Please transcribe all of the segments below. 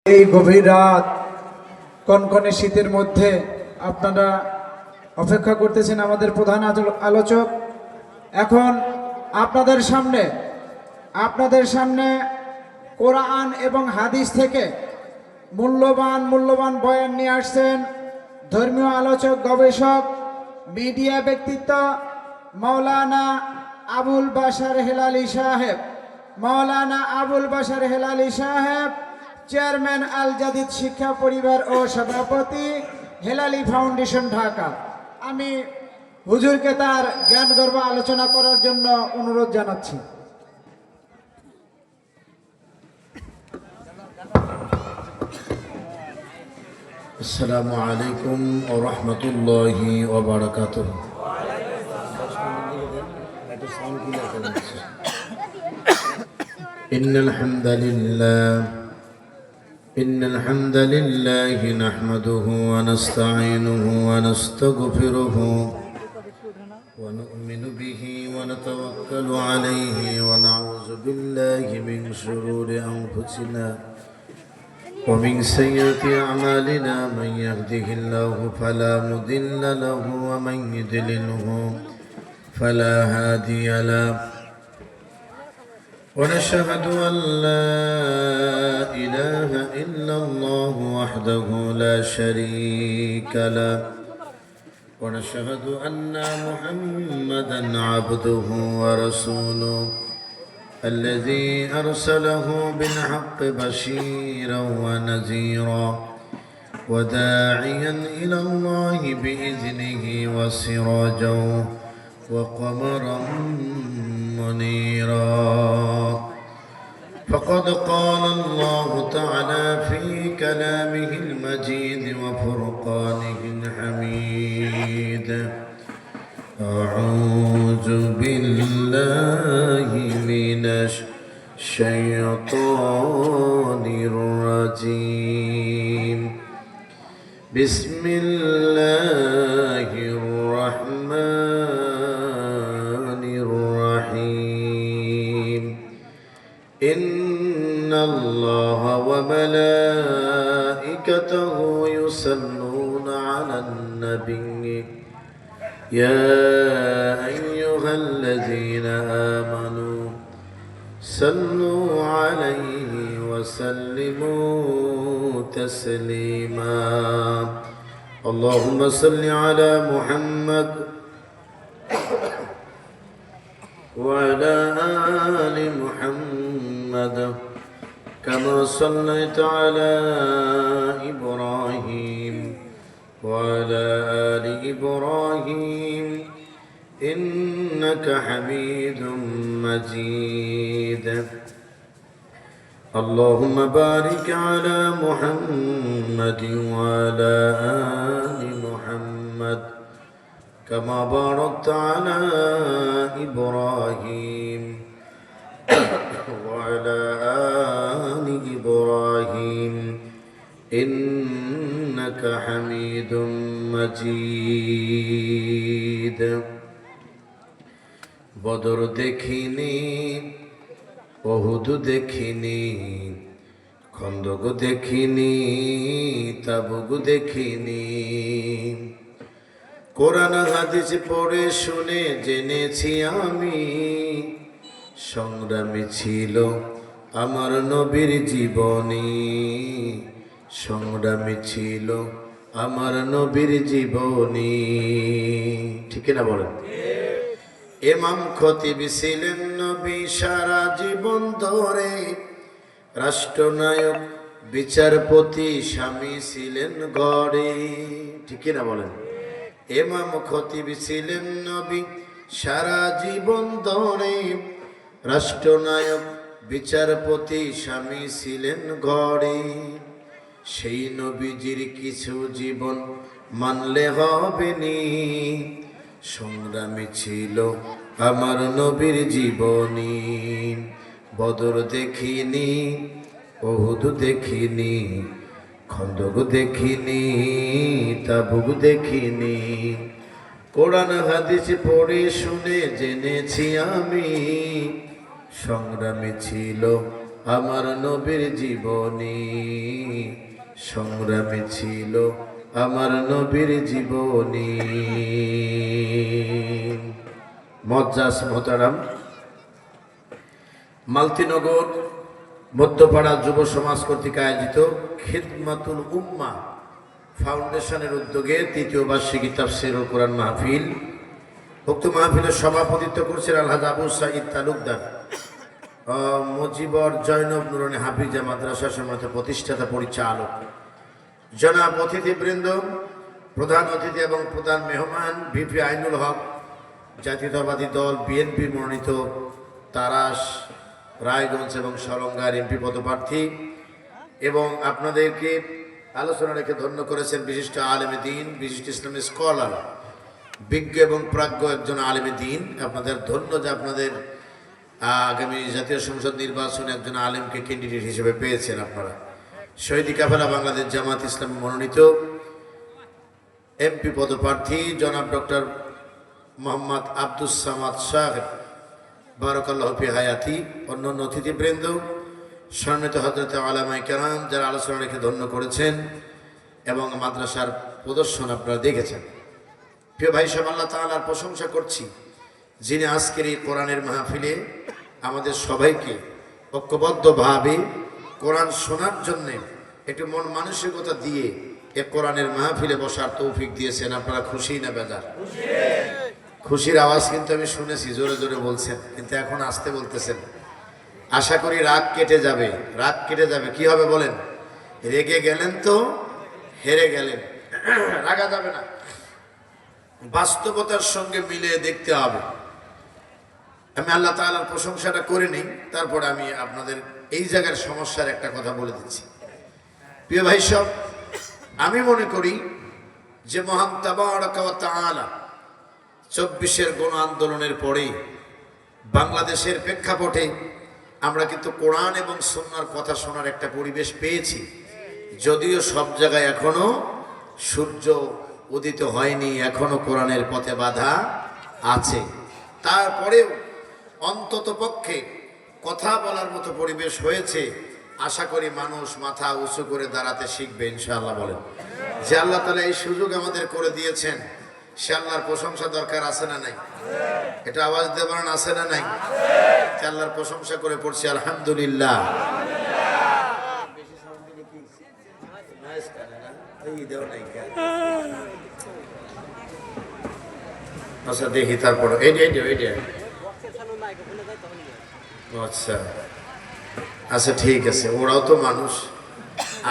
এই গভীর রাত কনকনে শীতের মধ্যে আপনারা অপেক্ষা করতেছেন আমাদের প্রধান আলোচক। এখন আপনাদের সামনে কোরআন এবং হাদিস থেকে মূল্যবান বয়ান নিয়ে আসছেন ধর্মীয় আলোচক, গবেষক, মিডিয়া ব্যক্তিত্ব মাওলানা আবুল বাশার হেলালি সাহেব, চেয়ারম্যান আল জাদিদ শিক্ষা পরিবার ও সভাপতি, হেলালি ফাউন্ডেশন, ঢাকা। আমি হুজুরকে তার জ্ঞানগর্ভ আলোচনা করার জন্য অনুরোধ জানাচ্ছি। আসসালামু আলাইকুম ওয়া রাহমাতুল্লাহি ওয়া বারাকাতুহু। ইন্নাল হামদালিল্লাহি নাহমাদুহু ওয়া নাস্তাঈনুহু ওয়া নাস্তাগফিরুহু ওয়া নু'মিনু বিহি ওয়া নাতাওয়াক্কালু আলাইহি ওয়া নাউযু বিল্লাহি মিন শুরুরি আনফুসিনা ومن سيئات أعمالنا من يهده الله فلا مضل له ومن يضلله فلا هادي له ونشهد أن لا إله إلا الله وحده لا شريك له ونشهد أن محمدا عبده ورسوله الذي أرسله بالحق بشيرا ونذيرا وداعيا إلى الله بإذنه وسراجا وقمرا منيرا فقد قال الله تعالى في كلامه المجيد وفرقانه الحميد أعوذ بالله من الشيطان الرجيم بسم الله الرحمن الرحيم إن الله وملائكته يصلون على النبي يا أيها الذين آمنوا صلوا عليه وسلموا تسليما اللهم صل على محمد وعلى آل محمد كما صليت على إبراهيم وعلى آل إبراهيم إنك حميد مجيد اللهم بارك على محمد وعلى آل محمد كما باركت على إبراهيم وعلى آل إبراهيم إنك حميد مجيد বদর দেখিনি, ওহুদ দেখিনি, খন্দক দেখিনি, তাবুক দেখিনি, কোরআন হাদিস পড়ে শুনে জেনেছি আমি সংগ্রামী ছিল আমার নবীর জীবনী, সংগ্রামী ছিল আমার নবীর জীবনী। ঠিক না বলেন? ইমাম খতিব ছিলেন নবী সারা জীবন ধরে, রাষ্ট্রনায়ক বিচারপতি স্বামী ছিলেন ঘরে। ঠিক না বলেন? ইমাম খতিব ছিলেন নবী সারা জীবন ধরে, রাষ্ট্রনায়ক বিচারপতি স্বামী ছিলেন ঘরে। সেই নবীজির কিছু জীবন মানলে হবে নি, সংগ্রামী ছিল আমার নবীর জীবনী। বদর দেখিনি, ওহুদ দেখিনি, খন্দক দেখিনি, তাবুক দেখিনি, কোরআন হাদিস পড়ে শুনে জেনেছি আমি সংগ্রামী ছিল আমার নবীর জীবনী, সংগ্রামে ছিল আমার নবীর জীবনী। মজ্জাস মোহতারাম, মালতীনগর মধ্যপাড়া যুব সমাজ কর্তৃক আয়োজিত খিদমাতুল উম্মা ফাউন্ডেশনের উদ্যোগে তৃতীয় বার্ষিকী তাফসীরুল কোরআন মাহফিল। উক্ত মাহফিলের সভাপতিত্ব করছেন আলহাজ আবু সাঈদ তালুকদার, মুজিবর জয়নব নুরানী হাফিজা মাদ্রাসা সমিতির প্রতিষ্ঠাতা পরিচালক। জনাব অতিথিবৃন্দ, প্রধান অতিথি এবং প্রধান মেহমান ভিপি আইনুল হক, জাতীয়তাবাদী দল বিএনপি মনোনীত তারাস, রায়গঞ্জ এবং সরঙ্গার এমপি পদপ্রার্থী, এবং আপনাদেরকে আলোচনা রেখে ধন্য করেছেন বিশিষ্ট আলেমে দ্বীন, বিশিষ্ট ইসলামী স্কলার, বিজ্ঞ এবং প্রাজ্ঞ একজন আলেমে দ্বীন। আপনাদের ধন্য যে আপনাদের আগামী জাতীয় সংসদ নির্বাচনে একজন আলেমকে ক্যান্ডিডেট হিসেবে পেয়েছেন আপনারা। শহীদি কাফেলা বাংলাদেশ জামাত ইসলামী মনোনীত এমপি পদপ্রার্থী জনাব ডক্টর মোহাম্মদ আব্দুস সামাদ সাহেব, বারাকাল্লাহ ফি হায়াতি, অন্যান্য অতিথিবৃন্দ, সম্মানিত হযরত উলামায়ে কেরাম যারা আলোচনা রেখে ধন্য করেছেন এবং মাদ্রাসার প্রদর্শন আপনারা দেখেছেন। প্রিয় ভাই সাহেব, আল্লাহ তাআলার প্রশংসা করছি যিনি আজকের এই কোরআনের মাহফিলে আমাদের সবাইকে ঐক্যবদ্ধভাবে কোরআন শোনার জন্য একটু মন মানসিকতা দিয়ে এ কোরআনের মাহফিলে বসার তৌফিক দিয়েছেন। আপনারা খুশি না বেজার? খুশির আওয়াজ কিন্তু আমি শুনেছি, জোরে জোরে বলছেন, কিন্তু এখন আসতে বলতেছেন। আশা করি রাগ কেটে যাবে, রাগ কেটে যাবে। কি হবে বলেন? রেগে গেলেন তো হেরে গেলেন, রাগা যাবে না, বাস্তবতার সঙ্গে মিলিয়ে দেখতে হবে। আমি আল্লাহ তাআলার প্রশংসাটা করে নিই, তারপরে আমি আপনাদের এই জায়গার সমস্যার একটা কথা বলে দিচ্ছি। প্রিয় ভাই সব, আমি মনে করি যে মহান তাবারাকা ওয়া তাআলা ২৪-এর গণ আন্দোলনের পরেই বাংলাদেশের প্রেক্ষাপটে আমরা কিন্তু কোরআন এবং সুন্নাহর কথা শোনার একটা পরিবেশ পেয়েছি। যদিও সব জায়গায় এখনো সূর্য উদিত হয়নি, এখনো কোরআনের পথে বাধা আছে, তারপরেও অন্তত পক্ষে কথা বলার মতো পরিবেশ হয়েছে। আশা করি মানুষ মাথা উঁচু করে দাঁড়াতে শিখবে ইনশাআল্লাহ। বলেন যে আল্লাহ তাআলা এই সুযোগ আমাদের করে দিয়েছেন, সে আল্লাহর প্রশংসা দরকার আছে না নাই? এটা আওয়াজ দিয়ে বলেন, আছে না নাই? আল্লাহর প্রশংসা করে পড়ছি আলহামদুলিল্লাহ। আচ্ছা দেখি তারপরে আচ্ছা আচ্ছা ঠিক আছে, ওরাও তো মানুষ।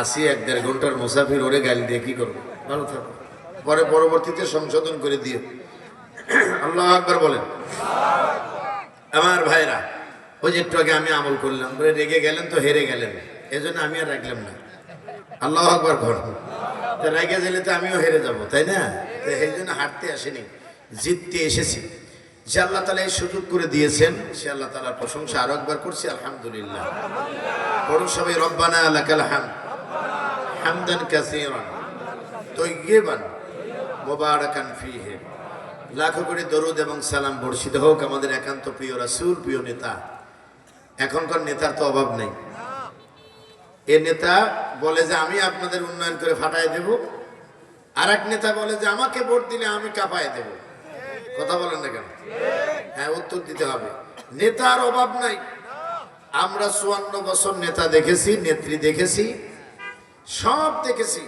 আসি ১-১.৫ ঘন্টার মুসাফির, ওরে গালি দিয়ে কি করবো? ভালো থাকো, পরে পরবর্তীতে সংশোধন করে দিও। আল্লাহু আকবার বলেন। আমার ভাইরা, ওই যে একটু আগে আমি আমল করলাম, বলে রেগে গেলেন তো হেরে গেলেন, এজন্য আমি আর রাখলাম না। আল্লাহু আকবার করব, রেগে গেলে তো আমিও হেরে যাব, তাই না? তো এই জন্য হাঁটতে আসেনি, জিততে এসেছি। যে আল্লাহ তাআলা এই সুযোগ করে দিয়েছেন, সে আল্লাহ তাআলার প্রশংসা আরো একবার করছি আলহামদুলিল্লাহ। পড়ুন সবাই, রব্বানা লাকাল হামদ হামদান কাসীরান তাইয়্যিবান মুবারাকান ফীহি। লাখো কোটি দরুদ এবং সালাম বর্ষিত হোক আমাদের একান্ত প্রিয় রাসূল, প্রিয় নেতা। এখনকার নেতার তো অভাব নেই। এ নেতা বলে যে আমি আপনাদের উন্নয়ন করে ফাটায় দেব, আর এক নেতা বলে যে আমাকে ভোট দিলে আমি কাঁপায় দেব। কথা বলেন না কেন? হ্যাঁ, উত্তর দিতে হবে। নেতার অভাব নাই। আমরা ৫৪ বছর নেতা দেখেছি, নেত্রী দেখেছি, সব দেখেছি।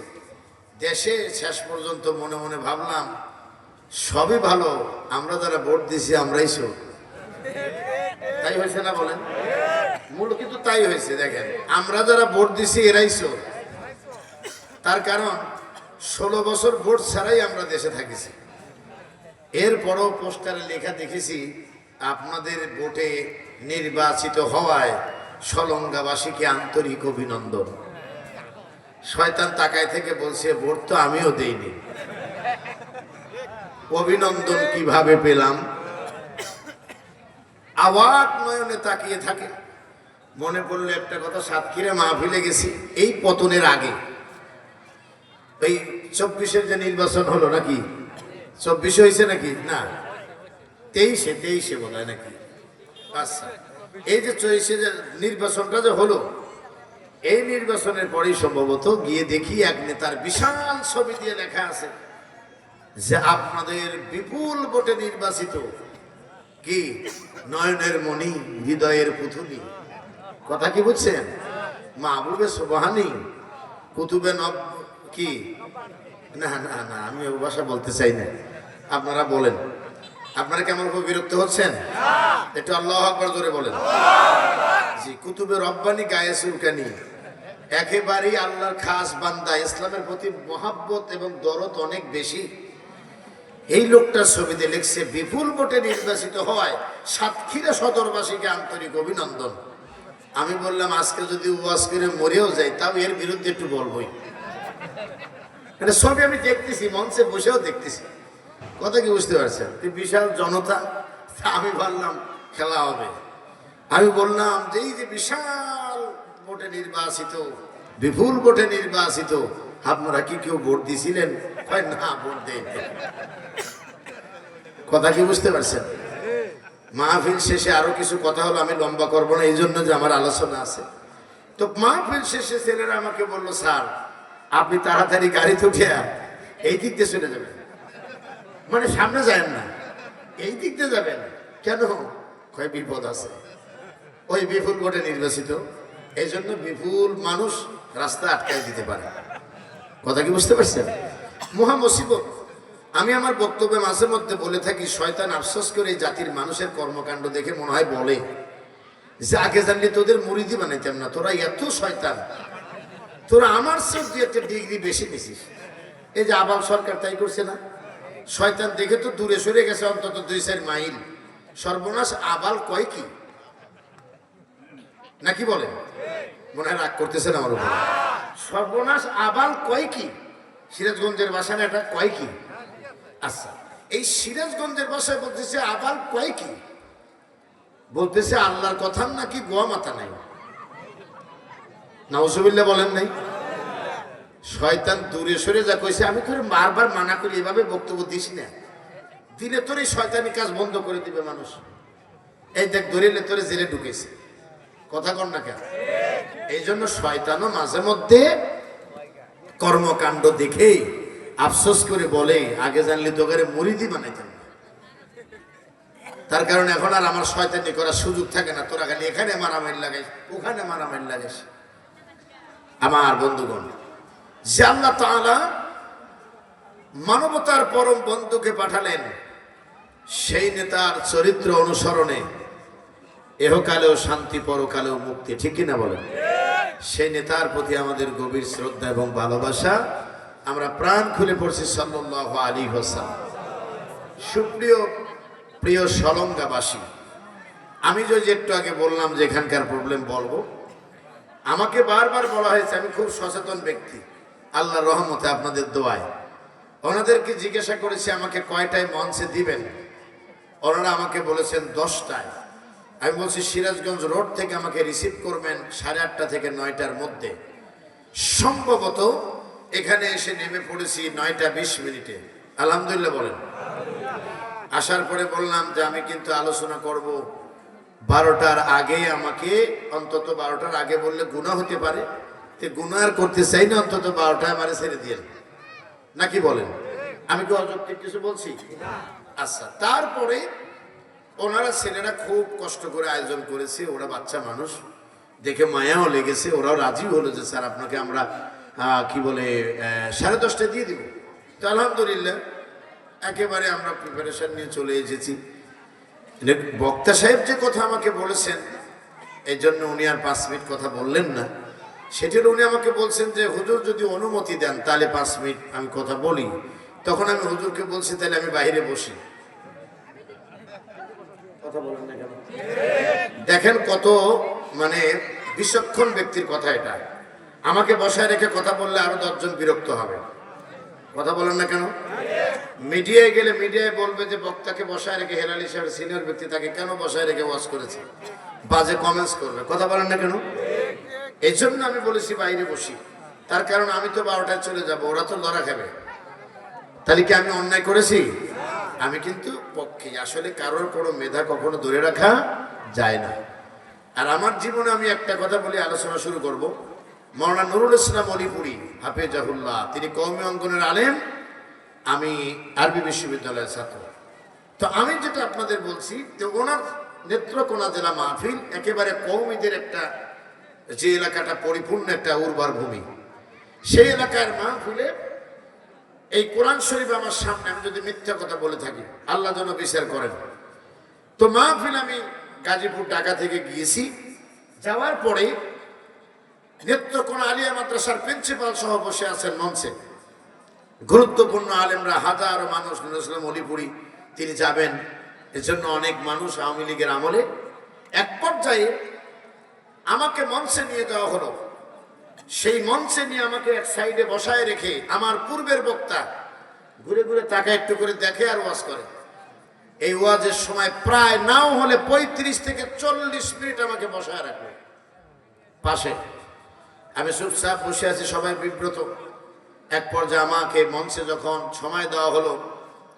দেশে শেষ পর্যন্ত মনে মনে ভাবলাম সবই ভালো, আমরা যারা ভোট দিছি আমরাই সব। তাই হয়েছে না বলেন? মূল কিন্তু তাই হয়েছে। দেখেন, আমরা যারা ভোট দিছি এরাই সব। তার কারণ ১৬ বছর ভোট ছাড়াই আমরা দেশে থাকিছি। এরপরও পোস্টারে লেখা দেখেছি আপনাদের ভোটে নির্বাচিত হওয়ায় সলঙ্গাবাসীকে আন্তরিক অভিনন্দন। শয়তান তাকায় থেকে বলছে ভোট তো আমিও দেইনি, অভিনন্দন কিভাবে পেলাম? আওয়াজ নয়নে তাকিয়ে থাকে। মনে পড়লো একটা কথা, সাতক্ষীরা মাহফিলে গেছি এই পতনের আগে, এই ২৪-এর যে নির্বাচন হলো নাকি, ২৪ হয়েছে নাকি? না, ২৩-এ বোধ হয় নাকি। আচ্ছা, এই যে চলছে যে নির্বাচনটা যে হলো, এই নির্বাচনের পরেই সম্ভবত গিয়ে দেখি এক নেতার বিশাল ছবি দিয়ে লেখা আছে যে আপনাদের বিপুল ভোটে নির্বাচিত কি নয়নের মণি, হৃদয়ের পুতুলি। কথা কি বুঝছেন? মাহবুবে সুবহানি, কুতুবে নব কি, না না না, আমি ও ভাষা বলতে চাই না, আপনারা বলেন। আপনারা কেমন খুব বিরক্ত হচ্ছেন? একটু আল্লাহু আকবার জোরে বলেন। জি, কুতুবে রব্বানি গায়ে সুলকানি, একেবারেই আল্লাহর খাস বান্দা, ইসলামের প্রতি মহাব্বত এবং দরদ অনেক বেশি। এই লোকটার ছবিতে লিখছে বিপুল ভোটে নির্বাচিত হয় সাতক্ষীরা সদরবাসীকে আন্তরিক অভিনন্দন। আমি বললাম আজকে যদি ওয়াজ করে মরেও যাই তাও এর বিরুদ্ধে একটু বলবোই। এটা ছবি আমি দেখতেছি, মঞ্চে বসেও দেখতেছি। কথা কি বুঝতে পারছেন? বিশাল জনতা, আমি ভাবলাম খেলা হবে। আমি বললাম যে এই যে বিশাল ভোটে নির্বাচিত, বিপুল ভোটে নির্বাচিত, আপনারা কি কেউ ভোট দিছিলেন? না, ভোট দেন। কথা কি বুঝতে পারছেন? মাহফিল শেষে আরো কিছু কথা হলো, আমি লম্বা করবো না, এই জন্য যে আমার আলোচনা আছে। তো মাহফিল শেষে ছেলেরা আমাকে বললো, স্যার আপনি তাড়াতাড়ি গাড়ি উঠে এই দিক দিয়ে চলে যাবেন, মানে সামনে যায় না, এই দিক দিয়ে যাবেন। কেন? কয় বিপদ আছে, ওই বিপুল ভোটে নির্বাচিত, এই জন্য বিপুল মানুষ রাস্তা আটকাই দিতে পারে। কথা কি বুঝতে পারছেন? মহা মুসিবত। আমি আমার বক্তব্যে মাঝে মধ্যে বলে থাকি, শয়তান আফসোস করে এই জাতির মানুষের কর্মকাণ্ড দেখে মনে হয় বলে যে আগে জানলে তোদের মুরিদি বানাইতাম না, তোরা এত শয়তান, তোরা আমার চেয়ে দুই একটা ডিগ্রি বেশি নিছিস। এই যে আবাব সরকার তাই করছে না, শয়তান দেখে তো দূরে সরে গেছে অন্তত 2-4 মাইল। সর্বনাশ আবাল কয় কি, নাকি বলেন? মনে হয় রাগ করতেছেন আমার উপর। সর্বনাশ আবাল কয় কি, সিরাজগঞ্জের ভাষা না এটা, কয় কি? আচ্ছা, এই সিরাজগঞ্জের ভাষায় বলতেছে আবাল কয় কি, বলতেছে আল্লাহর কথা নাকি গোয়া মাথা নাই। নাউজুবিল্লাহ বলেন নাই? শয়তান দূরে সরে যা কইছে, আমি করে বারবার মানা করি এভাবে বক্তব্য দিস না, দিলে তোর এই শয়তানি কাজ বন্ধ করে দিবে মানুষ। এই দেখ ধরিলে তোরে জেলে ঢুকেছে, কথা কর না কেন? এই জন্য শয়তানও মাঝে মধ্যে কর্মকাণ্ড দেখেই আফসোস করে বলে আগে জানলে তোকে মুরিদি বানাইতাম না। তার কারণে এখন আর আমার শয়তানি করার সুযোগ থাকে না, তোরা খালি এখানে মারামারি লাগাইস, ওখানে মারামারি লাগাইস। আমার বন্ধুগণ, যে আল্লাহ তাআলা মানবতার পরম বন্ধুকে পাঠালেন, সেই নেতার চরিত্র অনুসরণে এহকালেও শান্তি, পরকালেও মুক্তি, ঠিক কিনা বলেন? সেই নেতার প্রতি আমাদের গভীর শ্রদ্ধা এবং ভালোবাসা। আমরা প্রাণ খুলে পড়ছি সাল্লাল্লাহু আলাইহি ওয়াসাল্লাম। সুপ্রিয় প্রিয় সলঙ্গাবাসী, আমি যদি একটু আগে বললাম যে এখানকার প্রবলেম বলবো, আমাকে বারবার বলা হয়েছে, আমি খুব সচেতন ব্যক্তি, আল্লাহর রহমতে আপনাদের দোয়ায়। ওনাদেরকে জিজ্ঞাসা করেছি আমাকে কয়টায় মঞ্চে দিবেন, ওনারা আমাকে বলেছেন 10টায়। আমি বলছি সিরাজগঞ্জ রোড থেকে আমাকে রিসিভ করবেন 8:30 থেকে 9টার মধ্যে। সম্ভবত এখানে এসে নেমে পড়েছি 9:20 আলহামদুলিল্লাহ বলেন। আসার পরে বললাম যে আমি কিন্তু আলোচনা করব 12টার আগে, আমাকে অন্তত 12টার আগে বললে গুনাহ হতে পারে, তো গুনাহ আর করতে চাই না, অন্তত 12টায় আমারে ছেড়ে দিয়ে, নাকি বলেন? আমি কি অযৌক্তিক কিছু বলছি? আচ্ছা, তারপরে ওনারা ছেলেরা খুব কষ্ট করে আয়োজন করেছে, ওরা বাচ্চা মানুষ, দেখে মায়াও লেগেছে, ওরাও রাজি হলো যে স্যার আপনাকে আমরা কি বলে 10:30টায় দিয়ে দিব। তো আলহামদুলিল্লাহ একেবারে আমরা প্রিপারেশন নিয়ে চলে এসেছি। বক্তা সাহেব যে কথা আমাকে বলেছেন, এই জন্য উনি আর 5 মিনিট কথা বললেন না। সেটির উনি আমাকে বলছেন যে হুজুর যদি অনুমতি দেন তাহলে 5 মিনিট আমি কথা বলি। তখন আমি হুজুরকে বলছি তাহলে আমি বাইরে বসি। কথা বলেন না কেন? দেখেন কত মানে বিচক্ষণ ব্যক্তির কথা এটা। আমাকে বসায় রেখে কথা বললে আরো 10 জন বিরক্ত হবে। কথা বলেন না কেন? মিডিয়ায় গেলে মিডিয়ায় বলবে যে বক্তাকে বসায় রেখে, হেলালি সাহেব সিনিয়র ব্যক্তি, তাকে কেন বসায় রেখে ওয়াজ করেছে, বাজে কমেন্টস করবে। কথা বলেন না কেন? এই জন্য আমি বলেছি বাইরে বসি। তার কারণ আমি তো 12টায় চলে যাব, ওরা তো লড়া খাবে। তাহলে কি আমি অন্যায় করেছি? আমি কিন্তু পক্ষে, আসলে কারোর কোনো মেধা কখনো ধরে রাখা যায় না। আর আমার জীবনে আমি একটা কথা বলে আলোচনা শুরু করব। মাওলানা নুরুল ইসলাম অলিপুরি হাফেজাহুল্লাহ, তিনি কওমি অঙ্গনের আলেম, আমি আরবি বিশ্ববিদ্যালয়ের ছাত্র। তো আমি যেটা আপনাদের বলছি, যে ওনার নেত্রকোনা জেলা মাহফিল একেবারে কওমিদের একটা, যে এলাকাটা পরিপূর্ণ একটা উর্বর ভূমি, সেই এলাকার মাহফিলে এই কোরআন শরীফ আমার সামনে, আমি যদি মিথ্যা কথা বলে থাকি আল্লাহ যেন বিচার করেন। তো মাহফিল আমি গাজীপুর ঢাকা থেকে গিয়েছি। যাওয়ার পরে নেত্রকোনা আলিয়া মাদ্রাসার প্রিন্সিপাল সহ বসে আছেন মঞ্চে, গুরুত্বপূর্ণ আলেমরা, হাজারো মানুষ। নুরুল ইসলাম অলিপুরি তিনি যাবেন, এজন্য অনেক মানুষ আওয়ামী লীগের আমলে। এক পর্যায়ে আমাকে মঞ্চে নিয়ে যাওয়া হলো। সেই মঞ্চে নিয়ে আমাকে এক সাইডে বসায় রেখে আমার পূর্বের বক্তা ঘুরে ঘুরে তাকে একটু করে দেখে আর ওয়াজ করে। এই ওয়াজের সময় প্রায় নাও হলে 35 থেকে 40 মিনিট আমাকে বসায় রাখবে পাশে। আমি চুপচাপ বসে আছি, সবাই বিব্রত। এক পর্যায়ে আমাকে মঞ্চে যখন সময় দেওয়া হলো,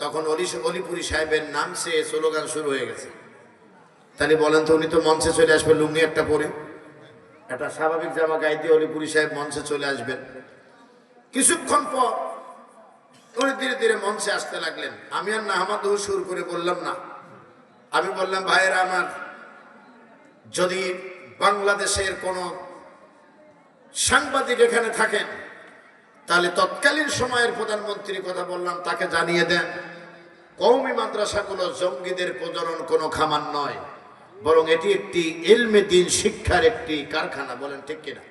তখন অলিপুরি সাহেবের নামছে স্লোগান শুরু হয়ে গেছে। তাহলে বলেন তো, উনি তো মঞ্চে চলে আসবে লুঙ্গি একটা পরে, একটা স্বাভাবিক জামা গায়ে দিয়ে অলিপুরি সাহেব মঞ্চে চলে আসবেন। কিছুক্ষণ পর উনি ধীরে ধীরে মঞ্চে আসতে লাগলেন। আমি আর নাহমাদু সুর করে বললাম না। আমি বললাম, ভাইয়েরা আমার, যদি বাংলাদেশের কোন সাংবাদিক এখানে থাকেন, তাহলে তৎকালীন সময়ের প্রধানমন্ত্রীর কথা বললাম, তাকে জানিয়ে দেন কওমি মাদ্রাসাগুলো জঙ্গিদের প্রজনন কোনো খামার নয়, বরং এটি একটি ইলমে দ্বীন শিক্ষার একটি কারখানা। বলেন ঠিক কিনা?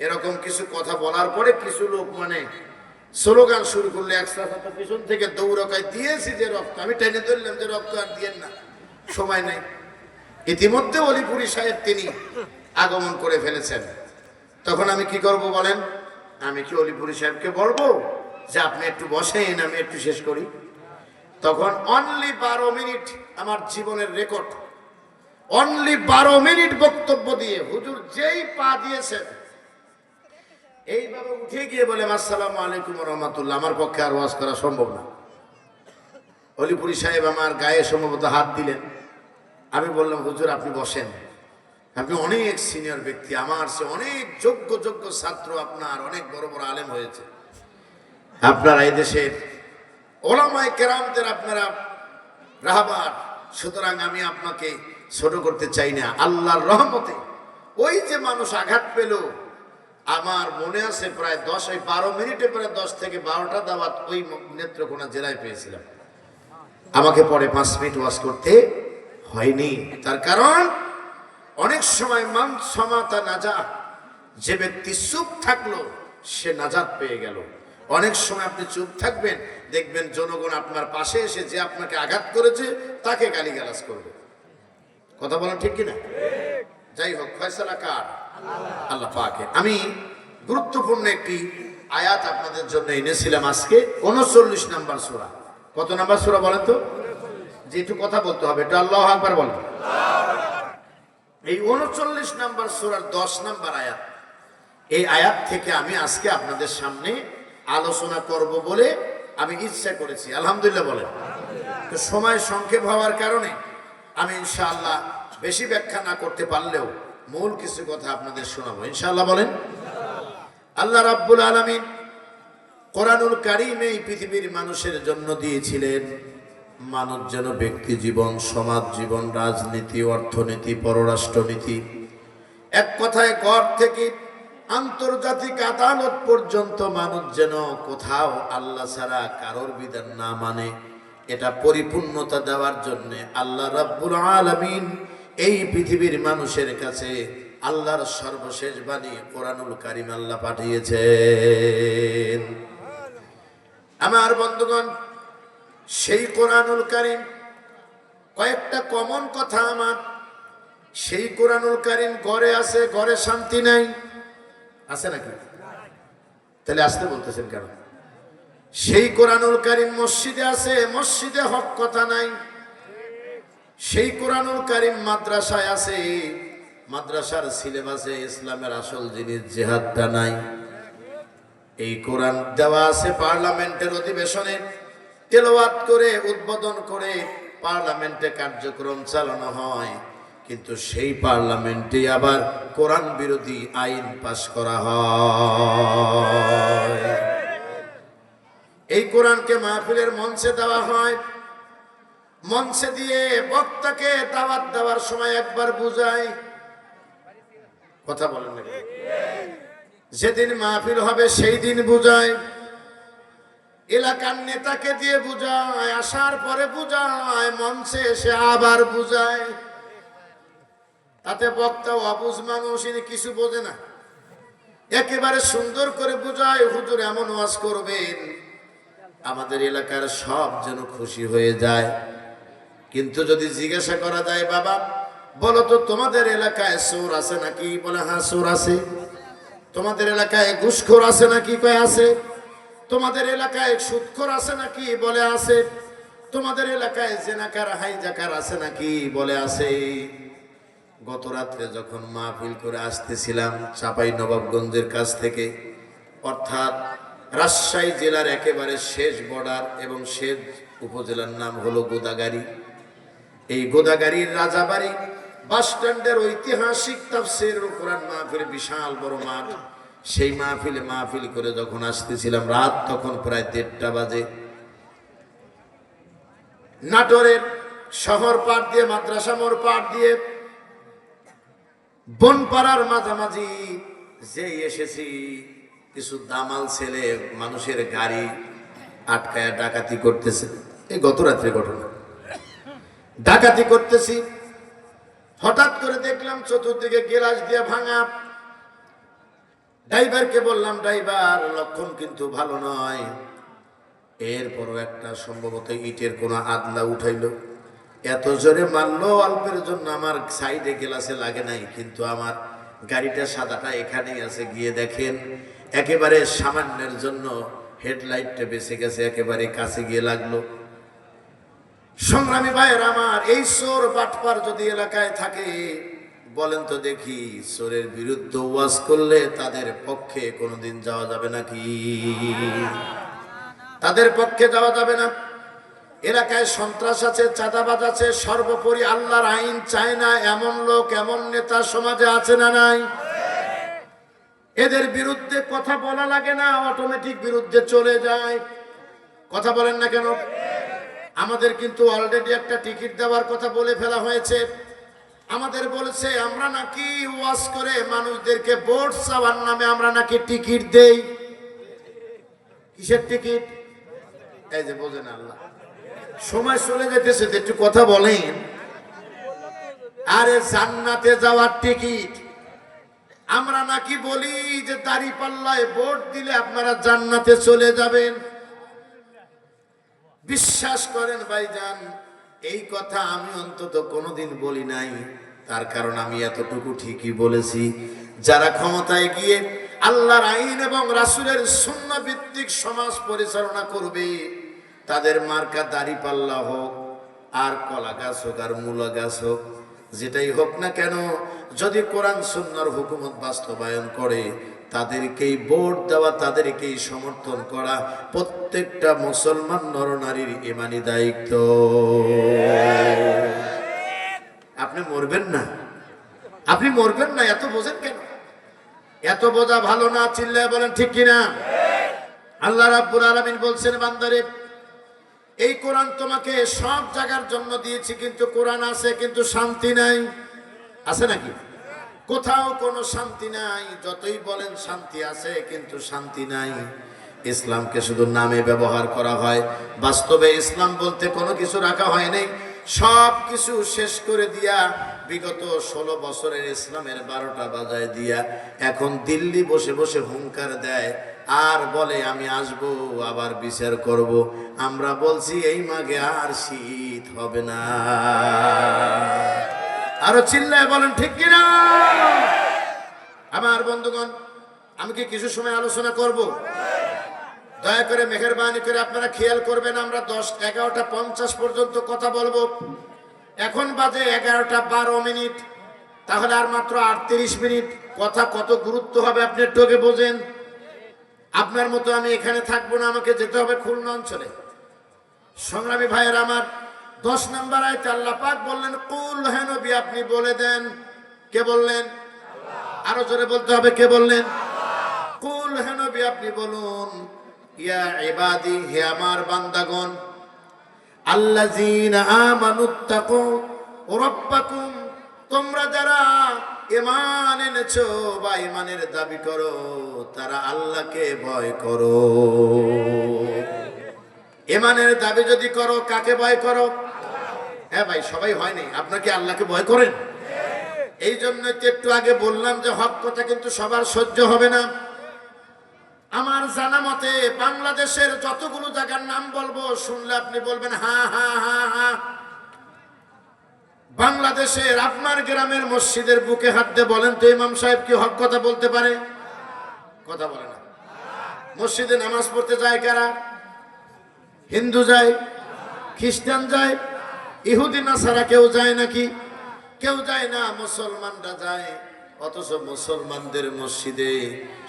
এরকম কিছু কথা বলার পরে কিছু লোক স্লোগান শুরু করলে, একসাথে পিছন থেকে দৌড়কায় দিয়েছি যে রক্ত, আমি টেনে ধরলাম যে রক্ত আর দিয়েন না, সময় নেই। ইতিমধ্যে অলিপুরি সাহেব তিনি আগমন করে ফেলেছেন। তখন আমি কি করব বলেন? আমি কি অলিপুরি সাহেবকে বলবো যে আপনি একটু বসেন, আমি একটু শেষ করি? তখন অনলি 12 মিনিট, আমার জীবনের রেকর্ড, অনলি 12 মিনিট বক্তব্য দিয়ে হুজুর যেই পা দিয়েছেন, এইভাবে উঠে গিয়ে বলে আসসালামু আলাইকুম ওয়া রাহমাতুল্লাহ, আমার পক্ষে আর ওয়াজ করা সম্ভব না। অলিপুরি সাহেব আমার গায়ে সম্ভবত হাত দিলেন। আমি বললাম, হুজুর আপনি বসেন, আপনি অনেক সিনিয়র ব্যক্তি, আমার সে অনেক যোগ্য যোগ্য ছাত্র, আপনার অনেক বড় বড় আলেম হয়েছে, আপনারা এই দেশের ওলামায়ে কেরামদের আপনারা রাহবার, সুতরাং আমি আপনাকে ছোট করতে চাই না। আল্লাহর রহমতে ওই যে মানুষ আঘাত পেল, আমার মনে আছে প্রায় 12 মিনিটে প্রায় 10 থেকে 12টা দাওয়াত ওই নেত্রকোনা জেলায় পেয়েছিলাম। আমাকে পরে 5 মিনিট ওয়াজ করতে হয়নি। তার কারণ অনেক সময় মান সমাতা নাজা, যে ব্যক্তি চুপ থাকলো সে নাজাত পেয়ে গেল। অনেক সময় আপনি চুপ থাকবেন, দেখবেন জনগণ আপনার পাশে এসে যে আপনাকে আঘাত করেছে তাকে গালিগালাজ করবে। কথা বলেন ঠিক কিনা? যাই হোক, ফয়সালা কার? আল্লাহ পাকের। আমি গুরুত্বপূর্ণ একটি আয়াত আপনাদের জন্য এনেছিলাম আজকে, 39 নাম্বার সূরা। কত নাম্বার সূরা বলেন তো? যে একটু কথা বলতে হবে, এটা আল্লাহু আকবার বলেন। এই 39 নাম্বার সূরার 10 নাম্বার আয়াত, এই আয়াত থেকে আমি আজকে আপনাদের সামনে আলোচনা করব বলে আমি ইচ্ছা করেছি। আলহামদুলিল্লাহ বলেন। তো সময় সংক্ষেপ হওয়ার কারণে আমি ইনশাআল্লাহ বেশি ব্যাখ্যা না করতে পারলেও মূল কিছু কথা আপনাদের শোনাবো ইনশাআল্লাহ। বলেন। আল্লাহ রাব্বুল আলামিন কোরআনুল কারীমে এই পৃথিবীর মানুষের জন্য দিয়েছিলেন মানব যেন ব্যক্তি জীবন, সমাজ জীবন, রাজনীতি, অর্থনীতি, পররাষ্ট্রনীতি, এক কথায় ঘর থেকে আন্তর্জাতিক আদালত পর্যন্ত মানুষ যেন কোথাও আল্লাহ ছাড়া কারোর বিধান না মানে, এটা পরিপূর্ণতা দেওয়ার জন্য আল্লাহ রাব্বুল আলামিন এই পৃথিবীর মানুষের কাছে আল্লাহর সর্বশেষ বাণী কোরআনুল কারীম আল্লাহ পাঠিয়েছেন। আমার বন্ধুগণ, সেই কোরআনুল কারীম, কয়েকটা কমন কথা আমার, সেই কোরআনুল কারীম ঘরে আছে, ঘরে শান্তি নাই, আছে নাকি? তাহলে আসতে বলতেছেন কেন? সেই কোরআনুল কারীম মসজিদে আছে, মসজিদে হক কথা নাই। সেই কোরআনুল কারীম মাদ্রাসায় আছে, মাদ্রাসার সিলেবাসে ইসলামের আসল জিনিস জিহাদটা নাই। এই কোরআন দেওয়া আছে পার্লামেন্টের অধিবেশনে, তেলাওয়াত করে উদ্বোধন করে পার্লামেন্টে কার্যক্রম চালানো হয়, কিন্তু সেই পার্লামেন্টে আবার কোরআন বিরোধী আইন পাশ করা হয়। এই কোরআনকে মাহফিলের মঞ্চে দেওয়া হয়, মঞ্চে দিয়ে বক্তাকে দাওয়াত দেওয়ার সময় একবার বুঝায়, কথা বলেন না, যেদিন মাহফিল হবে সেই দিন বুঝায়, এলাকার নেতাকে দিয়ে বুঝায়, আসার পরে বুঝায়, মঞ্চে এসে আবার বুঝায়। তাতে বক্তা অবুঝ মানুষ, ইনি কিছু বোঝে না, একেবারে সুন্দর করে বুঝায়। হুজুর এমন ওয়াজ করবেন আমাদের এলাকার সব যেন খুশি হয়ে যায়। কিন্তু যদি জিজ্ঞাসা করা যায়, বাবা বলো তো তোমাদের এলাকায় চোর আছে নাকি? বলে হ্যাঁ চোর আছে। তোমাদের এলাকায় ঘুষখোর আছে নাকি? কয় আছে। তোমাদের এলাকায় সুদখোর আছে নাকি? বলে আছে। তোমাদের এলাকায় জেনাকার হাইজাকার আছে নাকি? বলে আছে। গত রাত্রে যখন মাহফিল করে আসতেছিলাম চাপাই নবাবগঞ্জের কাছ থেকে, অর্থাৎ রাজশাহী জেলার একেবারে শেষ বর্ডার এবং শেষ উপজেলার নাম হলো গোদাগাড়ি। এই গোদাগাড়ির রাজাবাড়ি বাস স্ট্যান্ডের ঐতিহাসিক তাফসীরুল কোরআন মাহফিল, বিশাল বড় মাঠ। সেই মাহফিল করে যখন আসতেছিলাম, রাত তখন প্রায় 1:30 বাজে। নাটোরের শহর পার দিয়ে, মাদ্রাসা মোড় পার দিয়ে বনপাড়ার মাঝামাঝি যেই এসেছি, কিছু দামাল ছেলে মানুষের গাড়ি আটকায়া ডাকাতি করতেছে। এই গত রাত্রে ঘটনা, ডাকাতি করতেছি। হঠাৎ করে দেখলাম চতুর্দিকে গ্লাস দিয়ে ভাঙা। ড্রাইভারকে বললাম, ড্রাইভার লক্ষণ কিন্তু ভালো নয়। এরপরও একটা সম্ভবত ইটের কোনো আদলা উঠাইলো, এত জোরে মারলো, অল্পের জন্য আমার সাইডে গ্লাসে লাগে নাই, কিন্তু আমার গাড়িটা সাদাটা এখানেই আছে। গিয়ে দেখেন একেবারে সামান্যের জন্য হেডলাইটটা বেঁচে গেছে, একেবারে কাছে গিয়ে লাগলো। সংগ্রামী ভাইয়ের আমার, এই চোর বাটপার যদি এলাকায় থাকে, বলেন তো দেখি, চোরের বিরুদ্ধে ওয়াজ করলে তাদের পক্ষে কোনোদিন যাওয়া যাবে নাকি? তাদের পক্ষে যাওয়া যাবে না। এলাকায় সন্ত্রাস আছে, চাঁদাবাজ আছে, সর্বোপরি আল্লাহর আইন চায় না এমন লোক, এমন নেতা সমাজে আছে না নাই? এদের বিরুদ্ধে কথা বলা লাগে না, অটোমেটিক বিরুদ্ধে চলে যায়। কথা বলেন না কেন? আমাদের কিন্তু অলরেডি একটা টিকিট দেওয়ার কথা বলে ফেলা হয়েছে। আমাদের বলেছে আমরা নাকি ওয়াজ করে মানুষদেরকে ভোট চাওয়ার নামে আমরা নাকি টিকিট দেই। কিসের টিকিট? এই যে বোঝেন, আল্লাহ সময় চলে যেতেছে, একটু কথা বলেন। আরে জান্নাতে যাওয়ার টিকিট। আমরা নাকি বলি যে দাঁড়িপাল্লায় ভোট দিলে আপনারা জান্নাতে চলে যাবেন। বিশ্বাস করেন ভাইজান, এই কথা আমি অন্তত কোনোদিন বলি নাই। তার কারণ আমি এতটুকু ঠিকই বলেছি, যারা ক্ষমতায় গিয়ে আল্লাহর আইন এবং রাসূলের সুন্নাহ ভিত্তিক সমাজ পরিচালনা করবে, তাদের মার্কা দাঁড়িপাল্লা হোক আর কলা গাছ হোক আর মূলা গাছ হোক, যেটাই হোক না কেন, যদি কোরআন সুন্নাহর হুকুমত বাস্তবায়ন করে, তাদেরকেই ভোট দেওয়া, তাদেরকেই সমর্থন করা প্রত্যেকটা মুসলমান নরনারীর ঈমানি দায়িত্ব। আপনি মরবেন না, আপনি মরবেন না, এত বোঝেন কেন? এত বোঝা ভালো না, চিল্লায় বলেন ঠিক কিনা? আল্লাহ রাব্বুল আলামিন বলছেন, বান্দারে এই কোরআন তোমাকে সব জায়গার জন্য দিয়েছি, কিন্তু কোরআন আছে কিন্তু শান্তি নাই। আছে নাকি? কোথাও কোনো শান্তি নাই। যতই বলেন শান্তি আছে, কিন্তু শান্তি নাই। ইসলামকে শুধু নামে ব্যবহার করা হয়, বাস্তবে ইসলাম বলতে কোনো কিছু রাখা হয় নাই। সব কিছু শেষ করে দিয়া বিগত 16 বছরের ইসলামের 12টা বাজায় দিয়া এখন দিল্লি বসে বসে হুঙ্কার দেয় আর বলে আমি আসব, আবার বিচার করব। আমরা বলছি এই মাঘে আর শীত হবে না। আরো চিল্লায় বলেন ঠিক কিনা? আমার বন্ধুগণ, আমি কি কিছু সময় আলোচনা করব? দয়া করে মেহেরবানি করে আপনারা খেয়াল করবেন, আমরা 11:50 পর্যন্ত কথা বলবো। এখন বাজে 11:12, তাহলে আর মাত্র 38 মিনিট। কথা কত গুরুত্ব হবে আপনি একটু আগে বোঝেন। আপনার মতো আমি এখানে থাকবো না, আমাকে যেতে হবে খুলনা অঞ্চলে। সংগ্রামী ভাইয়ের আমার, 10 নম্বর আয়াতে আল্লাহ পাক বললেন কুল হে নবী আপনি বলে দেন। কে বললেন? আরো জোরে বলতে হবে, কে বললেন? কুল হে নবী আপনি বলুন ইয়া ইবাদি হে আমার বান্দাগণ আল্লাযীনা আমানুত্তাকু রাব্বাকুম তোমরা যারা ঈমান এনেছো বা ঈমানের দাবি করো তারা আল্লাহকে ভয় করো। ঈমানের দাবি যদি করো কাকে ভয় করো? হ্যাঁ ভাই সবাই হয় নাই, আপনাকে আল্লাহকে ভয় করেন। এই জন্য তো একটু আগে বললাম যে হক কথা কিন্তু সবার সহ্য হবে না। আমার জানা মতে বাংলাদেশের যতগুলো জায়গার নাম বলবো শুনলে আপনি বলবেন হা হা হা হা। বাংলাদেশের আপনার গ্রামের মসজিদের বুকে হাত দিয়ে বলেন তো ইমাম সাহেব কি হক কথা বলতে পারে? কথা বলে না। মসজিদে নামাজ পড়তে যায় কারা? হিন্দু যায়, খ্রিস্টান যায়, ইহুদি নাসারা কেউ যায় নাকি? কেউ যায় না, মুসলমানরা যায়। অথচ মুসলমানদের মসজিদে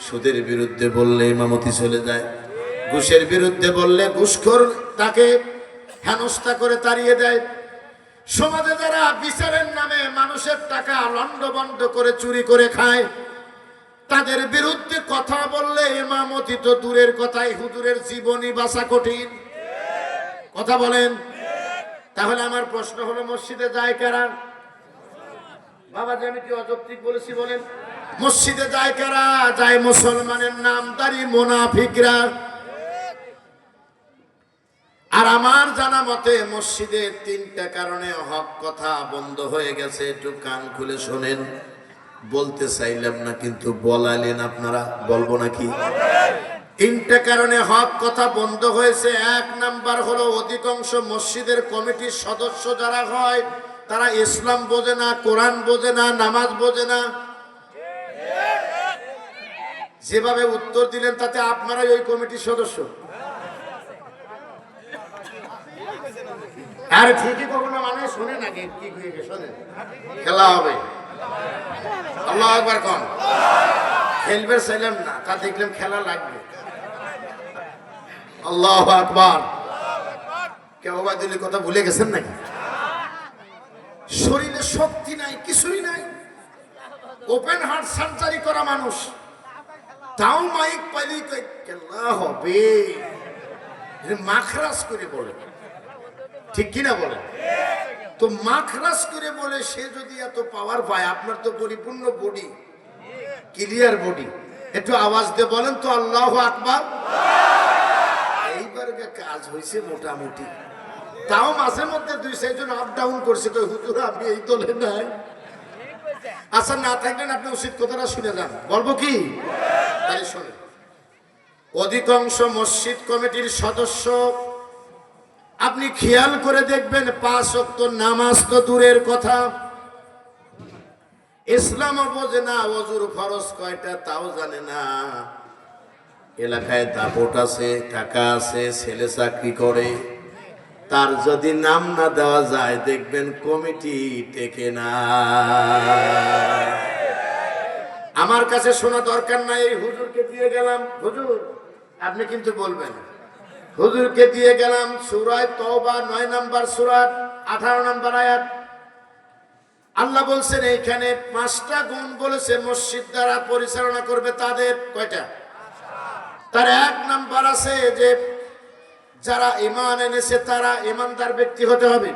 সুদের বিরুদ্ধে বললে ইমামতি চলে যায়, ঘুষের বিরুদ্ধে বললে ঘুষখোর তাকে হেনস্থা করে তাড়িয়ে দেয়। সমাজে যারা বিচারের নামে মানুষের টাকা লন্ডভন্ড করে চুরি করে খায় তাদের বিরুদ্ধে কথা বললে ইমামতি তো দূরের কথাই হুজুরের জীবনী বাঁচা কঠিন। কথা বলেন। তাহলে আমার প্রশ্ন হলো মসজিদে যায় কারা? বাবাজি আমি কি অযৌক্তিক বলেছি বলেন? মসজিদে যায় কারা? যায় মুসলমানের নামদারি মুনাফিকরা। আর আমার জানা মতে মসজিদে 3টা কারণে হক কথা বন্ধ হয়ে গেছে। একটু কান খুলে শোনেন, বলতে চাইলাম না কিন্তু বলালেন আপনারা, বলবো নাকি? 3টা কারণে হক কথা বন্ধ হয়েছে। 1 নাম্বার হলো অধিকাংশ মসজিদের কমিটির সদস্য যারা হয় তারা ইসলাম বোঝে না, কোরআন বোঝে না, নামাজ বোঝে না। যেভাবে উত্তর দিলেন তাতে আপনারাই ওই কমিটির সদস্য। আরে ঠিকই কখনো মানে শোনে নাকি? কি শোনেন? খেলা হবে, আল্লাহু আকবার কোন? খেলবে চাইলাম না, তা দেখলাম খেলা লাগবে। আল্লাহু আকবার। কেউ দিলের কথা ভুলে গেছেন নাকি? শরীরে শক্তি নাই, কিছুই নাই, ওপেন হার্ট সার্জারি করা মানুষ, তাও মাইক পাইলেই খেলা হবে। মাখরাজ করে বলে, ঠিক কিনা বলেন? তো মাখরাজ করে বলে সে যদি এত পাওয়ার পায়, আপনার তো পরিপূর্ণ বডি, ক্লিয়ার বডি, একটু আওয়াজ দিয়ে বলেন তো আল্লাহু আকবার। এইবার কাজ হয়েছে মোটামুটি, তাও মাঝে মধ্যে 2-4 জন আপ ডাউন করছে, তো হুজুর আমি এই দলে নাই। আচ্ছা না থাকলেন আপনি উচিত কথাটা শুনে যান, বলবো কি? তাই শোনেন। অধিকাংশ মসজিদ কমিটির সদস্য আপনি খেয়াল করে দেখবেন 5 ওয়াক্ত নামাজ তো দূরের কথা, ইসলামও বোঝে না, ওযুর ফরজ কয়টা তাও জানে না। এলাকায় দাপট আছে, টাকা আছে, ছেলে চাকরি করে, তার যদি নাম না দেওয়া যায় দেখবেন কমিটি টেকে না। আমার কাছে শোনা দরকার নাই, এই হুজুরকে দিয়ে গেলাম, হুজুর আপনি কিন্তু বলবেন হুজুরকে দিয়ে গেলাম সূরা তওবা 9 নম্বর সূরা 18 নম্বর আয়াত। আল্লাহ বলছেন এইখানে 5টা গুণ বলেছে মসজিদ দ্বারা পরিচালনা করবে তাদের। কয়টা? তার 1 নাম্বার আছে যে যারা ঈমান এনেছে তারা ঈমানদার ব্যক্তি হতে হবে।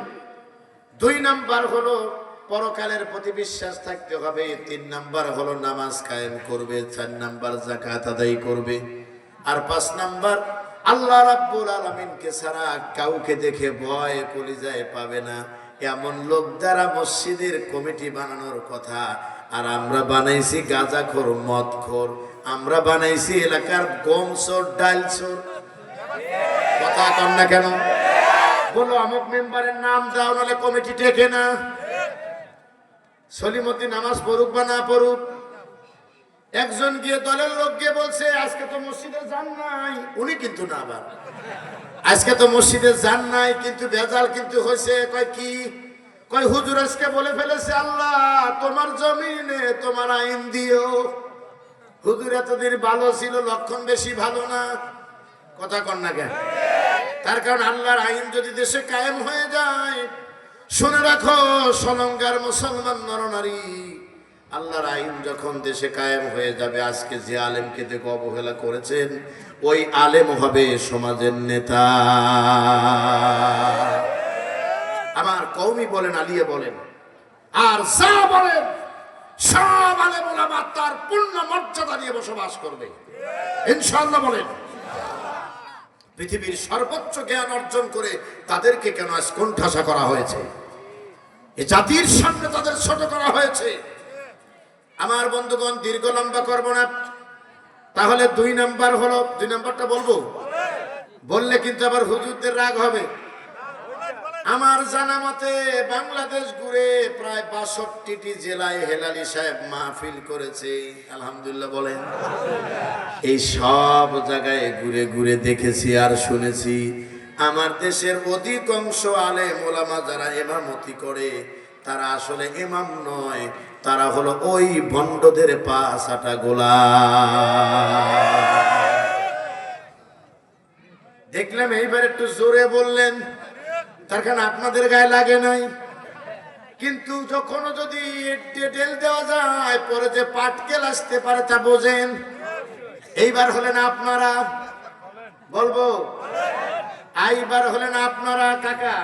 2 নাম্বার হলো পরকালের প্রতি বিশ্বাস থাকতে হবে। 3 নাম্বার হলো নামাজ কায়েম করবে। 4 নাম্বার যাকাত আদায় করবে। আর 5 নাম্বার আল্লাহ রাব্বুল আলামিনকে ছাড়া কাউকে দেখে ভয় কলিজায় পাবে না। এমন লোক দ্বারা মসজিদের কমিটি বানানোর কথা। আর আমরা বানাইছি গাঁজাখোর, মদখোর, আমরা বানাইছি এলাকার গম চোর, ডাল চোর। কথা কন না কেন? বলো অমুক মেম্বারের নাম দাও, নাহলে কমিটি টেকে না। সলিমুদ্দিন নামাজ পড়ুক বা না পড়ুক, একজন গিয়ে দলের লোক গিয়ে বলছে আজকে তো মসজিদে যান নাই, উনি কিন্তু না, আবার আজকে তো মসজিদে যান নাই কিন্তু ভেজাল কিন্তু হয়েছে। কয় কি? কয় হুজুর আজকে বলে ফেলেছে আল্লাহ তোমার জমিনে তোমার আইন দিও। হুজুর এতদিন ভালো ছিল, লক্ষণ বেশি ভালো না। কথা কন না কেন? তার কারণ আল্লাহর আইন যদি দেশে কায়েম হয়ে যায়, শুনে রাখো সলঙ্গার মুসলমান নরনারী, আল্লাহর আইন যখন দেশে কায়েম হয়ে যাবে, আজকে যে আলেমকে দেখে অবহেলা করেছেন, ওই আলেম হবে সমাজের নেতা। আমার কওমি বলেন, আলিয়া বলেন, আর যা বলেন, সব আলেম ওলামা তার পূর্ণ মর্যাদা নিয়ে বসবাস করবে ইনশাআল্লাহ। বলেন, পৃথিবীর সর্বোচ্চ জ্ঞান অর্জন করে তাদেরকে কেন আজ কোণঠাসা করা হয়েছে? এই জাতির সামনে তাদের ছোট করা হয়েছে। আমার বন্ধুগণ, দীর্ঘ লম্বা করব না। তাহলে 2 নাম্বার হলো, 2 নাম্বারটা বলবো, বললে কিন্তু আবার হুজুরদের রাগ হবে। আমার জানা মতে বাংলাদেশ ঘুরে প্রায় 62টি জেলায় হেলালি সাহেব মাহফিল করেছে, আলহামদুলিল্লাহ বলেন। এই সব জায়গায় ঘুরে ঘুরে দেখেছি আর শুনেছি, আমার দেশের অধিকাংশ আলেম ওলামা যারা ইমামতি করে, তারা আসলে ইমাম নয়, তারা হলো ওই ভণ্ডদের পা চাটা গোলাম। দেখলাম এইবার একটু জোরে বললেন, তার কারণ আপনাদের গায়ে লাগে নাই, কিন্তু যখন যদি ডিটেল দেওয়া যায়, পরে যে পাটকেল আসতে পারে তা বোঝেন। এইবার হলেন আপনারা, বলবো এইবার হলেন আপনারা। কাকা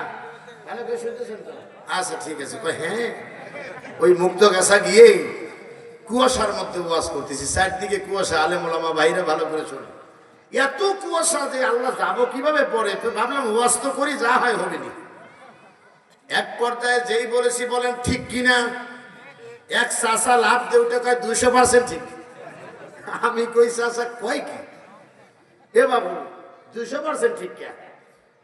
ভালো করে শুনতেছেন তো? আচ্ছা ঠিক আছে। হ্যাঁ, ওই মুগ্ধ গাছা গিয়ে কুয়াশার মধ্যে ওয়াজ করতেছি, চারদিকে কুয়াশা, আলেম ওলামা ভাইরা ভালো করে শোনে। এত কুয়াশা যে আল্লাহ যাবো কিভাবে পরে, তো ভাবলাম ওয়াজ তো করি, যা হয় হবে নি। এক পর্যায়ে যেই বলেছি বলেন ঠিক কিনা, এক চাষা লাভ দিয়ে উঠে কয় 200% ঠিক। আমি কই চাষা কয় কি, এ বাবু 200% ঠিক কে?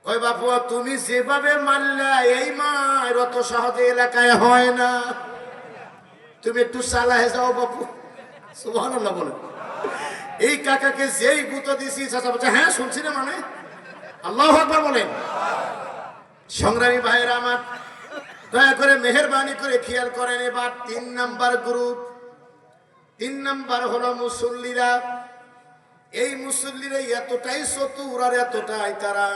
কয় বাবু তুমি যেভাবে মানলা এই মার অত সহজে এলাকায় হয় না, তুমি একটু চালাহে যাও বাবু। সুবহানাল্লাহ বলেন। এই কাকাকে যেই গুঁতো দিছি, চাচা বলছে হ্যাঁ শুনছি না, মানে আল্লাহু আকবার বলেন। সংগ্রামী ভাইয়েরা আমার, দয়া করে মেহেরবানি করে খেয়াল করেন। এবার 3 নাম্বার গ্রুপ, 3 নাম্বার হলো মুসল্লিরা। এই মুসল্লিরা এতটাই চতুর আর এতটাই তারা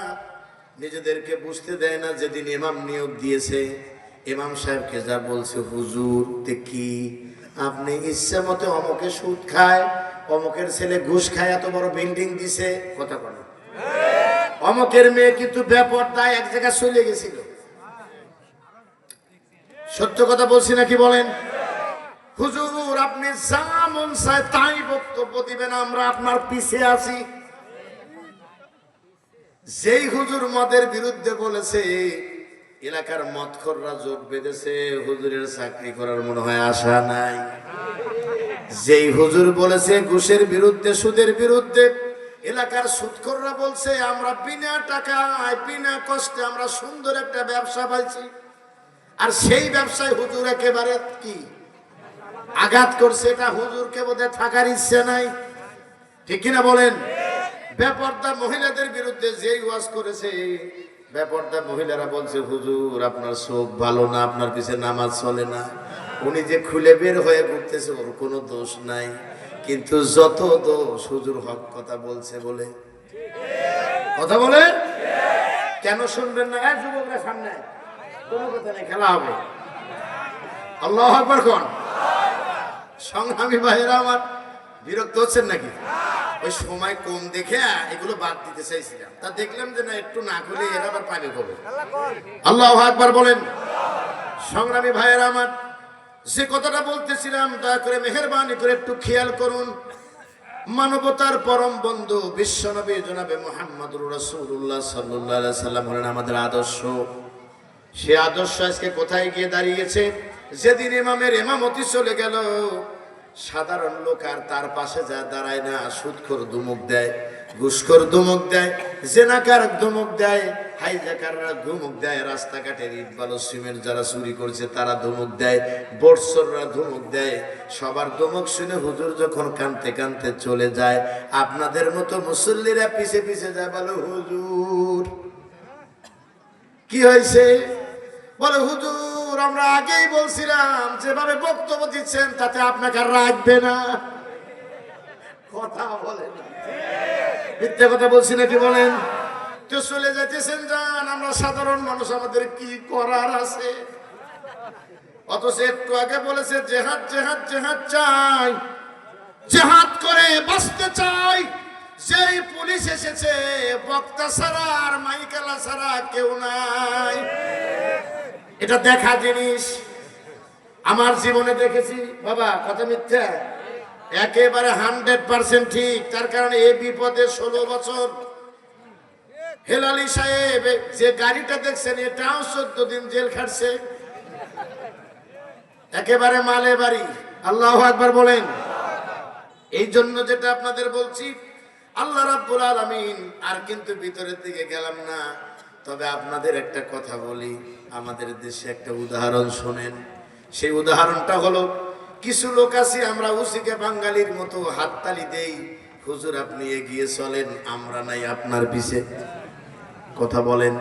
নিজেদেরকে বুঝতে দেয় না। যেদিন ইমাম নিয়োগ দিয়েছে, ইমাম সাহেবকে যা বলছে, হুজুর তে কি আপনি ইচ্ছা মতো অমুকে সুদ খায়, অমুকের ছেলে ঘুষ খায়, এত বড় বিল্ডিং দিছে, কথা বলে অমুকের মেয়ে কিন্তু বেপরদায় এক জায়গায় চলে গেছিল। সত্য কথা বলছি নাকি বলেন? হুজুর আপনি যা মন চায় তাই বক্তব্য দিবেন, আমরা আপনার পিছে আছি। যেই হুজুর মদের বিরুদ্ধে বলেছে, এলাকার মদখোররা জোট বেঁধেছে, হুজুরের চাকরি করার মনে হয় আশা নাই। যেই হুজুর বলেছে ঘুষের বিরুদ্ধে, সুদের বিরুদ্ধে, এলাকার সুদখোররা বলছে আমরা বিনা টাকায় বিনা কষ্টে আমরা সুন্দর একটা ব্যবসা পাইছি। আর সেই ব্যবসায় হুজুর একেবারে কি আঘাত করছে, এটা হুজুরকে বোধহয় থাকার ইচ্ছে নাই, ঠিক কিনা বলেন? বেপরদা মহিলাদের বিরুদ্ধে যেই ওয়াজ করেছে, বেপরদা মহিলারা বলছে হুজুর আপনার চোখ ভালো না, আপনার পিছে নামাজ চলে না। উনি যে খুলে বের হয়ে ঘুরতেছে ওর কোনো দোষ নাই, কিন্তু যত দোষ হুজুর হক কথা বলছে বলে। কথা বলে কেন শুনবেন না? যুবকরা সামনে কোনো কথা নেই, খেলা হবে। আল্লাহু আকবার কোন। সংগ্রামী ভাইয়েরা আমার, বিরক্ত হচ্ছেন নাকি? ওই সময় কম দেখে এগুলো বাদ দিতে চাইছিলাম, তা দেখলাম যে না, একটু না করলে এরা আবার পাবে কবে। আল্লাহু আকবার বলেন। সংগ্রামী ভাইয়েরা আমার, যে কথাটা বলতেছিলাম দয়া করে মেহেরবানি করে একটু খেয়াল করুন। মানবতার পরম বন্ধু বিশ্বনবী জনাবে মুহাম্মদুর রাসূলুল্লাহ সাল্লাল্লাহু আলাইহি সাল্লাম হলেন আমাদের আদর্শ। সে আদর্শ আজকে কোথায় গিয়ে দাঁড়িয়েছে? যেদিন ইমামের ইমামতি চলে গেল, সাধারণ লোক আর তার পাশে যা দাঁড়ায় না। সুদখোর ধমক দেয়, ঘুষখোর ধমক দেয়, জেনাকার ধমক দেয়, হাইজাকাররা ধমক দেয়, রাস্তাঘাটের ইট বালু সিমেন্ট যারা চুরি করছে তারা ধমক দেয়, বর্ষররা ধমক দেয়। সবার ধমক শুনে হুজুর যখন কাঁদতে কাঁদতে চলে যায়, আপনাদের মতো মুসল্লিরা পিছে পিছে যায়, বলে হুজুর কি হয়েছে? বলে হুজুর আমরা আগেই বলছিলাম যেভাবে বক্তব্য দিচ্ছেন তাতে আপনাকে আর রাখবে না। কথা বলে না, মিথ্যা কথা বলছি নাকি বলেন? তো চলে যাইতেছেন যান, আমরা সাধারণ মানুষ, আমাদের কি করার আছে? অথচ একটু আগে বলেছে জেহাদ জেহাদ জেহাদ চাই, জেহাদ করে বাঁচতে চাই। যেই পুলিশ এসেছে বক্তা ছাড়া আর মাইকেলা ছাড়া কেউ নাই। এটা দেখা জিনিস, আমার জীবনে দেখেছি বাবা, কথা মিথ্যা? একেবারে 100% ঠিক। তার কারণে এই বিপদে 16 বছর হেলালি সাহেব যে গাড়িটা দেখছেন এটাও 14 দিন জেল খাটছে, একেবারে মালে বাড়ি। আল্লাহু আকবার বলেন। এই জন্য যেটা আপনাদের বলছি, আল্লাহ রাব্বুল আলামিন, আর কিন্তু ভিতরের দিকে গেলাম না, তবে আপনাদের একটা কথা বলি, আমাদের দেশে একটা উদাহরণ শোনেন। সেই উদাহরণটা হলো, কিছু লোক আছে আমরা উসিকে বাঙালির মতো হাততালি দেই, হুজুর আপনি এগিয়ে চলেন, আমরা নাই আপনার পিছে। কথা বলেন।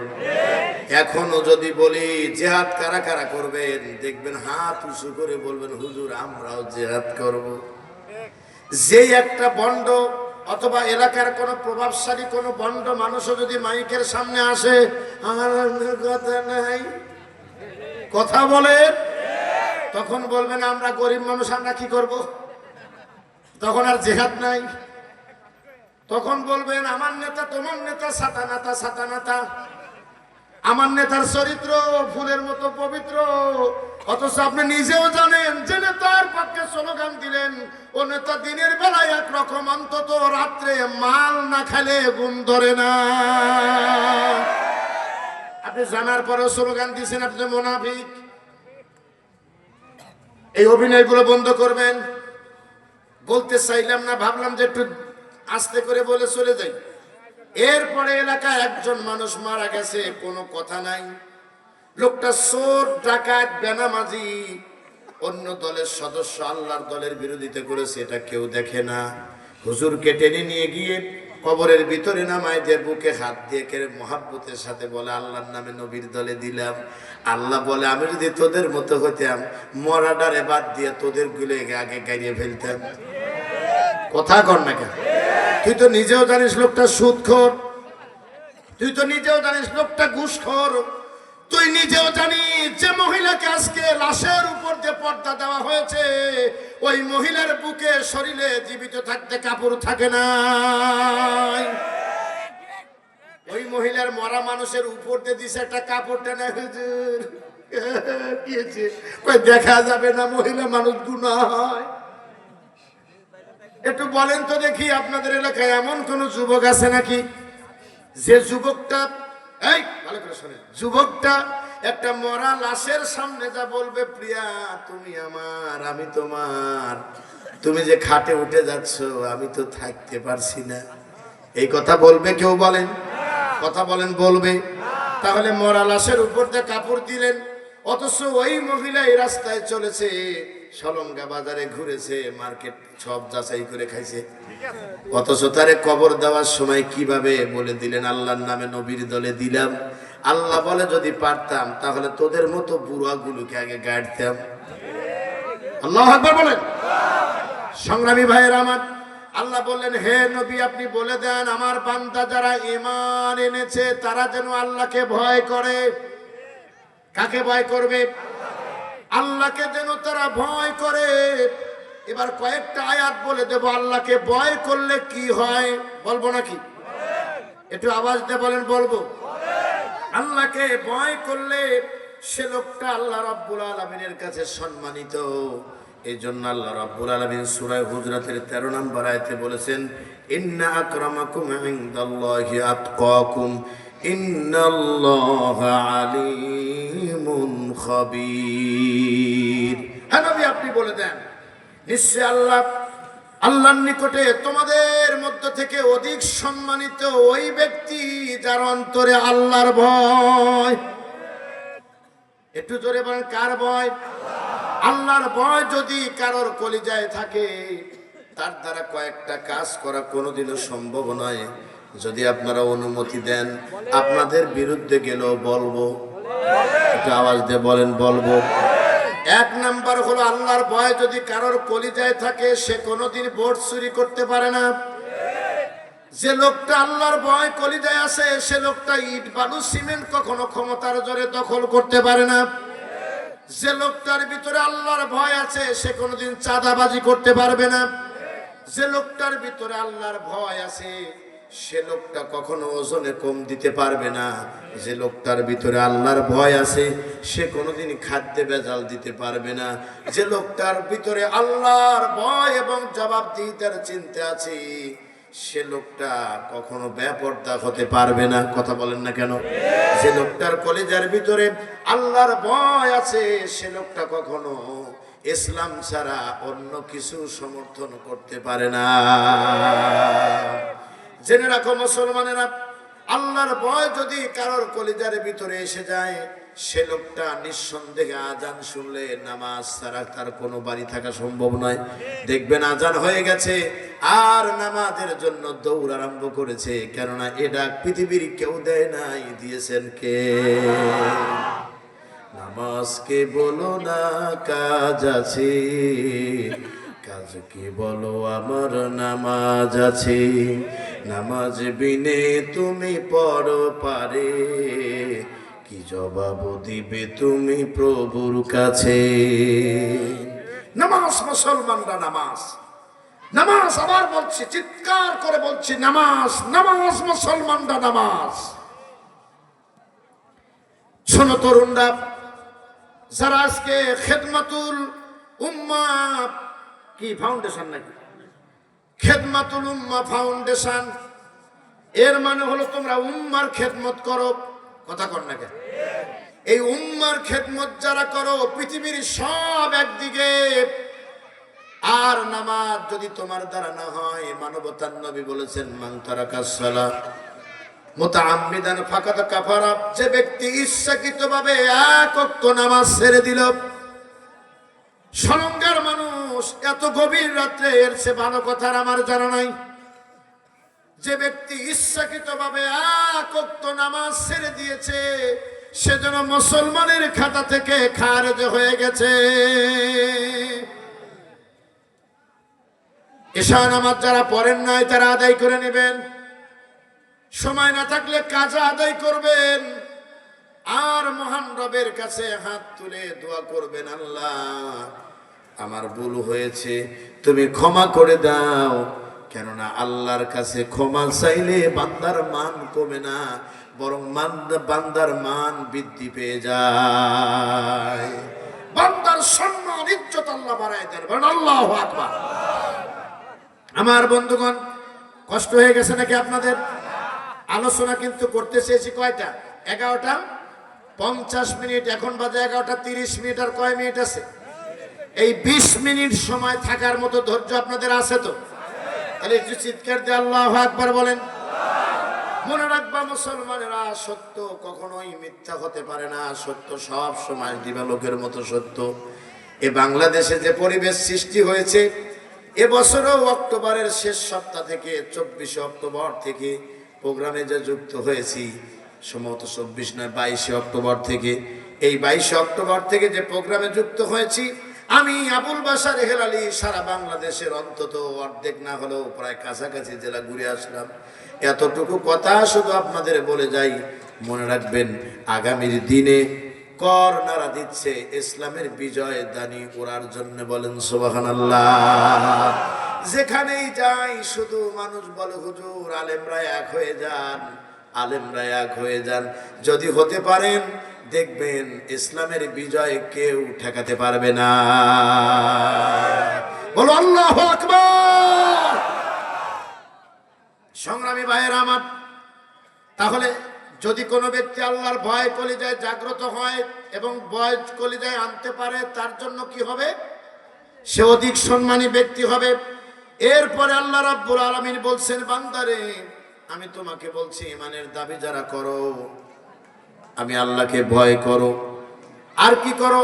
এখনো যদি বলি জিহাদ কারা কারা করবেন, দেখবেন হাত উঁচু করে বলবেন হুজুর আমরাও জিহাদ করব। যে একটা বন্ড অথবা এলাকার কোন প্রভাবশালী কোন বন্ড মানুষও যদি মাইকের সামনে আসে, আমার কথা নাই, কথা বলে, তখন বলবেন আমরা গরিব মানুষ, আমরা কি করব? তখন আর জিহাদ নাই। তখন বলবেন আমার নেতা তোমার নেতা সাতানাতা সাতানাতা, আমার নেতার চরিত্র ফুলের মতো পবিত্র, অথচ আপনি নিজেও জানেন যে নেতার পক্ষে স্লোগান দিলেন, ও নেতা দিনের বেলায় একরকম, অন্তত রাত্রে মাল না খেলে ঘুম ধরে না। আপনি জানার পরেও স্লোগান দিয়েছেন, আপনি মুনাফিক। এই অভিনয়গুলো বন্ধ করবেন। বলতে চাইলাম না, ভাবলাম যে একটু আস্তে করে বলে চলে যাই। এরপরে এলাকায় একজন মানুষ মারা গেছে, কোনো কথা নাই। লোকটা চোর, ডাকাত, বেনামাজি, অন্য দলের সদস্য, আল্লাহর দলের বিরোধিতা করেছে, এটা কেউ দেখে না। হুজুরকে টেনে নিয়ে গিয়ে কবরের ভিতরে নামায় দিয়ে বুকে হাত দিয়ে কেড়ে মহাব্বতের সাথে বলে আল্লাহর নামে নবীর দলে দিলাম। আল্লাহ বলে আমি যদি তোদের মতো হইতাম, মরাডারে বাদ দিয়ে তোদের গুলো আগে গাইয়ে ফেলতাম। কথা কর না কেন? তুই তো নিজেও জানিস লোকটা সুদখোর, তুই তো নিজেও জানিস লোকটা ঘুষখোর, তুই নিজেও জানিস যে মহিলাকে আজকে লাশের উপর যে পর্দা দেওয়া হয়েছে, ওই মহিলার বুকে শরীরে জীবিত থাকতে কাপড় থাকে না। ওই মহিলার মরা মানুষের উপর দিয়ে দিছে একটা কাপড় টেনে, হুজুর কি হয়েছে? কই দেখা যাবে না, মহিলা মানুষ গুনাহ হয়। একটু বলেন তো দেখি, আপনাদের এলাকায় এমন কোন যুবক আছে নাকি যে যুবকটা, এই ভালো করে শোনেন, যুবকটা একটা মরা লাশের সামনে যা বলবে, প্রিয়া তুমি আমার, আমি তোমার, তুমি যে খাটে উঠে যাচ্ছ আমি তো থাকতে পারছি না, এই কথা বলবে কেউ? বলেন, কথা বলেন, বলবে? তাহলে মরা লাশের উপর দিয়ে কাপড় দিলেন, অথচ ওই মহিলা এই রাস্তায় চলেছে, সলঙ্গা বাজারে ঘুরেছে, মার্কেট সব যাচাই করে খাইছে, অথচ তারে কবর দেওয়ার সময় কিভাবে বলে দিলেন আল্লাহর নামে নবীর দলে দিলাম। আল্লাহ বলে যদি পারতাম তাহলে তোদের মতো বুড়াগুলোকে আগে গাড়তাম। আল্লাহু আকবার বলেন। সংগ্রামী ভাইয়ের আমার, আল্লাহ বললেন হে নবী আপনি বলে দেন আমার বান্দা যারা ঈমান এনেছে তারা যেন আল্লাহকে ভয় করে। কাকে ভয় করবে? আল্লাহকে যেন তারা ভয় করে। এবার কয়েকটা আয়াত বলে দেব, আল্লাহকে ভয় করলে কি হয় বলবো নাকি? একটু আওয়াজ দিয়ে বলেন, বলবো। আল্লাহকে ভয় করলে সে লোকটা আল্লাহ রাব্বুল আলামিনের কাছে সম্মানিত। এই জন্য আল্লাহ রাব্বুল আলামিন সূরা হুজরাতের 13 নম্বর আয়াতে বলেছেন, ইন্না আকরামাকুম ইনদাল্লাহি আতকাকুম ইন্নাল্লাহা আলিমুন খাবীর। হ্যাঁ নবী আপনি বলে দেন, নিশ্চয় আল্লাহর নিকটে তোমাদের মধ্য থেকে অধিক সম্মানিত ওই ব্যক্তি যার অন্তরে আল্লাহর ভয়। একটু জোরে বলেন, কার ভয়? আল্লাহর ভয় যদি কারোর কলিজায় থাকে, তার দ্বারা কয়েকটা কাজ করা কোনোদিনও সম্ভব নয়। যদি আপনারা অনুমতি দেন আপনাদের বিরুদ্ধে গেলেও বলবো। একটু আওয়াজ দিয়ে বলেন, বলবো। এক নাম্বার হলো আল্লাহর ভয় যদি কারোর কলিজায় থাকে, সে কোনোদিন ভোট চুরি করতে পারে না। যে লোকটা আল্লাহর ভয় কলিজায় আছে সে লোকটা ইট বালু সিমেন্ট কখনো ক্ষমতার জোরে দখল করতে পারে না। যে লোকটার ভিতরে আল্লাহর ভয় আছে সে কোনোদিন চাঁদাবাজি করতে পারবে না। যে লোকটার ভিতরে আল্লাহর ভয় আছে সে লোকটা কখনো ওজনে কম দিতে পারবে না। যে লোকটার ভিতরে আল্লাহর ভয় আছে সে কোনোদিন খাদ্যে ভেজাল দিতে পারবে না। যে লোকটার ভিতরে আল্লাহর ভয় এবং জবাবদিহিতার চিন্তা আছে সে লোকটা কখনো বেপরদা হতে পারবে না। কথা বলেন না কেন? যে লোকটার কলিজার ভিতরে আল্লাহর ভয় আছে সে লোকটা কখনো ইসলাম ছাড়া অন্য কিছু সমর্থন করতে পারে না। জেনে রাখো মুসলমানেরা, আল্লাহর ভয় যদি কারোর কলিজার ভিতরে এসে যায় সে লোকটা নিঃসন্দেহে আজান শুনলে নামাজ ছাড়া তার কোনো বাড়ি থাকা সম্ভব নয়। দেখবেন আজান হয়ে গেছে আর নামাজের জন্য দৌড় আরম্ভ করেছে, কেননা এটা পৃথিবীর কেউ দেয় নাই, দিয়েছেন কে? নামাজকে বলো না কাজ আছে, কাজকে বলো আমার নামাজ আছে। নামাজ বিনে তুমি পড়ো পারে, কি জবাব দিবে তুমি প্রভুর কাছে? নামাজ মুসলমানরা, নামাজ নামাজ, আবার বলছি, চিৎকার করে বলছি, নামাজ নামাজ মুসলমানরা, নামাজ। শোনো তরুণরা, যারা আজকে খেদমাতুল উম্মা কি ফাউন্ডেশন নাকি খেদমাতুল উম্মা ফাউন্ডেশন, এর মানে হলো তোমরা উম্মার খেদমত করো। কথা কর না কেন? এই উম্মার খেদমত যারা করো পৃথিবীর সব একদিকে, আর নামাজ যদি তোমার দ্বারা না হয়, মানবতার নবী বলেছেন মান তারাকাস সালাহ মুতাআম্মিদান ফাকাদ কাফারা, যে ব্যক্তি ইচ্ছাকৃতভাবে এক ওয়াক্ত নামাজ ছেড়ে দিল। সরঙ্গার মানুষ, এত গভীর রাত্রে এর সে ভালো কথার আমার জানা নাই। যে ব্যক্তি ইচ্ছাকৃতভাবে এক ওয়াক্ত নামাজ ছেড়ে দিয়েছে সেজন্য মুসলমানের খাতা থেকে খারেজ হয়ে গেছে। ঈশা নামাজ যারা পড়েন নাই তারা আদায় করে নেবেন, সময় না থাকলে কাজা আদায় করবেন, আর মহান রবের কাছে হাত তুলে দোয়া করবেন, আল্লাহ আমার ভুল হয়েছে, তুমি ক্ষমা করে দাও। কেননা আল্লাহর কাছে ক্ষমা চাইলে বান্দার মান কমে না, বরং বান্দার মান বৃদ্ধি পেয়ে যায়। বান্দার সম্মান ইজ্জত আল্লাহ বাড়ায় দেন, বলেন আল্লাহু আকবার। আমার বন্ধুগণ, কষ্ট হয়ে গেছে নাকি আপনাদের? আলোচনা কিন্তু করতে চেয়েছি কয়টা? 11:50। এখন বাজে 11:30। আর কয় মিনিট আছে? এই 20 মিনিট সময় থাকার মতো ধৈর্য আপনাদের আছে তো? তাহলে একটু চিৎকার দিয়ে আল্লাহু আকবার বলেন। মনে রাখবা মুসলমানেরা, সত্য কখনোই মিথ্যা হতে পারে না, সত্য সব সময় দিবালোকের মতো সত্য। এ বাংলাদেশে যে পরিবেশ সৃষ্টি হয়েছে, এবছরও অক্টোবরের শেষ সপ্তাহ থেকে 24 অক্টোবর থেকে প্রোগ্রামে যে যুক্ত হয়েছি, সম্ভবত 24 নয় 22 অক্টোবর থেকে, এই 22 অক্টোবর থেকে যে প্রোগ্রামে যুক্ত হয়েছি, আমি আবুল বাশার হেলালি সারা বাংলাদেশের অন্তত অর্ধেক না হলেও প্রায় কাছাকাছি জেলা ঘুরে আসলাম। এতটুকু কথা শুধু আপনাদের বলে যাই, মনে রাখবেন আগামীর দিনে কর নারা দিচ্ছে ইসলামের বিজয় দানি ওড়ার জন্য। বলেন সুবহানাল্লাহ। যেখানেই যাই শুধু মানুষ বলে হুজুর আলেমরা এক হয়ে যান, আলেমরা এক হয়ে যান। যদি হতে পারেন দেখবেন ইসলামের বিজয় কেউ ঠেকাতে পারবে না। বলো আল্লাহু আকবার। সংগ্রামী ভাইয়েরা আমার, তাহলে যদি কোনো ব্যক্তি আল্লাহর ভয় কলিজায় জাগ্রত হয় এবং ভয় কলিজায় আনতে পারে, তার জন্য কি হবে? সে অধিক সম্মানী ব্যক্তি হবে। এরপরে আল্লাহ রাব্বুল আলামিন বলছেন, বান্দারে আমি তোমাকে বলছি ঈমানের দাবি যারা করো, আমি আল্লাহকে ভয় করো, আর কি করো?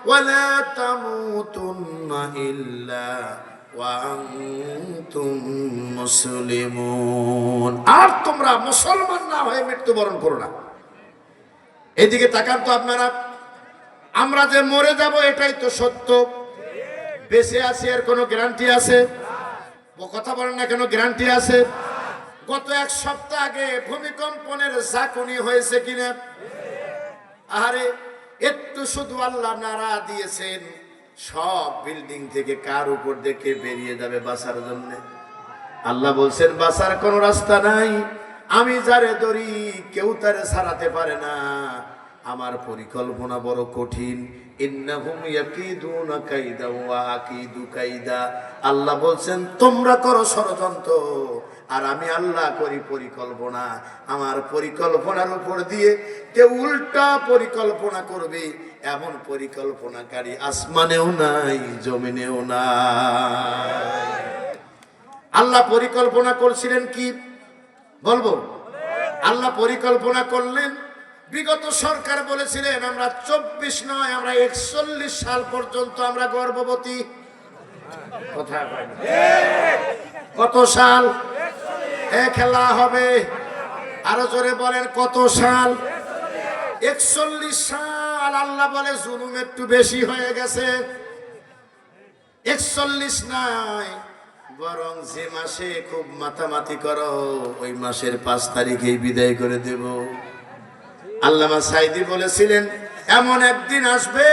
ওয়ালা তামুতুন্না ইল্লা ওয়া আনতুম মুসলিমুন। আর তোমরা মুসলমান না হয়ে মৃত্যুবরণ করো না। এদিকে তাকান তো আপনারা, আমরা যে মরে যাব এটাই তো সত্য, বেঁচে আছি এর কোনো গ্যারান্টি আছে? কথা বলেন না কেন, গ্যারান্টি আছে? গত এক সপ্তাহ আগে ভূমিকম্পনের ঝাঁকুনি হয়েছে কিনা? আরে একটু শুধু আল্লাহ নাড়া দিয়েছেন, সব বিল্ডিং থেকে কার উপর দেখে বেরিয়ে যাবে বাঁচার জন্য। আল্লাহ বলছেন বাঁচার কোনো রাস্তা নাই, আমি যারে ধরি কেউ তারে ছাড়াতে পারে না। আমার পরিকল্পনা বড় কঠিন। ইন্নাহুম ইয়াকিদুনা কাইদা ওয়া আকিদু কাইদা। আল্লাহ বলছেন তোমরা করো ষড়যন্ত্র, আর আমি আল্লাহ করি পরিকল্পনা। আমার পরিকল্পনার উপর দিয়ে কেউ উল্টা পরিকল্পনা করবে, এমন পরিকল্পনাকারী আসমানেও নাই, জমিনেও নাই। আল্লাহ পরিকল্পনা করছিলেন কি বলবো? আল্লাহ পরিকল্পনা করলেন, বিগত সরকার বলেছিলেন আমরা 24 নয়, আমরা 41 সাল পর্যন্ত আমরা গর্ভবতী। কত সাল? খেলা হবে, আরো জোরে বলেন কত সাল? 41 সাল। আল্লাহ বলে জুলুম একটু বেশি হয়ে গেছে। 41 নয়, বরং যে মাসে খুব মাতামাতি করো ওই মাসের 5 তারিখেই বিদায় করে দেব। আল্লামা সাইদি বলেছিলেন এমন একদিন আসবে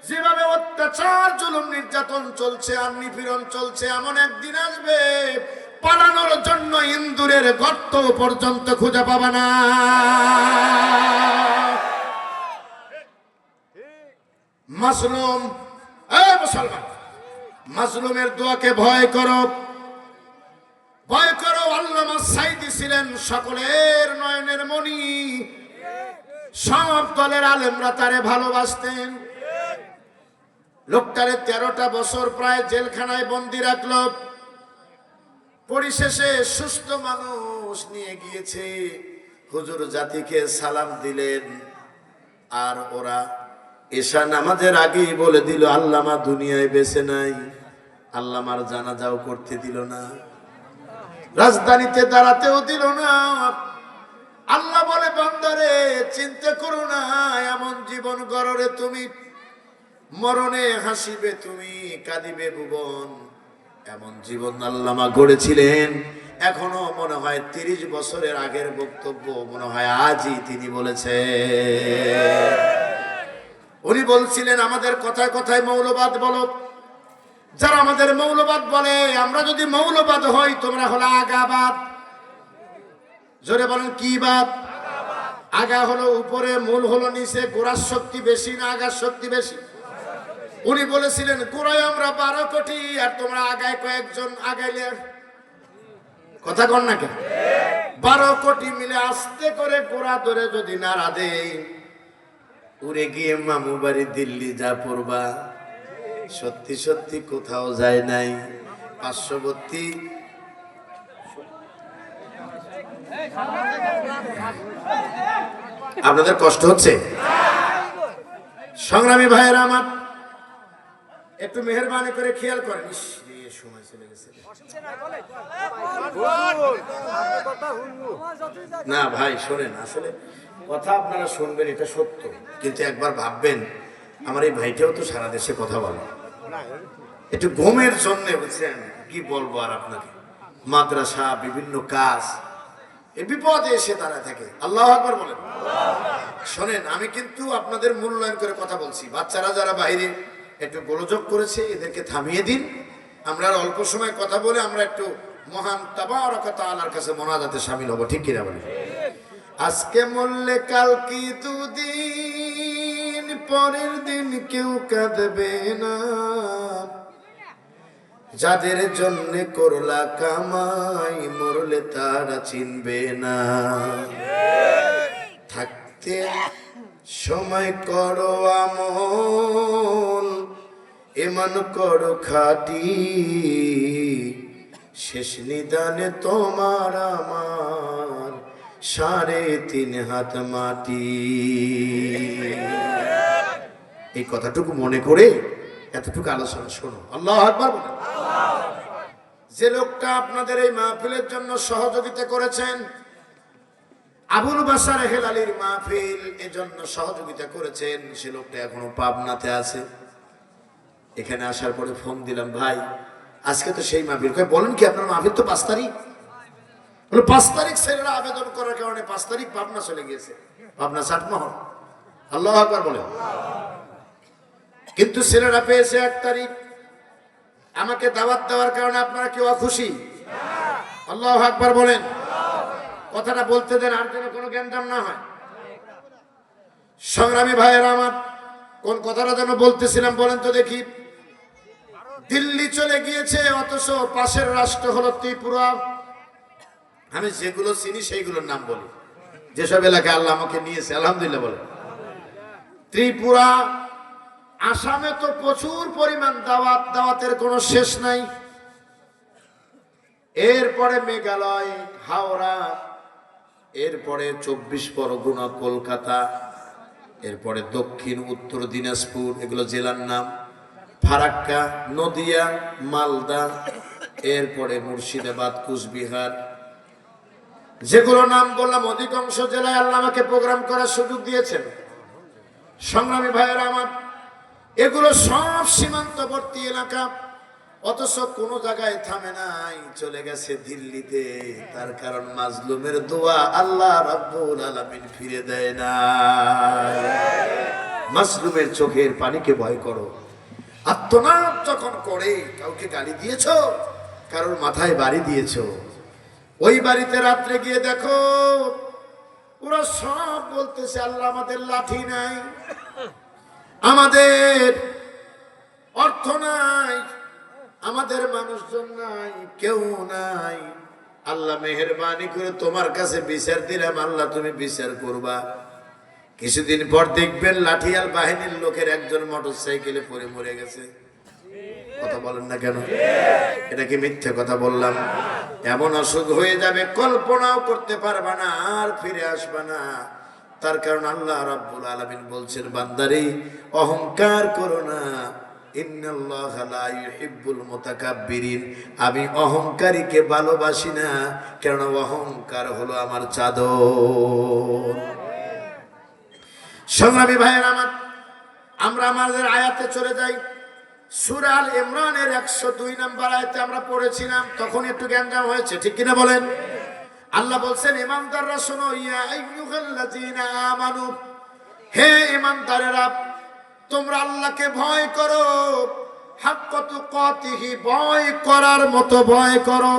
যেভাবে অত্যাচার জুলুম নির্যাতন চলছে আর নিপীড়ন চলছে, এমন একদিন আসবে পালানোর জন্য ইন্দুরের গর্ত পর্যন্ত খুঁজে পাবে না। মাজলুম, মুসলমান, মাজলুমের দোয়াকে ভয় করো, ভয় করো। আল্লামা সাইদি ছিলেন সকলের নয়নের মণি, সব দলের আলেমরা তারে ভালোবাসতেন। লোকটারে 13টা বছর প্রায় জেলখানায় বন্দি রাখলো, পরিশেষে সুস্থ মানুষ নিয়ে গিয়েছে। হুজুর জাতিকে সালাম দিলেন, আর ওরা এশা নামাজের আগেই বলে দিল আল্লামা দুনিয়ায় বেঁচে নাই। আল্লামার জানাজাও করতে দিল না, রাজধানীতে দাঁড়াতেও দিল না। আল্লাহ বলে বান্দারে চিন্তা করো না, এমন জীবন গড়রে তুমি, মরণে হাসিবে তুমি, কাঁদিবে ভুবন। এমন জীবন আল্লামা গড়েছিলেন। এখনো মনে হয় 30 বছরের আগের বক্তব্য মনে হয় আজই তিনি বলেছেন। উনি বলছিলেন আমাদের কথায় কথায় মৌলবাদ বলো, যারা আমাদের মৌলবাদ বলে, আমরা যদি মৌলবাদ হই তোমরা হলো আগাবাদ। জোরে বলেন কি বাদ? আগা হলো উপরে, মূল হলো নিচে। গোড়ার শক্তি বেশি না আগার শক্তি বেশি? উনি বলেছিলেন গোড়ায় আমরা 12 কোটি আর তোমরা আগায় কয়েকজন আগাইলে। কথা কন না কেন? 12 কোটি মিলে আস্তে করে গোড়া ধরে যদি নাড়া দেই, উড়ে গিয়ে মামু বাড়ি দিল্লি যা পড়বা। সত্যি সত্যি কোথাও যায় নাই। পার্শ্ববর্তী আপনাদের কষ্ট হচ্ছে? সংগ্রামী ভাইয়েরা আমার, একটু মেহেরবানি করে খেয়াল করেন। সময় চলে গেছে না ভাই, শোনেন, আসলে কথা আপনারা শুনবেন এটা সত্য, কিন্তু একবার ভাববেন আমার এই ভাইটাও তো সারা দেশে কথা বলে, একটু ঘুমের জন্য, বুঝছেন কি বলবো আর আপনাকে, মাদ্রাসা বিভিন্ন কাজ, এই বিপদে এসে দাঁড়ায় থাকে। আল্লাহু আকবার বলেন। শোনেন, আমি কিন্তু আপনাদের মূল্যায়ন করে কথা বলছি। বাচ্চারা যারা বাইরে একটু গোলযোগ করেছে এদেরকে থামিয়ে দিন। আমরা আর অল্প সময় কথা বলে আমরা একটু মহান তাবারক ওয়া তাআলার কাছে মোনাজাতে শামিল হব, ঠিক কিনা বলেন? আজকে মরলে কাল কি দুদিন, পরের দিন কেউ কাঁদবে না। যাদের জন্য করলা কামাই, মরলে তারা চিনবে না। থাকতে সময় করো আমল, এমন করো খাটি, শেষ নিদানে তোমার আমার 3.5 হাত মাটি। এই কথাটুকু মনে করে এতটুকু আলোচনা শোনো। আল্লাহু আকবার বলেন। যে লোকটা আপনাদের এই মাহফিলের জন্য সহযোগিতা করেছেন, আবুল বাশার হেলালির মাহফিল এজন্য সহযোগিতা করেছেন, সে লোকটা এখনো পাবনাতে আছে। এখানে আসার পরে ফোন দিলাম, ভাই আজকে তো সেই মাহফিল। বলেন কি আপনার মাহফিল তো 5 তারিখ? বলে 5 তারিখ ছেলেরা আবেদন করার কারণে 5 তারিখ পাবনা চলে গিয়েছে, পাবনা চাটমোহর। আল্লাহু আকবার বলে। কিন্তু ছেলেরা পেয়েছে 1 তারিখ। আমাকে দাওয়াত দেওয়ার কারণে আপনারা কেউ খুশি? আল্লাহু আকবার বলেন। কথাটা বলতে দেন, আর যেন কোনো জ্ঞানজাম না হয়। সংগ্রামী ভাইয়েরা আমার, কোন কথাটা যেন বলতেছিলাম বলেন তো দেখি। দিল্লি চলে গিয়েছে, অথচ পাশের রাষ্ট্র হলো ত্রিপুরা। আমি যেগুলো চিনি সেইগুলোর নাম বলি, যেসব এলাকায় আল্লাহ আমাকে নিয়েছে, আলহামদুলিল্লাহ বলে। ত্রিপুরা, আসামে তো প্রচুর পরিমাণ দাওয়াত, দাওয়াতের কোনো শেষ নাই। এরপরে মেঘালয়, হাওড়া, এরপরে 24 পরগনা, কলকাতা, এরপরে দক্ষিণ উত্তর দিনাজপুর, এগুলো জেলার নাম। ফারাক্কা, নদিয়া, মালদা, এরপরে মুর্শিদাবাদ, কুচবিহার, যেগুলো নাম বললাম অধিকাংশ জেলায় আল্লাহ আমাকে প্রোগ্রাম করার সুযোগ দিয়েছেন। সংগ্রামী ভাইয়েরা আমার, এগুলো সব সীমান্তবর্তী এলাকা, অথচ কোনো জায়গায় থামে নাই, চলে গেছে দিল্লিতে। তার কারণ মাজলুমের দোয়া আল্লাহ রাব্বুল আলামিন ফিরে দেয় না। মাজলুমের চোখের পানিকে ভয় করো। আত্মনাদ যখন করে, কাউকে গালি দিয়েছো, কারোর মাথায় বাড়ি দিয়েছো, ওই বাড়িতে রাত্রে গিয়ে দেখো ওরা সব বলতেছে আল্লাহ আমাদের লাঠি নাই, আমাদের অর্থ নাই, আমাদের মানুষজন নাই, কেউ নাই। আল্লাহ মেহেরবানি করে তোমার কাছে বিচার দিলাম, আল্লাহ তুমি বিচার করবা। কিছুদিন পর দেখবেন লাঠিয়াল বাহিনীর লোকের একজন মোটরসাইকেলে পড়ে মরে গেছে। কথা বলেন না কেন? এটা কি মিথ্যে কথা বললাম? এমন অসুখ হয়ে যাবে কল্পনাও করতে পারবা না, আর ফিরে আসবা না। তার কারণ আল্লাহ রাব্বুল আলামিন বলছেন, বান্দারে অহংকার করো না, ইন্নাল্লাহা লা ইউহিব্বুল মুতাকাব্বিরিন। আমি অহংকারীকে ভালোবাসি না, কারণ অহংকার হলো আমার চাদর। সংগ্রামী ভাইয়ের আমার, আমরা আমাদের আয়াতে চলে যাই। সূরা আল ইমরানের 102 নম্বর আয়াতে আমরা পড়েছিলাম, তখন একটু জ্ঞানজাম হয়েছে, ঠিক কিনা বলেন? আল্লাহ বলছেন, ঈমানদাররা শোনো, ইয়া আইয়ুহাল্লাযীনা আমানু, হে ঈমানদারেরা, তোমরা আল্লাহকে ভয় করো, হাক্কা তুকাতিহি, ভয় করার মতো ভয় করো।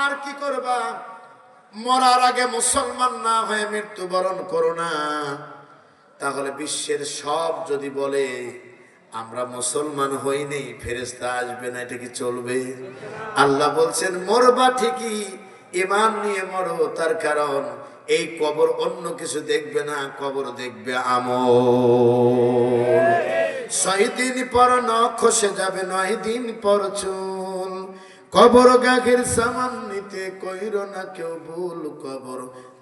আর কি করবা? মরার আগে মুসলমান না হয়ে মৃত্যুবরণ করো না। তাহলে বিশ্বের সব যদি বলে আমরা মুসলমান হইনি, ফেরেশতা আসবে না, এটা কি চলবে? আল্লাহ বলছেন, মরবা ঠিকই, ঈমান নিয়ে মরো। তার কারণ এই কবর অন্য কিছু দেখবে না, কবর দেখবে আমল। 6 দিন পর নখ খসে যাবে, 9 দিন পর চুল। কবর গাঘের সামান নিতে কইরো না কেউ ভুল। কবর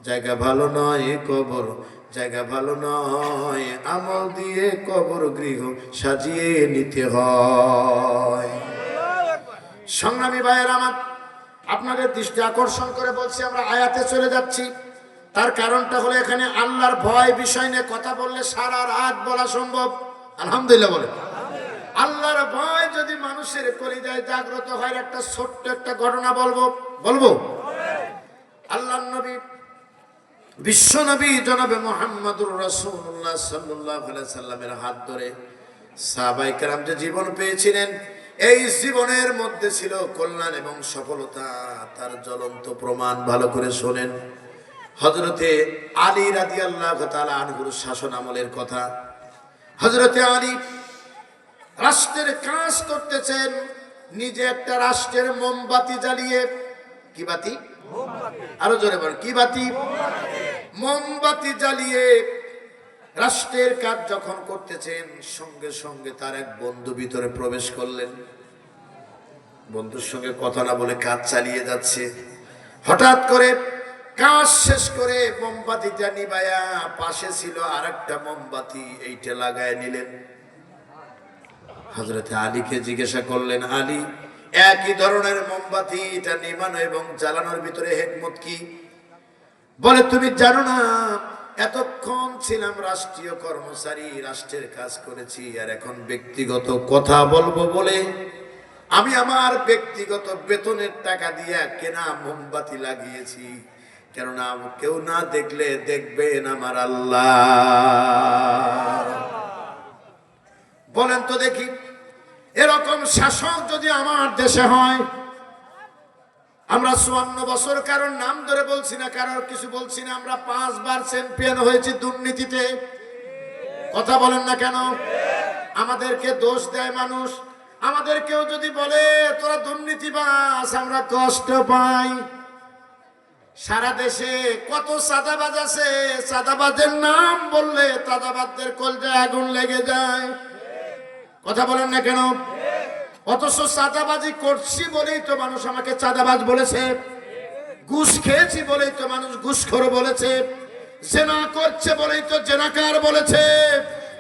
জায়গা ভালো নয়, কবর জায়গা ভালো নয়। আমল দিয়ে কবর গৃহ সাজিয়ে নিতে হয়। সংগ্রামী ভাইয়ের আমার, আপনাদের দৃষ্টি আকর্ষণ করে বলছি, আমরা আয়াতে চলে যাচ্ছি। তার কারণটা হলো, এখানে আল্লাহর ভয় বিষয় নিয়ে কথা বললে সারা রাত বলা সম্ভব। আলহামদুলিল্লাহ বলে। আল্লাহর ভয় যদি মানুষের কলিজায় জাগ্রত হয়, একটা ছোট্ট একটা ঘটনা বলবো। আল্লাহর নবী, বিশ্ব নবী জনাবে মুহাম্মদুর রাসূলুল্লাহ সাল্লাল্লাহু আলাইহি সাল্লামের হাত ধরে সাহাবায়ে কেরাম যে জীবন পেয়েছিলেন, এই জীবনের মধ্যে ছিল কল্যাণ এবং সফলতা। তার জ্বলন্ত প্রমাণ ভালো করে শোনেন। হযরতে আলী রাদিয়াল্লাহু তাআলা আনহুর শাসন আমলের কথা। হযরতে আলী রাষ্ট্রের কাজ করতেছেন, নিজে একটা রাষ্ট্রের মোমবাতি জ্বালিয়ে। কি বাতি? আরো জোরে বলেন, কি বাতি? মোমবাতি জ্বালিয়ে রাষ্ট্রের কাজ যখন করতেছেন, সঙ্গে সঙ্গে তার এক বন্ধু ভিতরে প্রবেশ করলেন। বন্ধুর সঙ্গে কথা না বলে কাজ চালিয়ে যাচ্ছে। হঠাৎ করে কাজ শেষ করে মোমবাতিটা নিবায়া, পাশে ছিল আরেকটা মোমবাতি, এইটা লাগায় নিলেন। হযরতে আলীকে জিজ্ঞাসা করলেন, আলী, একই ধরনের মোমবাতি, এটা নিবানো এবং জ্বালানোর ভিতরে হিকমত কি? বলে, তুমি জানো না, এতক্ষণ ছিলাম রাষ্ট্রীয় কর্মচারী, রাষ্ট্রের কাজ করেছি, আর এখন ব্যক্তিগত কথা বলবো বলে আমি আমার ব্যক্তিগত বেতনের টাকা দিয়ে কেনা মোমবাতি লাগিয়েছি, কেননা কেউ না দেখলে দেখবেন আমার আল্লাহ। বলেন তো দেখি, এরকম শাসক যদি আমার দেশে হয়, আমরা 54 বছর কারোর নাম ধরে বলছি না, কারোর কিছু বলছি না, আমরা 5 বার চ্যাম্পিয়ন হয়েছি দুর্নীতিতে। কথা বলেন না কেন? আমাদেরকে দোষ দেয় মানুষ, আমাদের কেউ যদি বলে তোরা দুর্নীতিবাজ, আমরা কষ্ট পাই। সারা দেশে কত চাঁদাবাজ আছে, চাঁদাবাজের নাম বললে চাঁদাবাজদের কলজায় আগুন লেগে যায়। কথা বলেন না কেন? অথচ চাঁদাবাজি করছি বলেই তো মানুষ আমাকে চাঁদাবাজ বলেছে, ঘুষ খেয়েছি বলেই তো মানুষ ঘুষখোর বলেছে, জেনা করছে বলেই তো জেনাকার বলেছে,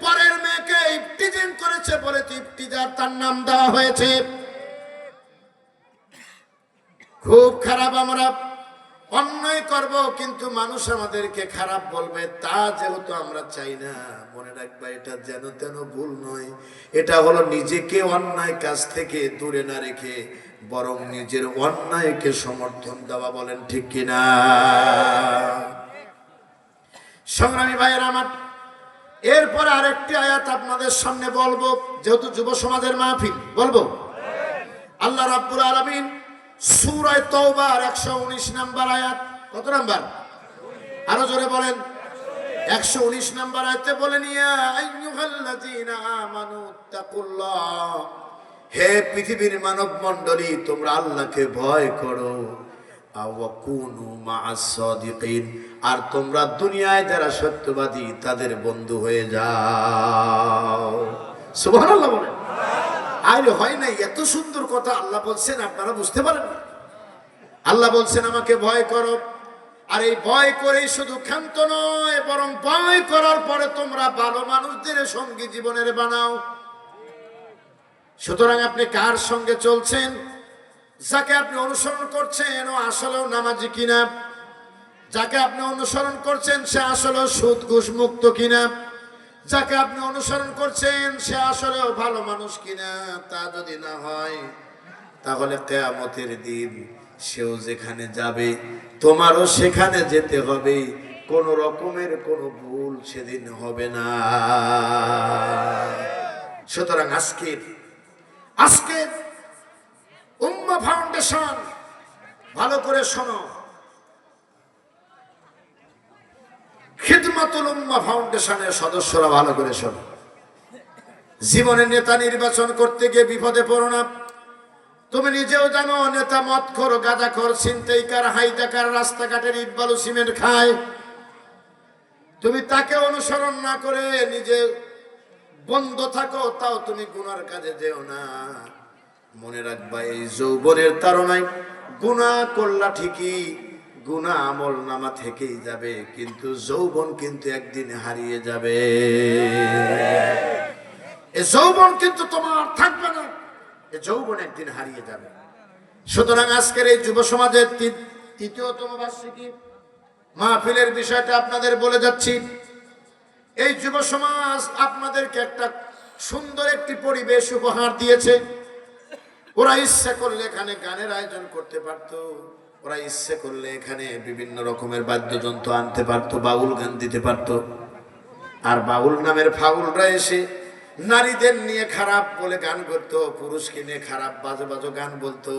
পরের মেয়েকে ইফতিজিং করেছে বলে তো ইফতিজার তার নাম দেওয়া হয়েছে। খুব খারাপ, আমরা অন্যায় করব কিন্তু মানুষ আমাদেরকে খারাপ বলবে, তা যেহেতু আমরা চাই না। মনে রাখবা, এটা যেন তেন ভুল নয়, এটা হলো নিজেকে অন্যায় কাজ থেকে দূরে না রেখে বরং নিজের অন্যায়কে সমর্থন দেওয়া। বলেন ঠিক কিনা? সংগ্রামী ভাইয়েরা আমার, এরপরে আরেকটি আয়াত আপনাদের সামনে বলবো, যেহেতু যুব সমাজের মাহফিল বলবো। আল্লাহ রাব্বুল আলামিন সূরা তাওবার 119 নম্বর আয়াত, কত নাম্বার? আরো জোরে বলেন। 119 নম্বর আয়াতে বলেন, ইয়া আইয়ুহাল্লাযীনা আমানু তাকুল্লাহ, হে পৃথিবীর মানব মণ্ডলী, তোমরা আল্লাহকে ভয় করো। আওয়াকুনু মা'আস সাদিকিন, আর তোমরা দুনিয়ায় যারা সত্যবাদী তাদের বন্ধু হয়ে যাও। সুবহানাল্লাহ বলেন। আরে হয় না, এত সুন্দর কথা আল্লাহ বলছেন, আপনারা বুঝতে পারেন না? আল্লাহ বলছেন আমাকে ভয় করো, আর এই ভয় করেই শুধু ক্ষান্ত নয়, বরং ভয় করার পরে তোমরা ভালো মানুষদের সঙ্গী জীবনের বানাও। সুতরাং আপনি কার সঙ্গে চলছেন, যাকে আপনি অনুসরণ করছেন ও আসলেও নামাজি কিনা, যাকে আপনি অনুসরণ করছেন সে আসলেও সুদ ঘুষ মুক্ত কিনা, যাকে আপনি অনুসরণ করছেন সে আসলেও ভালো মানুষ কিনা, তা যদি না হয় তাহলে কিয়ামতের দিন সেও যেখানে যাবে তোমারও সেখানে যেতে হবে, কোন রকমের কোনো ভুল সেদিন হবে না। সুতরাং আজকের উম্মাহ ফাউন্ডেশন, ভালো করে শোনো, খিদমাতুল উম্মাহ ফাউন্ডেশনের সদস্যরা ভালো করে শোনো। জীবনে নেতা নির্বাচন করতে গিয়ে বিপদে পড়ো না। তুমি নিজেও জানো নেতা মদখোর, গাঁজাখোর, ছিনতাইকার, হাইজাকার, রাস্তাঘাটের ইট বালু সিমেন্ট খায়। তুমি তাকে অনুসরণ না করে নিজে বন্ধ থাকো, তাও তুমি গুনার কাজে যেও না। মনে রাখবা, এই যৌবনের তাড়নায় গুনাহ করলা ঠিকই, গুনাহ আমল নামা থেকেই যাবে, কিন্তু যৌবন কিন্তু একদিন হারিয়ে যাবে। এই যৌবন কিন্তু তোমার থাকবে না, এই যৌবন একদিন হারিয়ে যাবে। সুতরাং আজকের এই যুব সমাজের তৃতীয়তম বার্ষিকী মাহফিলের বিষয়টা আপনাদের বলে যাচ্ছি। এই যুব সমাজ আপনাদেরকে একটা সুন্দর একটি পরিবেশ উপহার দিয়েছে। ওরা ইচ্ছা করলে এখানে গানের আয়োজন করতে পারতো, ওরা ইচ্ছে করলে এখানে বিভিন্ন রকমের বাদ্যযন্ত্র আনতে পারতো, বাউল গান দিতে পারতো। আর বাউল নামের ফাউলরা এসে নারীদের নিয়ে খারাপ বলে গান করতো, পুরুষকে নিয়ে খারাপ বাজে বাজে গান বলতো,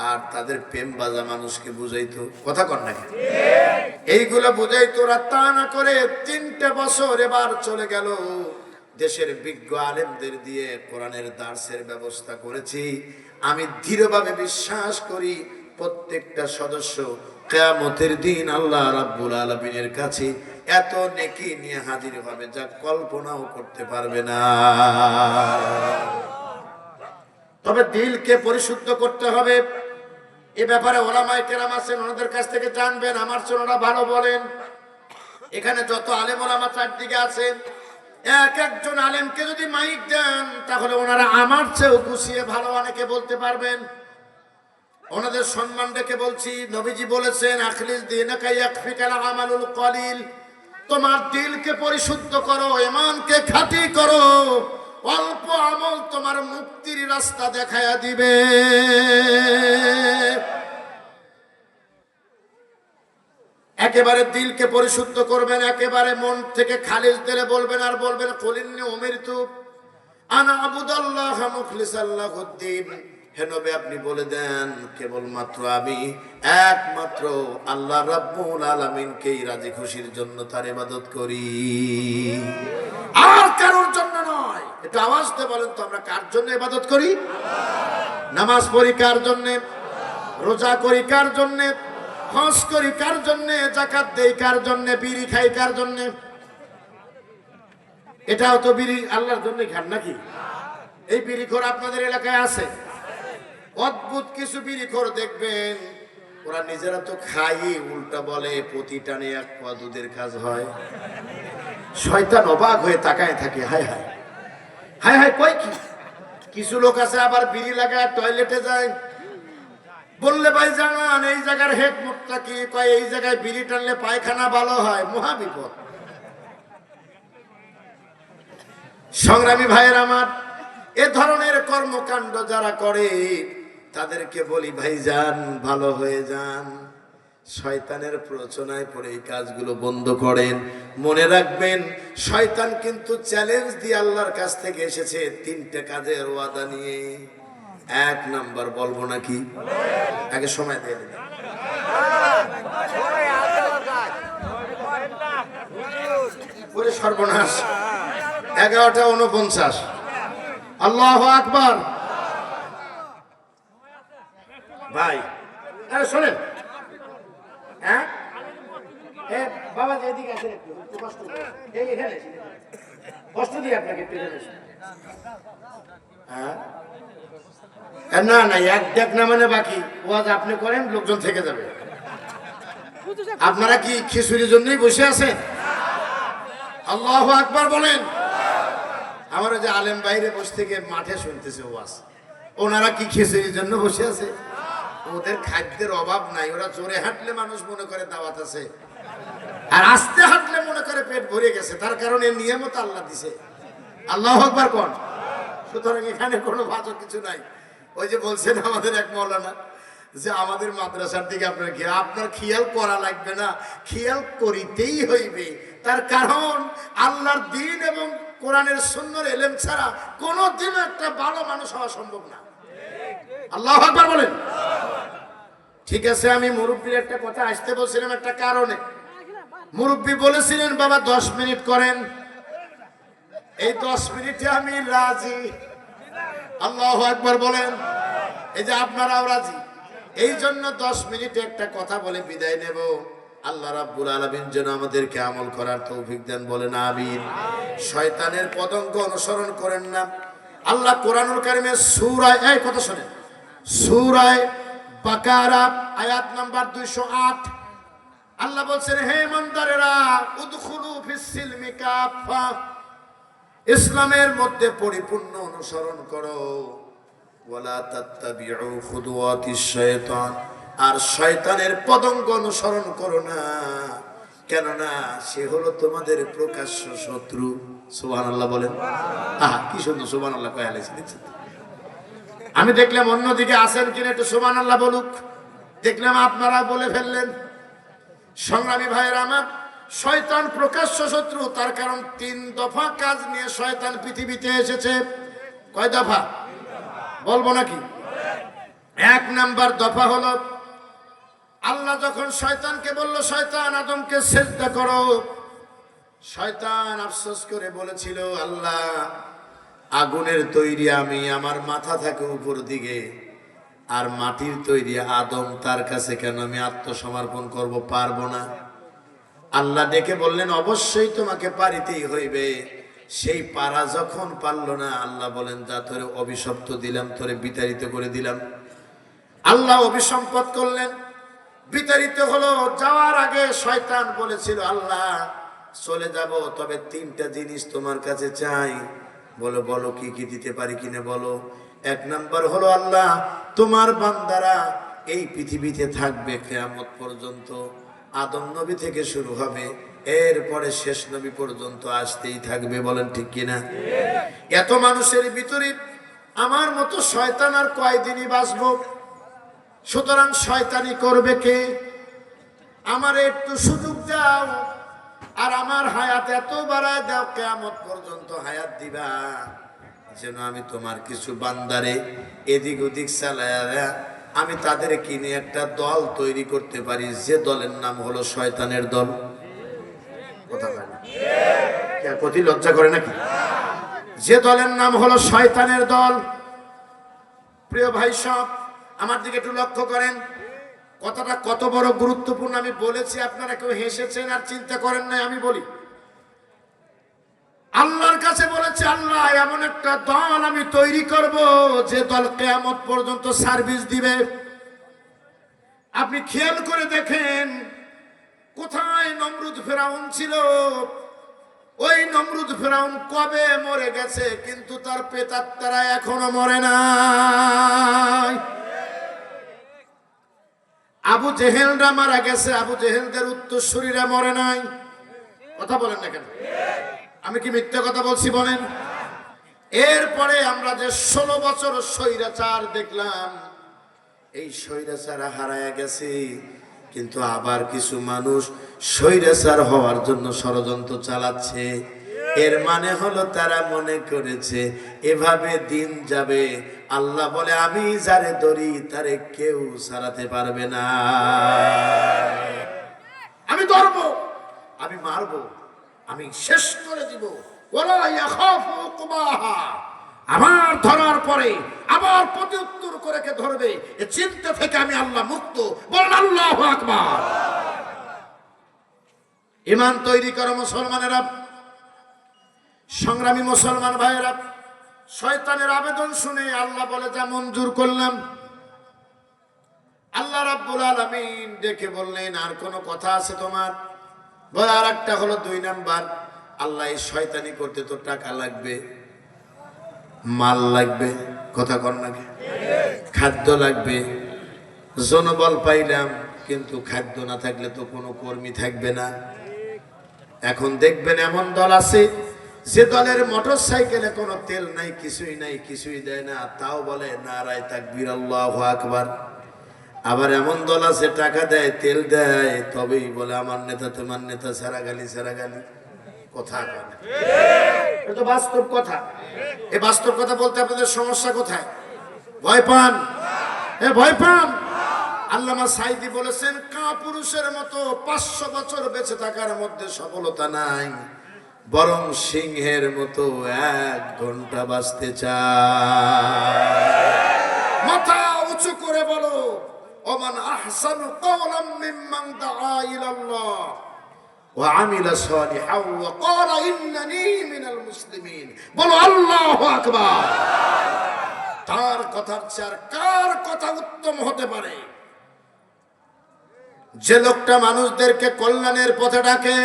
আর তাদের প্রেম বাজা মানুষকে বুঝাইতো। কথা কর নাকি? এইগুলো বুঝাইতো। ওরা তা না করে 3টে বছর এবার চলে গেল, দেশের বিজ্ঞ আলেমদের দিয়ে কোরআনের দার্সের ব্যবস্থা করেছি। আমি দৃঢ়ভাবে বিশ্বাস করি প্রত্যেকটা সদস্য কিয়ামতের দিন আল্লাহ রাব্বুল আলামিনের কাছে এত নেকি নিয়ে হাজির হবে যা কল্পনাও করতে পারবে না। তবে দিলকে পরিশুদ্ধ করতে হবে। এ ব্যাপারে ওলামায়ে কেরাম আছেন, ওনাদের কাছ থেকে জানবেন, আমার চেয়ে ওনারা ভালো বলেন। এখানে যত আলেম ওলামা চারদিকে আছে, এক একজন আলেমকে যদি মাইক দেন তাহলে ওনারা আমার চেয়েও গুছিয়ে ভালো অনেকে বলতে পারবেন। ওনাদের সম্মান রেখে বলছি, নবীজি বলেছেন, আখলিস দীনাকা ইয়াকফিকাল আমালুল কলিল, তোমার দিলকে পরিশুদ্ধ করো, ঈমানকে খাঁটি করো, অল্প আমল তোমার মুক্তির রাস্তা দেখায়া দিবে। একেবারে দিলকে পরিশুদ্ধ করবেন, একেবারে মন থেকে খালিস দিলে বলবেন, আর বলবেন কুলিন্নি উমিরতু আনা আবুদাল্লাহ মুখলিসান লাহুদ্দিন। হে নবী, আপনি বলে দেন কেবলমাত্র আমি একমাত্র আল্লাহ রাব্বুল আলামিনকেই রাজি খুশির জন্য তার ইবাদত করি, আর কারোর জন্য নয়। একটু আওয়াজ দিয়ে বলেন তো, আমরা কার জন্য ইবাদত করি? নামাজ পড়ি কার জন্য? রোজা করি কার জন্য? হজ করি কার জন্য? যাকাত দেই কার জন্য? বিড়ি খাই কার জন্য? এটাও তো বিড়ি আল্লাহর জন্য খান নাকি? এই বিড়িখোর আপনাদের এলাকায় আছে? অদ্ভুত কিছু বিড়িখোর দেখবেন, ওরা নিজেরা তো খাই, উল্টা বলে প্রতি টানে এক পা দুধের কাজ হয়। শয়তান অবাক হয়ে তাকায় থাকে, হায় হায় হায় হায়, কয় কি? কিছু লোক আছে আবার বিড়ি লাগায় টয়লেটে যায়, বললে ভাই জানান এই জায়গার হেড মুখটা কি? কয় এই জায়গায় বিড়ি টানলে পায়খানা ভালো হয়। মহা বিপদ। সংগ্রামী ভাইয়ের আমার, এ ধরনের কর্মকাণ্ড যারা করে তাদেরকে বলি ভাইজান ভালো হয়ে যান, শয়তানের প্ররোচনায় পড়ে এই কাজগুলো বন্ধ করেন। মনে রাখবেন, শয়তান কিন্তু চ্যালেঞ্জ দিয়ে আল্লাহর কাছ থেকে এসেছে তিনটে কাজের ওয়াদা নিয়ে। এক নাম্বার বলবো নাকি? আগে সময় দিয়ে দিন। সর্বনাশ, 11:49। আল্লাহু আকবার। ভাই আরে শোনেন, হ্যাঁ বাবা যেদিকে আছে একটু কষ্ট এখানে কষ্ট দিয়ে আপনাকে একটু হ্যাঁ না না, এক দেখ না মানে বাকি ওয়াজ আপনি করেন, লোকজন থেকে যাবে। আপনারা কি খিচুড়ির জন্যই বসে আছেন? আল্লাহু আকবার বলেন। আমার যে আলেম বাইরে বসে থেকে মাঠে শুনতেছে ওয়াজ, ওনারা কি খিচুড়ির জন্য বসে আছে? ওদের খাদ্যের অভাব নাই, ওরা জোরে হাঁটলে মানুষ মনে করে দাওয়াত আছে, আর আস্তে হাঁটলে মনে করে পেট ভরে গেছে। তার কারণে নিয়মত আল্লাহ দিছে। আল্লাহু আকবার কোন। সুতরাং এখানে কোনো বাজে কিছু নাই। ওই যে বলছেন আমাদের এক মাওলানা যে আমাদের মাদ্রাসার দিকে আপনার খেয়াল করা লাগবে না, খেয়াল করিতেই হইবে। তার কারণ আল্লাহর দ্বীন এবং কোরআনের সুন্নাহর ইলম ছাড়া কোনোদিন একটা ভালো মানুষ হওয়া সম্ভব না। আল্লাহু আকবার বলেন। ঠিক আছে, আমি মুরব্বির একটা কথা আসতে বলছিলাম একটা কারণে। মুরব্বি বলেছিলেন বাবা 10 মিনিট করেন, এই 10 মিনিটে আমি রাজি। আল্লাহু আকবার বলেন। এই যে আপনারাও রাজি, এই জন্য 10 মিনিটে একটা কথা বলে বিদায় নেব। আল্লাহ রাব্বুল আলামিন যেন আমাদেরকে আমল করার তৌফিক দেন, বলেন আমিন। শয়তানের পতঙ্গ অনুসরণ করেন না। আল্লাহ কোরআনুল কারীমের সূরা, এই কথা শুনেন, সূরা বাকারা আয়াত নাম্বার 208, আল্লাহ বলছেন, হে ইমানদারেরা উদখুলু ফিস সিলমি কাফা, ইসলামের মধ্যে পরিপূর্ণ অনুসরণ করো। ওয়ালা তাত্তাবিউ খুতুওয়াতিশ শায়তান, আর শয়তানের পদঙ্গ অনুসরণ করো না, কেননা সে হলো তোমাদের প্রকাশ্য শত্রু। সুবহানাল্লাহ বলেন। আহা কি সুন্দর সুবহানাল্লাহ কয় আলাইছে, দেখছেন? আমি দেখলাম অন্যদিকে আসেন কিনা একটু সুবহানাল্লাহ বলুক, দেখলাম আপনারা বলে ফেললেন। সংগ্রামী ভাইয়ের আমার, শয়তান প্রকাশ্য শত্রু। তার কারণ 3 দফা কাজ নিয়ে শয়তান পৃথিবীতে এসেছে। কয় দফা বলবো নাকি? 1 নাম্বার দফা হলো, আল্লাহ যখন শয়তানকে বলল শয়তান আদমকে সিজদা করো, শয়তান আফসোস করে বলেছিল, আল্লাহ আগুনের তৈরি আমি, আমার মাথা থাকে উপর দিকে, আর মাটির তৈরি আদম, তার কাছে কেন আমি আত্মসমর্পণ করব? পারবো না। আল্লাহ ডেকে বললেন, অবশ্যই তোমাকে পারিতেই হইবে। সেই পারা যখন পারলো না, আল্লাহ বলেন, যা তোরে অভিশপ্ত দিলাম, তোরে বিতাড়িত করে দিলাম। আল্লাহ অভিসম্পদ করলেন, বিতাড়িত হলো। যাওয়ার আগে শয়তান বলেছিল, আল্লাহ চলে যাব, তবে 3টা জিনিস তোমার কাছে চাই। বলো বলো কি কি দিতে পারি কিনা বলো। 1 নাম্বার হলো, আল্লাহ তোমার বান্দারা এই পৃথিবীতে থাকবে কিয়ামত পর্যন্ত, আদম নবী থেকে শুরু হবে, এরপরে শেষ নবী পর্যন্ত আসতেই থাকবে। বলেন ঠিক কিনা? এত মানুষের ভিতরে আমার মতো শয়তান আর কয়দিনই বাঁচবো? সুতরাং শয়তানি করবে কে? আমার একটু সুযোগ দাও, আর আমার হায়াত এত বাড়ায় দাও, কিয়ামত পর্যন্ত হায়াত দিবা, যেন আমি তোমার কিছু বান্দারে এদিক ওদিক চালায়া আমি তাদের কিনে একটা দল তৈরি করতে পারি, যে দলের নাম হলো শয়তানের দল। কথা বলে না? কে প্রতি লজ্জা করে নাকি? যে দলের নাম হলো শয়তানের দল। প্রিয় ভাই সব, আমার দিকে একটু লক্ষ্য করেন, কথাটা কত বড় গুরুত্বপূর্ণ আমি বলেছি। আপনারা কেউ হেসেছেন আর চিন্তা করেন নাই। আমি বলি, আল্লাহর কাছে বলেছে, আল্লাহ এমন একটা দল আমি তৈরি করব যে দল কিয়ামত পর্যন্ত সার্ভিস দিবে। আপনি খেয়াল করে দেখেন, কোথায় নমরুদ ফেরাউন ছিল? ওই নমরুদ ফেরাউন কবে মরে গেছে, কিন্তু তার প্রেতাত্মারা এখনো মরে নাই। আবু জেহেলরা মারা গেছে, আবু জেহেলদের উত্তরসূরিরা মরে নাই। কথা বলেন না কেন? আমি কি মিথ্যা কথা বলছি বলেন? এরপরে আমরা যে 16 বছর স্বৈরাচার দেখলাম, এই স্বৈরাচার হারায় গেছে, কিন্তু আবার কিছু মানুষ স্বৈরাচার হওয়ার জন্য ষড়যন্ত্র চালাচ্ছে। এর মানে হলো তারা মনে করেছে এভাবে দিন যাবে। আল্লাহ বলে, আমি যারে ধরি তারে কেউ ছাড়াতে পারবে না। আমি ধরবো, আমি মারবো, আমি শেষ করে দিব। ওয়ালা ইয়াখাফু উকবাহা, আমার ধরার পরে আবার প্রত্যুত্তর করে কে ধরবে, এই চিন্তা থেকে আমি আল্লাহ মুক্ত। বলেন আল্লাহু আকবার। ঈমান তৈরি করো মুসলমানেরা, সংগ্রামী মুসলমান ভাইয়েরা। শয়তানের আবেদন শুনে আল্লাহ বলে, যা মঞ্জুর করলাম। আল্লাহ রাব্বুল আলামিন ডেকে বললেন, আর কোনো কথা আছে তোমার? বলে, আর একটা হলো 2 নাম্বার। আল্লাহ, এই শয়তানি করতে তো টাকা লাগবে, মাল লাগবে, কথা কর নাকি, খাদ্য লাগবে। জনবল পাইলাম, কিন্তু খাদ্য না থাকলে তো কোনো কর্মী থাকবে না। এখন দেখবেন এমন দল আছে যে দলের মোটর সাইকেলে কোনো তেল নাই, কিছুই নাই, কিছুই দেয় না, তাও বলে নারায়ে তাকবীর, আল্লাহু আকবার। আবার এমন দল আছে টাকা দেয়, তেল দেয়, তবেই বলে আমার নেতা তোমার নেতা, সারা গালি সারা গালি। কথা কয় না? এটা তো বাস্তব কথা। এই বাস্তব কথা বলতে আপনাদের সমস্যা কোথায়? ভয় পান? ভয় পান? আল্লামা সাইদি বলেছেন, কাপুরুষের মতো 500 বছর বেঁচে থাকার মধ্যে সফলতা নাই, বরং সিংহের মতো 1 ঘন্টা বাঁচতে চায়। মাথা উঁচু করে বলো, ওমান আহসানু কওলাম মিম্মান দাআ ইলাল্লাহ ওয়া আমিলা সালিহান ওয়া ক্বালা ইন্নানী মিনাল মুসলিমিন। বলো আল্লাহু আকবার। তার কথার চেয়ে কার কথা উত্তম হতে পারে? যে লোকটা মানুষদেরকে কল্যাণের পথে ডাকে,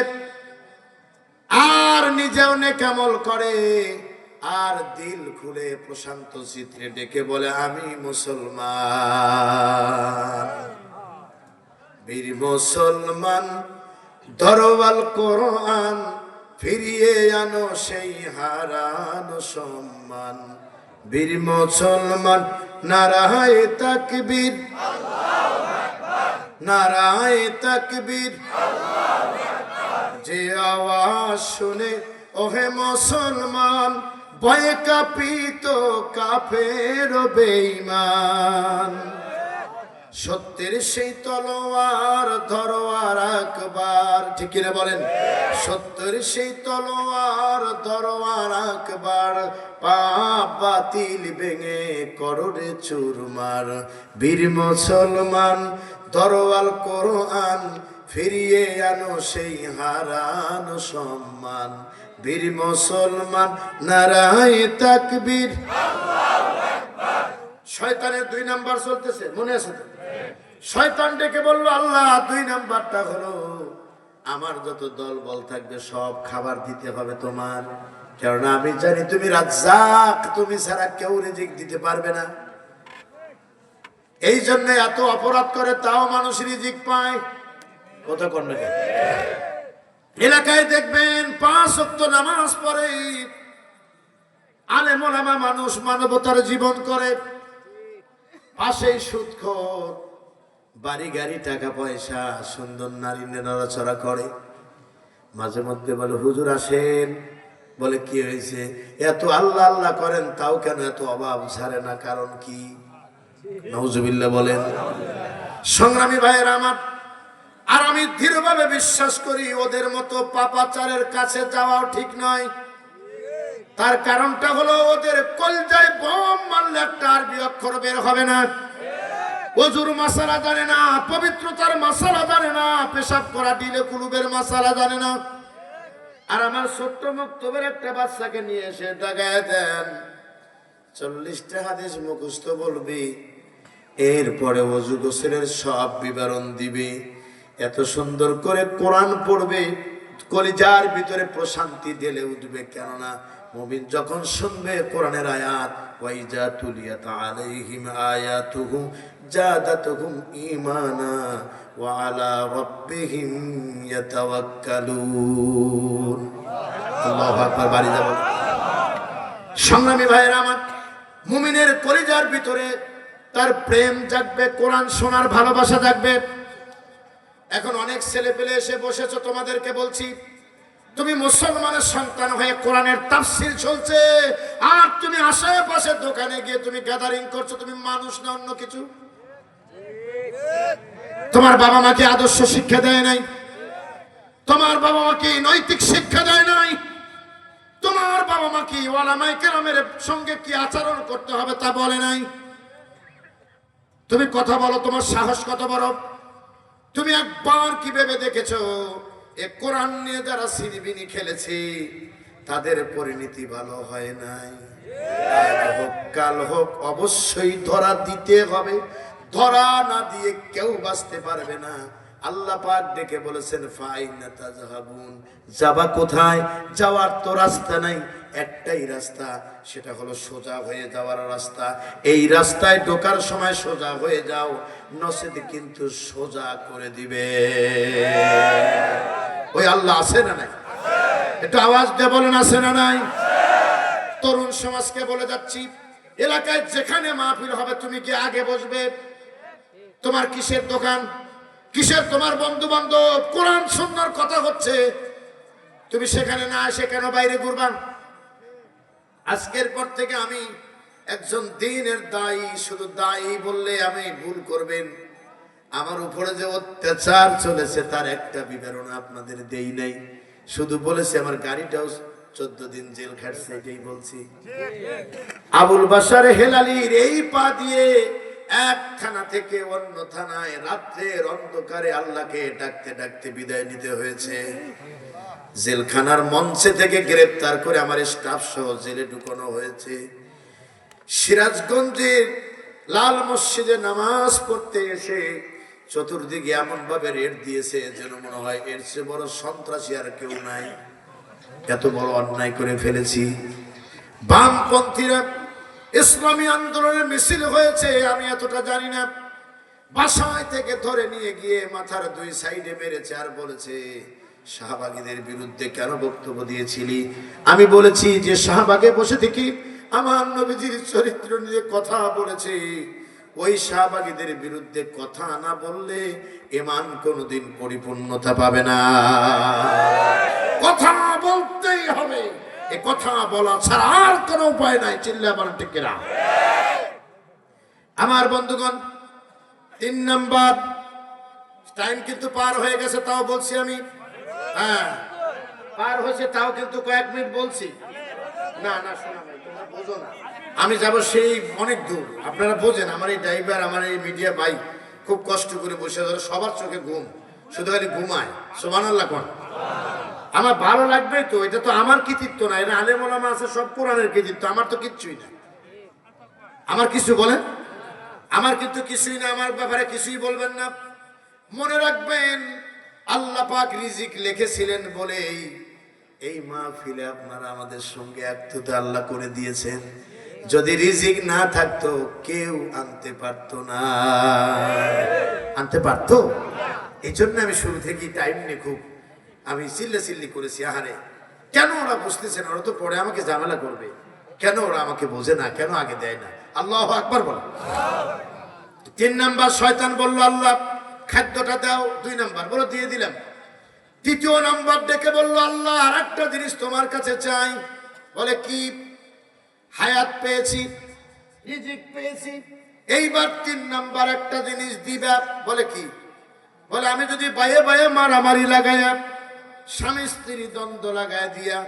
আর নিজেও নেকামল করে, আর দিল খুলে প্রশান্ত চিত্রে ডেকে বলে, আমি মুসলমান। বীর মুসলমান, ধরওয়াল কোরআন, ফিরিয়ে আনো সেই হারানো সম্মান। বীর মুসলমান, নারায়ে তাকবীর, নারায়ে তাকবীর। যে আওয়াজ শুনে ওহে মুসলমান, ভয়ে কাঁপিত কাফের বেঈমান। সত্যের সেই তলোয়ার ধরো আর একবার, ঠিক কিনা বলেন? সত্যের সেই তলোয়ার ধরো আর একবার, পাপ বাতিল ভেঙে করোরে চুরমার। বীর মুসলমান, ধরওয়াল কোরআন, ফিরিয়ে আনো সেই হারানো সম্মান। বীর মুসলমান, নারায়ে তাকবীর। শয়তানের 2 নাম্বার চলতেছে, মনে আছে তো? শয়তান ডেকে বলল, আল্লাহ 2 নাম্বারটা হলো, আমার যত দল বল থাকবে সব খাবার দিতে হবে তোমার, কারণ আমি জানি তুমি রাজ্জাক, তুমি ছাড়া কেউ রিজিক দিতে পারবে না। এই জন্য এত অপরাধ করে, তাও মানুষ রিজিক পায়। কথা কন না কেন? এলাকায় দেখবেন 5 ওয়াক্ত নামাজ পড়ে আলেম ওলামা মানুষ মানবতার জীবন করে, পাশেই সুদখোর, বাড়ি গাড়ি টাকা পয়সা সুন্দর নারী নড়াচড়া করে। মাঝে মধ্যে বলে হুজুর আসেন, বলে কি হয়েছে? এত আল্লাহ আল্লাহ করেন তাও কেন এত অভাব ছাড়ে না, কারণ কি? নাউজুবিল্লাহ বলেন। সংগ্রামী ভাইয়েরা আমার, আর আমি দৃঢ়ভাবে বিশ্বাস করি ওদের মতো পাপাচারের কাছে যাওয়াও ঠিক নয়। তার কারণটা হলো ওদের কলজায় বোম মারলে একটা আরবি অক্ষর বের হবে না, ওজুর মাসালা জানে না, পবিত্রতার মাসালা জানে না, পেশাব করা দিলে কুলুবের মাসালা জানে না। আর আমার ছোট্ট মক্তবের একটা বাচ্চাকে নিয়ে এসে দাগায় দেন, 40টা হাদিস মুখস্থ বলবি, এরপরে ওযু গোসলের সব বিবরণ দিবে, এত সুন্দর করে কোরআন পড়বে, কলিজার ভিতরে প্রশান্তি ঢেলে উঠবে। কেননা মুমিন যখন শুনবে কোরআনের আয়াত, ওয়াইজা তুলিয়াত আলাইহিম আয়াতুহু জাদাতুহুম ঈমানা ওয়া আলা রাব্বিহিম ইয়াতাওয়াক্কালুন। আল্লাহু আকবার। বাড়ি যাব। সংগ্রামী ভাইয়েরা আমার, মুমিনের কলিজার ভিতরে তার প্রেম জাগবে, কোরআন শোনার ভালোবাসা জাগবে। এখন অনেক ছেলে পেলে এসে বসেছো, তোমাদেরকে বলছি, তুমি মুসলমানের সন্তান হয়ে কোরআনের তাফসীর চলছে, আর তুমি আশেপাশে দোকানে গিয়ে তুমি গ্যাদারিং করছো, তুমি মানুষ না অন্য কিছু? তোমার বাবা মাকে আদর্শ শিক্ষা দেয় নাই, তোমার বাবা মাকে নৈতিক শিক্ষা দেয় নাই, তোমার বাবা মা কি ওলামায়ে কেরামের সঙ্গে কি আচরণ করতে হবে তা বলে নাই। তুমি কথা বলো, তোমার সাহস কত বড়? তুমি একবার কি ভেবে দেখেছো এ কোরআন নিয়ে যারা সিনিবিনি খেলেছে তাদের পরিণতি ভালো হয় নাই? আজ হোক কাল হোক অবশ্যই ধরা দিতে হবে, ধরা না দিয়ে কেউ বাঁচতে পারবে না। আল্লাহ পাক ডেকে বলেছেন, ফাইনা তাযহাবুন, যাবা কোথায়? যাওয়ার তো রাস্তা নাই, একটাই রাস্তা, সেটা হলো সোজা হয়ে যাওয়ার রাস্তা। এই রাস্তায় ঢোকার সময় সোজা হয়ে যাও, নসেদ কিন্তু সোজা করে দিবে। ওই আল্লাহ আছে না নাই? একটু আওয়াজ দিয়ে বলেন আছে না নাই? তরুণ সমাজকে বলে যাচ্ছি, এলাকায় যেখানে মাহফিল হবে তুমি কি আগে বসবে? তোমার কিসের দোকান, কিসের তোমার বন্ধু বান্ধব, কোরআন সুন্নাহর কথা হচ্ছে, তুমি সেখানে না এসে কেন বাইরে ঘুরবা? আজকের পর থেকে আমি একজন দ্বীনের দায়ী, শুধু দায়ী বললে আমি ভুল করবেন। আমার উপরে যে অত্যাচার চলেছে তার একটা বিবরণ আপনাদের দেই নাই, শুধু বলেছি আমার গাড়িটাও 14 দিন জেল খাটছে, এটাই বলছি। আবুল বাশার হেলালির এই পা দিয়ে এক থানা থেকে অন্য থানায় রাত্রের অন্ধকারে আল্লাহকে ডাকতে ডাকতে বিদায় নিতে হয়েছে। জেলখানার মঞ্চে থেকে গ্রেফতার করে আমার স্টাফ সহ জেলে ঢুকানো হয়েছে। সিরাজগঞ্জের লাল মসজিদে নামাজ পড়তে এসে চতুর্দিকে এমন ভাবে রেড দিয়েছে যেন মনে হয় এর চেয়ে বড় সন্ত্রাসী আর কেউ নাই। এত বড় অন্যায় করে ফেলেছি। বামপন্থীরা ইসলামী আন্দোলনের মিছিল হয়েছে, আমি এতটা জানি না। বাসায় থেকে ধরে নিয়ে গিয়ে মাথার 2 সাইডে মেরেছে আর বলেছে, শাহবাগীদের বিরুদ্ধে কেন বক্তব্য দিয়েছিলি? আমি বলেছি যে শাহবাগে বসে থেকে আমার নবীজির চরিত্র নিয়ে কথা বলেছি, ওই শাহবাগীদের বিরুদ্ধে কথা না বললে ঈমান কোনোদিন পরিপূর্ণতা পাবে না। কথা বলতেই হবে, এ কথা বলা ছাড়া আর কোনো উপায় নাই। চিল্লা বলেন ঠিক কিনা? আমার বন্ধুগণ, 3 নাম্বার টাইম কিন্তু পার হয়ে গেছে, তাও বলছি আমি। হ্যাঁ, পার হয়েছে তাও কিন্তু কয়েক মিনিট বলছি। না না, শোনা ভাই, তোমরা বোঝো না, আমি যাব সেই অনেক দূর। আপনারা বোঝেন, আমার এই ড্রাইভার, আমার এই মিডিয়া ভাই খুব কষ্ট করে বসে ধরে, সবার চোখে ঘুম, শুধু খালি ঘুমায়। সুবহানাল্লাহ কোন? আমার ভালো লাগবে তো, এটা তো আমার কৃতিত্ব না, এটা আলেম ওলামা আছে, সব কোরআনের কৃতিত্ব, আমার তো কিচ্ছুই না। আমার কিছু বলেন? আমার কিন্তু কিছুই না, আমার ব্যাপারে কিছুই বলবেন না। মনে রাখবেন, আল্লাহ পাক রিজিক লিখেছিলেন বলেই এই মাহফিলে আপনারা আমাদের সঙ্গে একত্রিত আল্লাহ করে দিয়েছেন। যদি রিজিক না থাকতো কেউ আনতে পারতো না। আনতে পারতো? এই জন্য আমি শুরু থেকেই টাইম নিয়ে খুব আমি চিল্লি করেছি, আহারে কেন ওরা বুঝতেছে না, ওরা তো পরে আমাকে ঝামেলা করবে, কেন ওরা আমাকে বোঝে না, কেন আগে দেয় না। আল্লাহু আকবার বল। 3 নাম্বার, শয়তান বলল আল্লাহ খাদ্যটা দাও। 2 নাম্বার বলো দিয়ে দিলাম। 3য় নাম্বার ডেকে বলল আল্লাহ আর একটা জিনিস তোমার কাছে চাই। বলে কি? হায়াত পেয়েছি, রিজিক পেয়েছি, এইবার 3 নাম্বার একটা জিনিস দিবা। বলে কি? বলে আমি যদি বায়ে বায়ে মারামারি লাগাইয়া, স্বামী স্ত্রী দ্বন্দ্ব লাগাই দিয়া,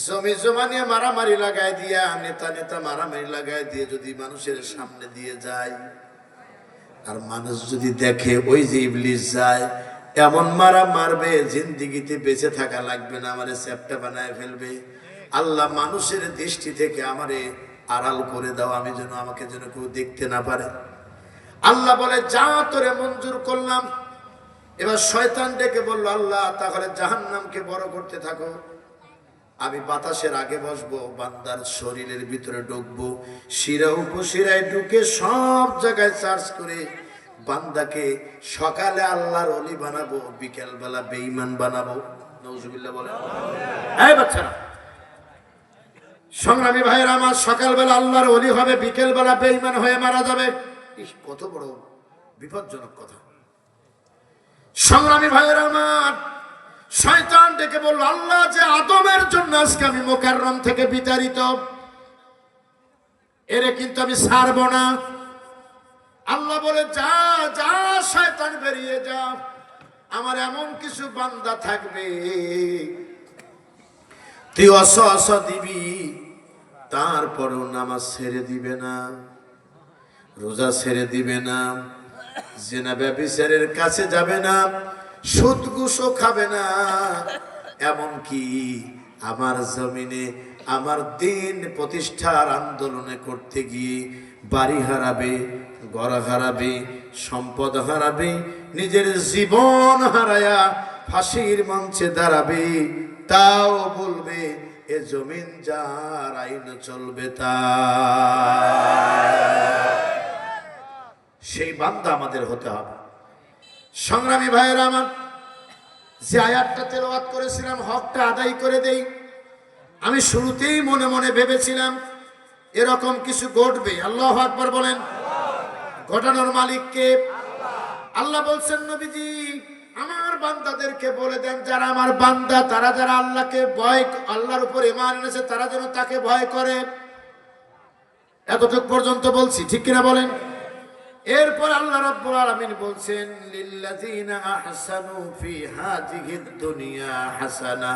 জমি জমা নিয়ে মারামারি লাগাই দিয়া, নেতা নেতা মারামারি লাগাই দিয়ে যদি মানুষের সামনে দিয়ে যায়, আর মানুষ যদি দেখে ওই যে ইবলিস যায়, এমন মারা মারবে জিন্দিগিতে বেঁচে থাকা লাগবে না, আমারে চ্যাপ্টা বানায় ফেলবে। আল্লাহ মানুষের দৃষ্টি থেকে আমারে আড়াল করে দাও, আমি যেন আমাকে যেন কেউ দেখতে না পারে। আল্লাহ বলে যা তোরে মঞ্জুর করলাম। এবার শয়তান ডেকে বলল আল্লাহ তাহলে জাহান্নামকে বড় করতে থাকো, আমি বাতাসের আগে বসবো, বান্দার শরীরের ভিতরে ঢুকবো, শিরা উপশিরায় ঢুকে সব জায়গায় চার্জ করে বান্দাকে সকালে আল্লাহর ওলি বানাবো, বিকেল বেলা বেঈমান বানাবো। নাউজুবিল্লাহ বলে। এই বাচ্চারা, সংগ্রামী ভাইয়েরা আমার, সকালবেলা আল্লাহর ওলি হবে, বিকেল বেলা বেঈমান হয়ে মারা যাবে। কত বড় বিপজ্জনক কথা। সংগ্রামী ভাইয়েরা আমার, শয়তান ডেকে বলল আল্লাহ যে আদমের জন্য আজকে আমি মুকাররম থেকে বিতাড়িত, এরে কিন্তু আমি ছাড়ব না। আল্লাহ বলে যা যা শয়তান বেরিয়ে যা, আমার এমন কিছু বান্দা থাকবে তুই অস দিবি, তারপরেও নামাজ ছেড়ে দিবে না, রোজা ছেড়ে দিবে না, জিনা ব্যভিচারের কাছে যাবে না, সুদ ঘুষও খাবে না, এমনকি আমার জমিনে আমার দিন প্রতিষ্ঠার আন্দোলনে করতে গিয়ে বাড়ি হারাবে, ঘর হারাবে, সম্পদ হারাবে, নিজের জীবন হারায়া ফাঁসির মঞ্চে দাঁড়াবে, তাও বলবে এ জমিন যার আইন চলবে তার। সেই বান্দা আমাদের হতে হবে। সংগ্রামী ভাইয়েরা আমার, যে আয়াতটা তেলাওয়াত করেছিলাম হকটা আদায় করে দেই। আমি শুরুতেই মনে মনে ভেবেছিলাম এরকম কিছু ঘটবে। আল্লাহু আকবার বলেন। ঘটানোর মালিক কে? আল্লাহ বলছেন নবীজি আমার বান্দাদেরকে বলে দেন, যারা আমার বান্দা তারা যারা আল্লাহকে ভয়, আল্লাহর উপর ঈমান এনেছে তারা যেন তাকে ভয় করে। এতটুকু পর্যন্ত বলছি, ঠিক কিনা বলেন? এরপর আল্লাহ রাব্বুল আলামিন বলছেন লিল্লাযিনা আহসানু ফি হাযিহিদ দুনিয়া হাসানা।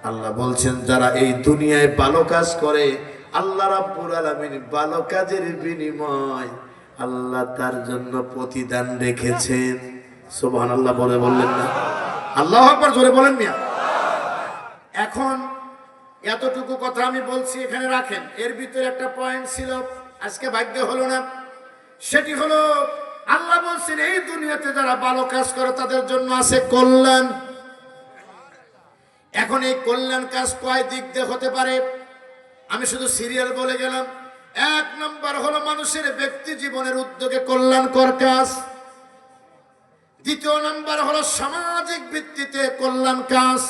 আল্লাহ বলছেন যারা এই দুনিয়ায় ভালো কাজ করে, আল্লাহ রাব্বুল আলামিন ভালো কাজের বিনিময় আল্লাহ তার জন্য প্রতিদান রেখেছেন। সুবহানাল্লাহ বলে বললেন না? আল্লাহু আকবার জোরে বলেন মিয়া। এখন এতটুকু কথা আমি বলছি, এখানে রাখেন। এর ভিতরে একটা পয়েন্ট ছিল, আজকে ভাগ্য হলো না। সেটি হলো আল্লাহ বলছেন এই দুনিয়াতে যারা ভালো কাজ করে তাদের জন্য আছে কল্যাণ। এখন এই কল্যাণ কাজ কয় দিক দিয়ে হতে পারে? আমি শুধু সিরিয়াল বলে গেলাম। 1 নম্বর হলো মানুষের ব্যক্তি জীবনের উদ্যোগে কল্যাণকর কাজ। 2য় নম্বর হলো সামাজিক ভিত্তিতে কল্যাণ কাজ।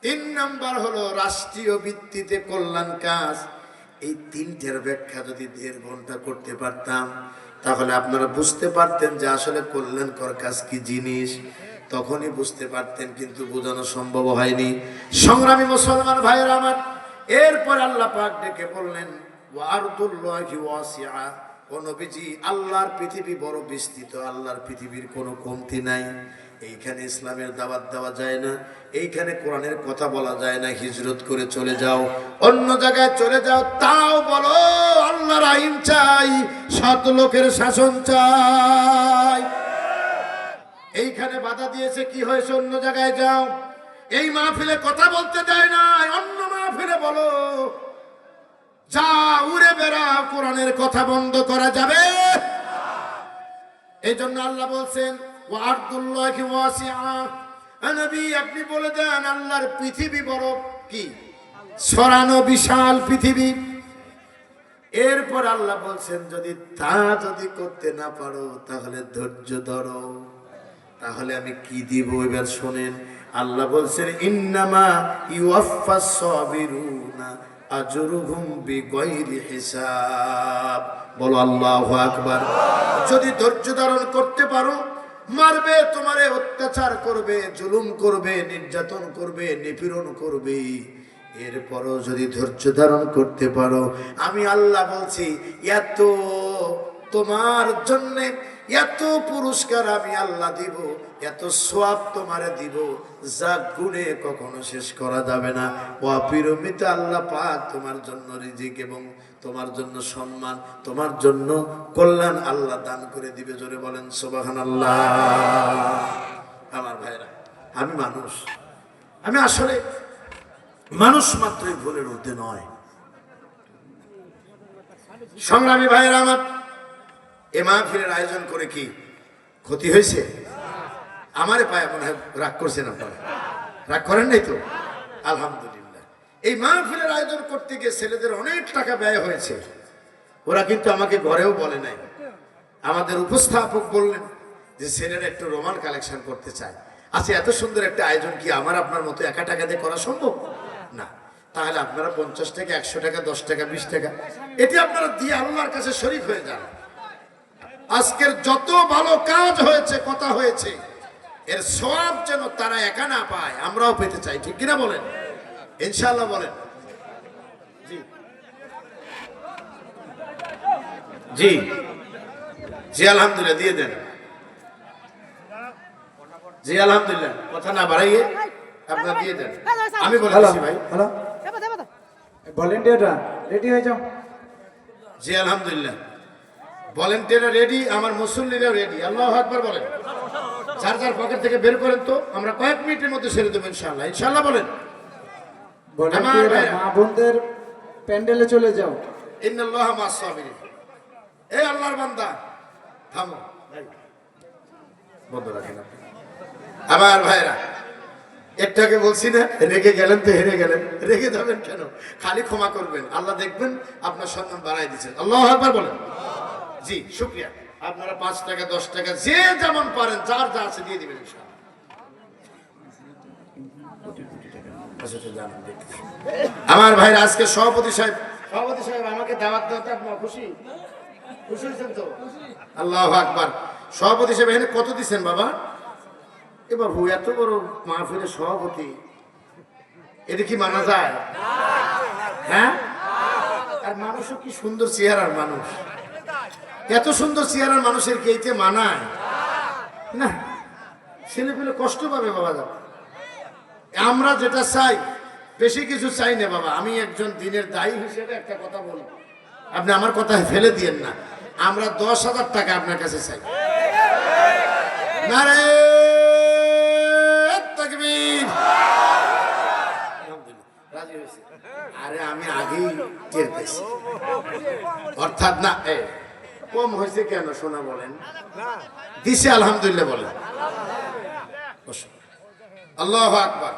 3 নম্বর হলো রাষ্ট্রীয় ভিত্তিতে কল্যাণ কাজ। এই 3টের ব্যাখ্যা যদি 1.5 ঘন্টা করতে পারতাম তাহলে আপনারা বুঝতে পারতেন যে আসলে কল্যাণকর কাজ কি জিনিস, তখনই বুঝতে পারতেন, কিন্তু বোঝানো সম্ভব হয়নি। সংগ্রামী মুসলমান ভাইয়েরা আমার, এরপর আল্লাহ পাক ডেকে বললেন ওয়া আরদুল্লাহি ওয়াসিআ। ও নবীজি আল্লাহর পৃথিবী বড় বিস্তৃত, আল্লাহর পৃথিবীর কোনো কমতি নাই। এইখানে ইসলামের দাওয়াত দেওয়া যায় না, এইখানে কোরআনের কথা বলা যায় না, হিজরত করে চলে যাও, অন্য জায়গায় চলে যাও, তাও বলো আল্লাহর আইন চাই, সৎ লোকের শাসন চাই। এইখানে বাধা দিয়েছে, কি হয়েছে? অন্য জায়গায় যাও। এই মাহফিলে কথা বলতে দেয় না, অন্য মাহফিলে বলো, যা উড়ে বেড়া, কোরআনের কথা বন্ধ করা যাবে। এই জন্য আল্লাহ বলছেন ওয়া আরদুল্লাহি ওয়াসিআ। নবী আপনি বলে দেন আল্লাহর পৃথিবী বড় কি ছড়ানো বিশাল পৃথিবী। এরপর আল্লাহ বলছেন যদি তা যদি করতে না পারো তাহলে ধৈর্য ধরো। তাহলে আমি কি দিব এবার শোনেন। আল্লাহ বলছেন ইন্নামা ইউয়াফফাস সাবিরুনা আজরুহুম বিগাইরি হিসাব। বলো আল্লাহু আকবার। যদি ধৈর্য ধারণ করতে পারো, মারবে, তোমারে অত্যাচার করবে, জুলুম করবে, নির্যাতন করবে, নিপীড়ন করবে, এরপরও যদি ধৈর্য ধারণ করতে পারো, আমি আল্লাহ বলছি এত তোমার জন্যে এত পুরস্কার আমি আল্লাহ দিব, এত সওয়াব তোমারে দিব, যা গুণে কখনো শেষ করা যাবে না। অবিরমিত আল্লাহ পাক তোমার জন্য রিজিক এবং তোমার জন্য সম্মান, তোমার জন্য কল্যাণ আল্লাহ দান করে দিবে। জোরে বলেন সুবহানাল্লাহ। আমার ভাইরা, আমি মানুষ, আমি আসলে মানুষ মাত্রই ভুলের ঊর্ধ্বে নয়। সংগ্রামী ভাইরা আমার, এ মাহফিলের আয়োজন করে কি ক্ষতি হয়েছে? আমারে পায়ে মনে হয় রাগ করছেন আপনারা, রাগ করেন নাই তো? আলহামদুলিল্লাহ। এই মাহফিলের আয়োজন করতে গিয়ে ছেলেদের অনেক টাকা ব্যয় হয়েছে। ওরা কিন্তু আমাকে ঘরেও বলে নাই। আমাদের উপস্থাপক বললেন যে ছেলেরা একটু রোমান কালেকশন করতে চায়। আচ্ছা, এত সুন্দর একটা আয়োজন কি আমার আপনার মতো একা টাকা দিয়ে করা সম্ভব না? তাহলে আপনারা 50 টাকা, 100 টাকা, 10 টাকা, 20 টাকা এটি আপনারা দিয়ে আল্লাহর কাছে শরীক হয়ে যান। আজকের যত ভালো কাজ হয়েছে, কথা হয়েছে, এর সওয়াব যেন তারা একা না পায়, আমরাও পেতে চাই। ঠিক কিনা বলেন? ইনশাআল্লাহ বলেন। জি জি জি আলহামদুলিল্লাহ, দিয়ে দেন। জি আলহামদুলিল্লাহ, কথা না বাড়াইয়ে আপনারা দিয়ে দেন। আমি বলে দিচ্ছি ভাই। হ্যালো, ভলেন্টিয়াররা রেডি হয়ে যাও। জি আলহামদুলিল্লাহ, ভলেন্টিয়াররা রেডি, আমার মুসল্লিরাও রেডি। আল্লাহু আকবার বলেন। যার যার পকেট থেকে বের করেন তো, আমরা কয়েক মিনিটের মধ্যে ছেড়ে দেবো ইনশাআল্লাহ। ইনশাআল্লাহ বলেন। ভলেন্টিয়াররা মা বোনদের প্যান্ডেলে চলে যাও। ইন্নাল্লাহা মা'আস সাবিরিন। এই আল্লাহর বান্দা থামো, বন্ধ রাখেন আপনি। আমার ভাইরা, একটাকে বলছি না, রেগে গেলেন তো হেরে গেলেন। রেগে যাবেন কেন? খালি ক্ষমা করবেন, আল্লাহ দেখবেন আপনার সম্মান বাড়াই দিচ্ছেন। আল্লাহু আকবার বলেন। জি শুকরিয়া। আপনারা 5 টাকা, 10 টাকা যে যেমন পারেন, যার যা আছে দিয়ে দিবেন ইনশাআল্লাহ। আমার ভাইরা, আজকে সভাপতি সাহেব আমাকে দাওয়াত দেওয়াতে আপনারা খুশি? খুশি হয়েছেন তো? আল্লাহু আকবার। সভাপতি সাহেব এখানে কত দিচ্ছেন বাবা? এবার এত বড় মাহফিলের সভাপতি, এটা কি মানা যায়? হ্যাঁ, আর মানুষও কি সুন্দর চেহারার মানুষ, এত সুন্দর চেহারার মানুষের কি এইতে মানায় না? ছেলে পেলে কষ্ট পাবে বাবা। আমরা যেটা চাই, বেশি কিছু চাই না বাবা। আমি একজন দিনের দায়ী হিসেবে একটা কথা বলি, আপনি আমার কথা ফেলে দিয়েন না। আমরা 10,000 টাকা আপনার কাছে চাই। নারে তাকবীর। রাজি হয়েছে? আরে আমি আগেই টের পেয়েছি। অর্থাৎ না, কম হয়েছে কেন শোনা বলেন? দিছে আলহামদুলিল্লাহ বলেন। আল্লাহু আকবার।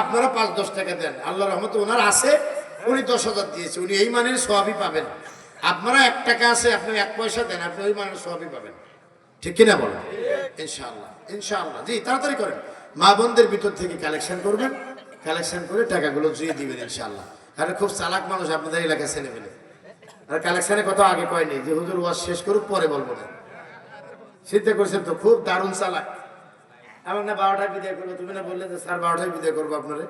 আপনারা 5-10 টাকা দেন, আল্লাহর রহমতে ওনার আছে, উনি 10,000 দিয়েছে, উনি এই মানের সওয়াবই পাবেন। আপনারা 1 টাকা আছে, আপনি 1 পয়সা দেন, আপনি ওই মানের সওয়াবই পাবেন। ঠিক কিনা বলেন? ইনশাআল্লাহ, ইনশাআল্লাহ। জি তাড়াতাড়ি করেন, মা বোনদের ভিতর থেকে কালেকশন করবেন, কালেকশন করে টাকাগুলো জুয়ে দিবেন ইনশাআল্লাহ। আরে খুব চালাক মানুষ আপনাদের এলাকায় ছেলে পেলে। আর কালেকশনের কথা আগে কয়নি যে হুজুর ওয়াজ শেষ করুক পরে বলবো না। চিন্তা করছেন তো? খুব দারুণ চালাক। আমার না 12টায় বিদায় করবো, তুমি না বললে যে স্যার 12টায় বিদায় করবো আপনারে।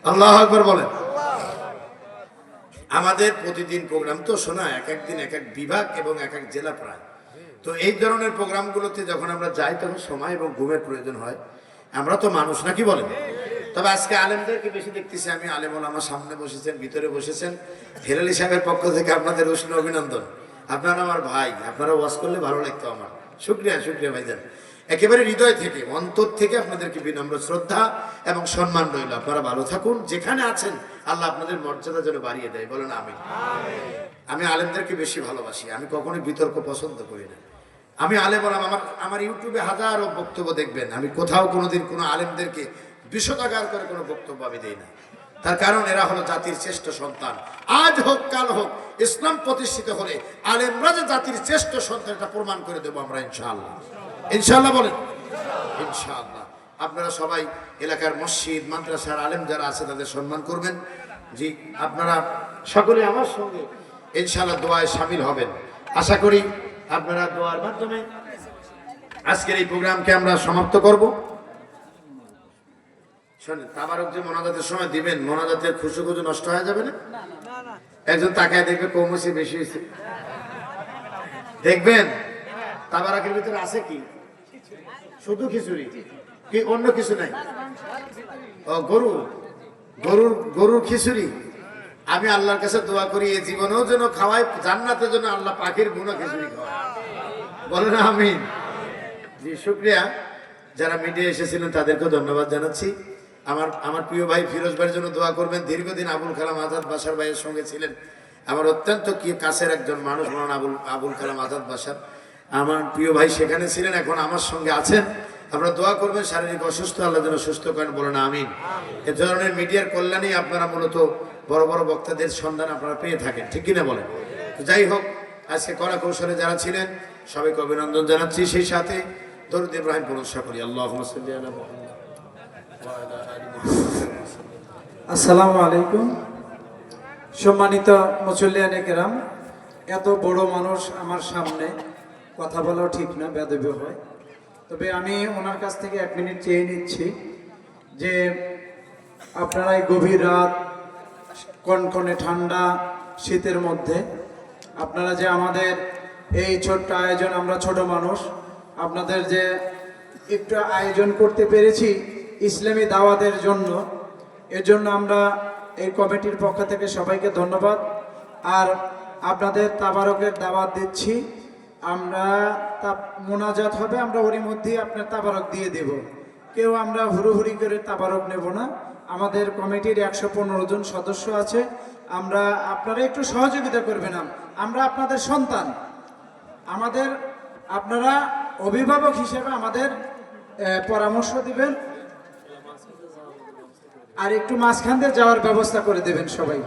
আল্লাহু আকবার বলেন। আমাদের প্রতিদিন প্রোগ্রাম তো শোনা, এক একদিন এক এক বিভাগ এবং এক এক জেলা প্রায়। তো এই ধরনের প্রোগ্রামগুলোতে যখন আমরা যাই, তখন সময় এবং ঘুমের প্রয়োজন হয়। আমরা তো মানুষ নাকি বলেন? তবে আজকে আলেমদেরকে বেশি দেখতেছি আমি। আলেম ওলামা সামনে বসেছেন, ভিতরে বসেছেন। হেলালি সাহেবের পক্ষ থেকে আপনাদের উষ্ণ অভিনন্দন। আপনারা আমার ভাই, আপনারা ওয়াজ করলে ভালো লাগতো আমার। শুক্রিয়া, শুক্রিয়া ভাইজান। একেবারে হৃদয় থেকে, অন্তর থেকে আপনাদেরকে বিনম্র শ্রদ্ধা এবং সম্মান রইল। আপনারা ভালো থাকুন, যেখানে আছেন আল্লাহ আপনাদের মর্যাদা যেন বাড়িয়ে দেয়। বলেন আমিন। আমি আলেমদেরকে বেশি ভালোবাসি, আমি কখনোই বিতর্ক পছন্দ করি না। আমি আলেম বললাম, আমার ইউটিউবে হাজারো বক্তব্য দেখবেন, আমি কোথাও কোনোদিন কোনো আলেমদেরকে বিষোদাগার করে কোনো বক্তব্য আমি দিই না। তার কারণ এরা হলো জাতির শ্রেষ্ঠ সন্তান। আজ হোক কাল হোক, ইসলাম প্রতিষ্ঠিত হলে আলেমরা যে জাতির শ্রেষ্ঠ সন্তান, এটা প্রমাণ করে দেবো আমরা ইনশাআল্লাহ। ইনশাআল্লাহ বলেন ইনশাআল্লাহ। আপনারা সবাই এলাকার মসজিদ মাদ্রাসার আলেম যারা আছে তাদের সম্মান করবেন। জি, আপনারা সকলে আমার সঙ্গে ইনশাআল্লাহ দোয়ায় শামিল হবেন। আশা করি আপনারা দোয়ার মাধ্যমে আজকের এই প্রোগ্রামকে আমরা সমাপ্ত করব। শোনেন, তাবারক যে মোনাজাতের সময় দিবেন, মোনাজাতের খুশু নষ্ট হয়ে যাবে না? একজন তাকায় দেখবে কমবেশি বেশি হয়েছে, দেখবেন তাবারকের ভিতরে আছে কি? শুধু খিচুড়ি, কি অন্য কিছু নাই? ও গরুর খিচুড়ি। আমি আল্লাহর কাছে দোয়া করি এই জীবনেও যেন খাওয়াই, জান্নাতের জন্য আল্লাহ পাখির গুণা খিচুড়ি খাওয়ায়। বলেন আমিন। জি, শুকরিয়া। যারা মিডিয়া এসেছিলেন তাদেরকেও ধন্যবাদ জানাচ্ছি। আমার প্রিয় ভাই ফিরোজ ভাইয়ের জন্য দোয়া করবেন। দীর্ঘদিন আবুল কালাম আজাদ বাশার ভাইয়ের সঙ্গে ছিলেন, আমার অত্যন্ত কাছের একজন মানুষ মহান আবুল কালাম আজাদ বাশার, আমার প্রিয় ভাই সেখানে ছিলেন, এখন আমার সঙ্গে আছেন। আপনারা দোয়া করবেন শারীরিক অসুস্থ আল্লাহ যেন সুস্থ করেন, বলেন আমিন। এ ধরনের মিডিয়ার কল্যাণেই আপনারা মূলত বড় বড় বক্তাদের সন্ধান আপনারা পেয়ে থাকেন, ঠিক কিনা বলেন? যাই হোক, আজকে কলা কৌশলে যারা ছিলেন সবাইকে অভিনন্দন জানাচ্ছি। সেই সাথে দরুদ ইব্রাহিম প্রশংসা করি। আল্লাহুম্মা সাল্লি আলা মুহাম্মাদ ওয়া আলা আলি মুহাম্মাদ। আসসালামু আলাইকুম। সম্মানিত মুসল্লিয়ানে কেরাম, এত বড় মানুষ আমার সামনে কথা বলাও ঠিক না, বেয়াদবি হয়। তবে আমি ওনার কাছ থেকে 1 মিনিট চেয়ে নিচ্ছি যে আপনারা এই গভীর রাত, কনকনে ঠান্ডা শীতের মধ্যে আপনারা যে আমাদের এই ছোট্ট আয়োজন, আমরা ছোট মানুষ, আপনাদের যে একটু আয়োজন করতে পেরেছি ইসলামী দাওয়াতের জন্য, এর জন্য আমরা এই কমিটির পক্ষ থেকে সবাইকে ধন্যবাদ। আর আপনাদের তাবারকের দাওয়াত দিচ্ছি। আমরা মোনাজাত হবে, আমরা ওরই মধ্যেই আপনার তাবারক দিয়ে দেব। কেউ আমরা হুড়োহুড়ি করে তাবারক নেব না। আমাদের কমিটির 115 জন সদস্য আছে। আপনারা একটু সহযোগিতা করবেন। আমরা আপনাদের সন্তান, আপনারা অভিভাবক হিসেবে আমাদের পরামর্শ দিবেন আর একটু মাঝখান দিয়ে যাওয়ার ব্যবস্থা করে দেবেন সবাই।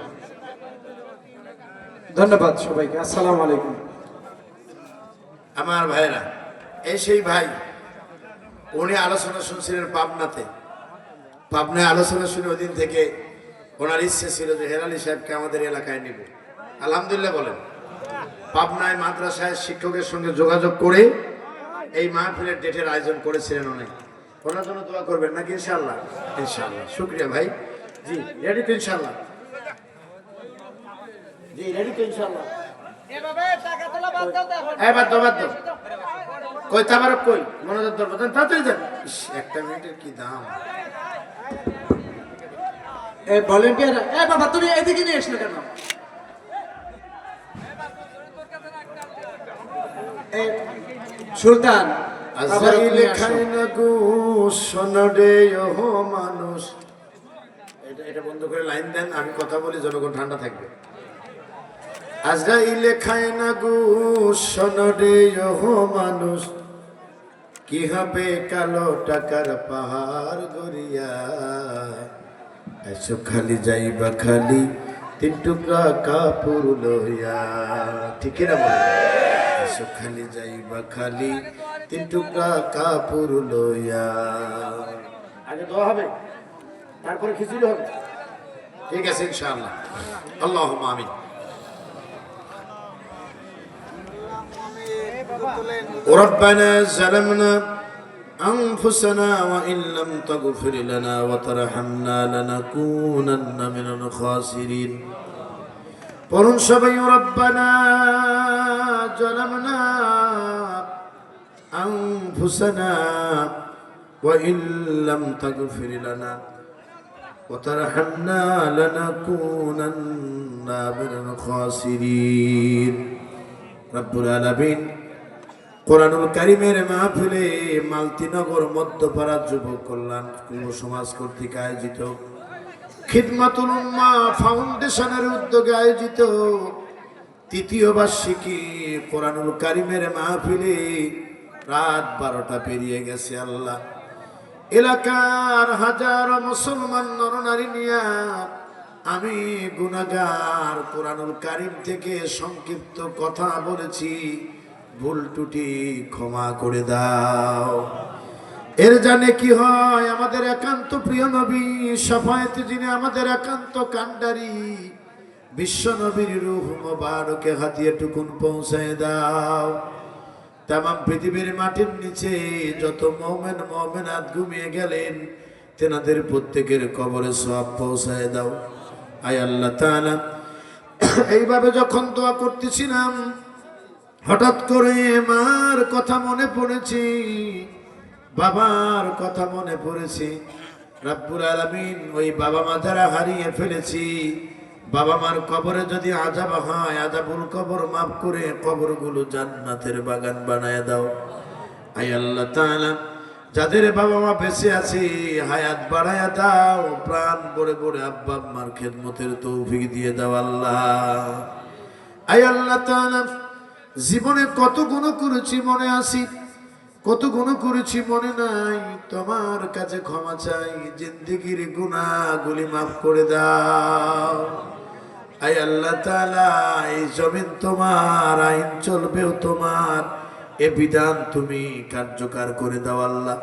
ধন্যবাদ সবাইকে। আসসালামু আলাইকুম। আমার ভাইরা, এই সেই ভাই, উনি আলোচনা শুনছিলেন পাবনায় আলোচনা শুনে ওদিন থেকে ওনার ইচ্ছে ছিল যে হেলালি সাহেবকে আমাদের এলাকায় নিব। আলহামদুলিল্লাহ বলেন। পাবনায় মাদ্রাসায় শিক্ষকের সঙ্গে যোগাযোগ করে এই মাহফিলের ডেটের আয়োজন করেছিলেন উনি। ওনার জন্য দোয়া করবেন নাকি? ইনশাআল্লাহ ইনশাআল্লাহ। শুকরিয়া ভাই। জি, রেডি তো ইনশাআল্লাহ? জি, রেডি তো ইনশাআল্লাহ? বাদ দাও। কই তাবারক কই? মনোযোগ ধরবো, তাড়াতাড়ি যান। 1 মিনিটের কি দাম? ভলেন্টিয়ার, বাবা তুমি এদিকে নিয়ে এসলে কেন? সুলতান, আজরাইলে খায় না ঘুষ, শোনরে ওহ মানুষ। এটা বন্ধ করে লাইন দেন, আমি কথা বলি, জনগণ ঠান্ডা থাকবে। আজরাইলে খায় না ঘুষ, শোনরে ওহ মানুষ, কি হবে কালো টাকার পাহাড় গড়িয়া, এসো খালি যাইবা খালি 3 টুকরা কাপড় লইয়া। ঠিক না বলে? এসো খালি যাইবা খালি 3 টুকরা কাপড় লইয়া। আগে দোয়া হবে, তারপরে খিচুড়ি হবে। ঠিক আছে ইনশাআল্লাহ। আল্লাহুম্মা আমিন। ربنا ظلمنا أنفسنا وإن لم تغفر لنا وترحمنا لنكونن من الخاسرين. قرن سبي ربنا ظلمنا أنفسنا وإن لم تغفر لنا وترحمنا لنكونن من الخاسرين. رب العالمين কোরআনুল কারীমের মাহফিলে মালতীনগর মধ্যপাড়া যুব কল্যাণ যুব সমাজ কর্তৃক আয়োজিত খিদমাতুল উম্মাহ ফাউন্ডেশনের উদ্যোগে আয়োজিত 3য় বার্ষিকী কোরআনুল কারীমের মাহফিলে রাত 12টা পেরিয়ে গেছে। আল্লাহ, এলাকার হাজারো মুসলমান নরনারী নিয়া আমি গুনাহগার কোরআনুল কারীম থেকে সংক্ষিপ্ত কথা বলেছি। ভুল ত্রুটি ক্ষমা করে দাও। এর জানে কি হয় আমাদের একান্ত প্রিয় নবী শাফায়েতে যিনি আমাদের একান্ত কান্ডারি বিশ্ব নবীর রূহ মোবারকে হাতিয়ে টুকুন পৌঁছায় দাও। তামাম পৃথিবীর মাটির নিচে যত মুমিন মুমিনাত ঘুমিয়ে গেলেন তেনাদের প্রত্যেকের কবরে সওয়াব পৌঁছায় দাও। আয় আল্লাহ তাআলা, এইভাবে যখন দোয়া করতেছিলাম হঠাৎ করে মার কথা মনে পড়েছে, বাবার কথা মনে পড়েছে। রব্বুল আলামিন, ওই বাবা মা যারা হারিয়ে ফেলেছি, বাবা মার কবরে যদি আযাব হয়, আযাবুল কবর মাফ করে কবরগুলো জান্নাতের বাগান বানায় দাও। আয় আল্লাহ তাআলা, যাদের বাবা মা বেঁচে আছে হায়াত বাড়ায়া দাও, প্রাণ ভরে ভরে আব্বা আম্মার খেদমতের তৌফিক দিয়ে দাও আল্লাহ। আয় আল্লাহ তাআলা, জীবনে কত গুণ করেছি মনে আছি, কত গুণ করেছি মনে নাই, তোমার কাছে ক্ষমা চাই, জিন্দেগির গুনাহগুলি মাফ করে দাও। আয় আল্লাহ তাআলা, এই জমিন তোমার, আইন চলবেও তোমার, এ বিধান তুমি কার্যকর করে দাও আল্লাহ।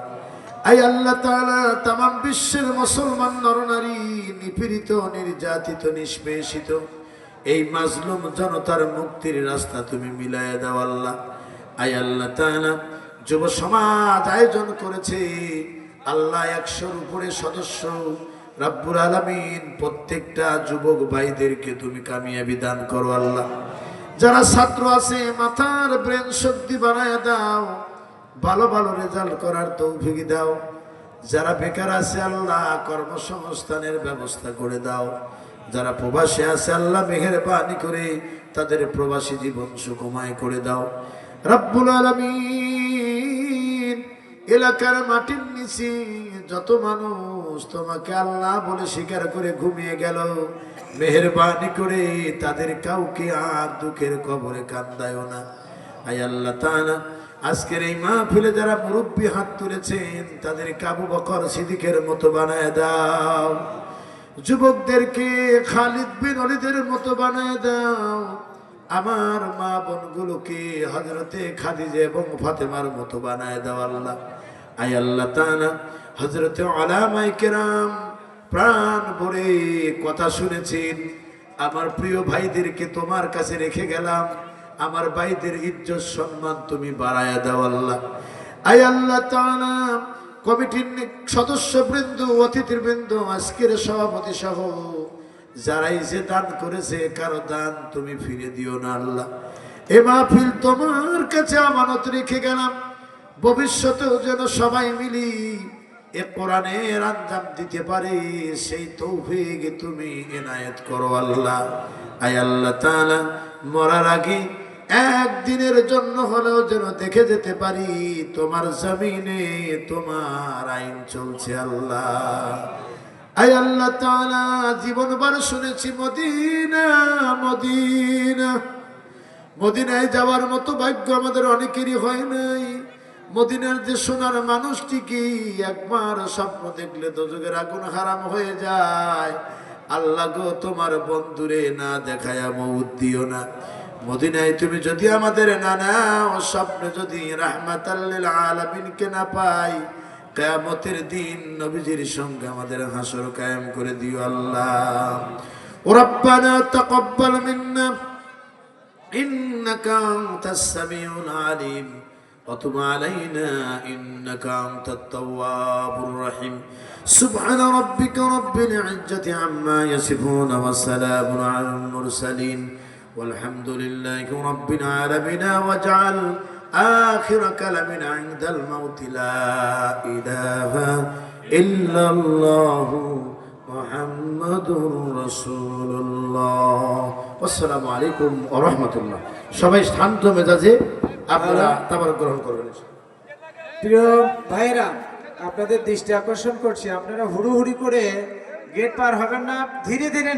আয় আল্লাহ তাআলা, তামাম বিশ্বের মুসলমান নরনারী নিপীড়িত, নির্যাতিত, নিষ্পেষিত এই মাজলুম জনতার মুক্তির রাস্তা তুমি মিলাইয়া দাও আল্লাহ। আয় আল্লাহ তাআলা, যুব সমাজ আয়োজন করেছে আল্লাহ, 100-র উপরে সদস্য। রব্বুল আলামিন, প্রত্যেকটা যুবক ভাইদেরকে তুমি কামিয়াবি দান করো আল্লাহ। যারা ছাত্র আছে মাথার ব্রেন শক্তি বানায় দাও, ভালো ভালো রেজাল্ট করার তৌফিক দাও। যারা বেকার আছে আল্লাহ কর্মসংস্থানের ব্যবস্থা করে দাও। যারা প্রবাসী আছে আল্লাহ মেহেরবানি করে তাদের প্রবাসী জীবন সুখময় করে দাও। রব্বুল আলামিন, এলাকার মাটির নিচে যত মানুষ তোমাকে আল্লাহ বলে স্বীকার করে ঘুমিয়ে গেল, মেহেরবানি করে তাদের কাউকে আর দুঃখের কবরে কান্দায়ও না। আয় আল্লাহ তাআলা, আজকের এই মাহফিলে যারা মুরব্বী হাত তুলেছেন তাদেরকে আবু বকর সিদ্দিকের মতো বানায় দাও। যুবকদেরকে খালিদ বিন ওলীদের মতো বানায় দাও। আমার মা বোনগুলোকে হযরতে খাদিজা এবং ফাতেমার মতো বানায় দাও আল্লাহ। আয় আল্লাহ তাআলা, হযরতে উলামায়ে কেরাম প্রাণ ভরে কথা শুনেছেন, আমার প্রিয় ভাইদেরকে তোমার কাছে রেখে গেলাম, আমার ভাইদের ইজ্জত সম্মান তুমি বাড়ায়া দাও আল্লাহ। আয় আল্লাহ তাআলা, কমিটির সদস্যবৃন্দ, অতিথিবৃন্দ, আজকের সভাপতি সহ যারাই যে দান করেছে কারো দান তুমি ফিরে দিও না আল্লাহ। এ মাহফিল তোমার কাছে আমানত রেখে গেলাম, ভবিষ্যতেও যেন সবাই মিলি এ কোরআনের আঞ্জাম দিতে পারে সেই তৌফিক তুমি এনায়েত করো আল্লাহ। আয় আল্লাহ তাআলা, মরার আগে একদিনের জন্য হলেও যেন দেখে যেতে পারি তোমার জমিনে তোমার আইন চলছে আল্লাহ। আয় আল্লাহ তাআলা, জীবনভর শুনেছি মদিনা মদিনা, মদিনায় যাওয়ার মতো ভাগ্য আমাদের অনেকেরই হয় নাই। মদিনার যে সোনার মানুষটিকে একবার স্বপ্ন দেখলে দোজখের আগুন হারাম হয়ে যায়। আল্লাহ গো, তোমার বন্ধুরে না দেখায়া মউত দিও না। মদিনায় তুমি যদি আমাদের না নাও, স্বপ্নে যদি রাহমাতাল লিল আলামিনকে না পাই, কিয়ামতের দিন নবীজির সঙ্গে আমাদের হাসর কায়েম করে দিও আল্লাহ। ও রব্বানা তাকাব্বাল মিন্না ইন্নাকা আনতাস সামিউল আলিম ওয়া তুব আলাইনা ইন্নাকা আনতাত তাওয়াবুর রহিম। সুবহান রাব্বিকা রাব্বিল ইজ্জাতি আম্মা ইয়াসিফুন ওয়া সালামুন আলাল মুরসালিন والحمد لله رب العالمين واجعل آخر كلامنا عند الموت لا إله إلا الله محمد رسول الله والسلام عليكم ورحمة الله। সবাই শান্ত মেজাজে আপনারা তাবারক গ্রহণ করবেন। প্রিয় ভাইরা, আপনাদের দৃষ্টি আকর্ষণ করছি, আপনারা হুড়ুহুড়ি করে গেট পার হবেন না, ধীরে ধীরে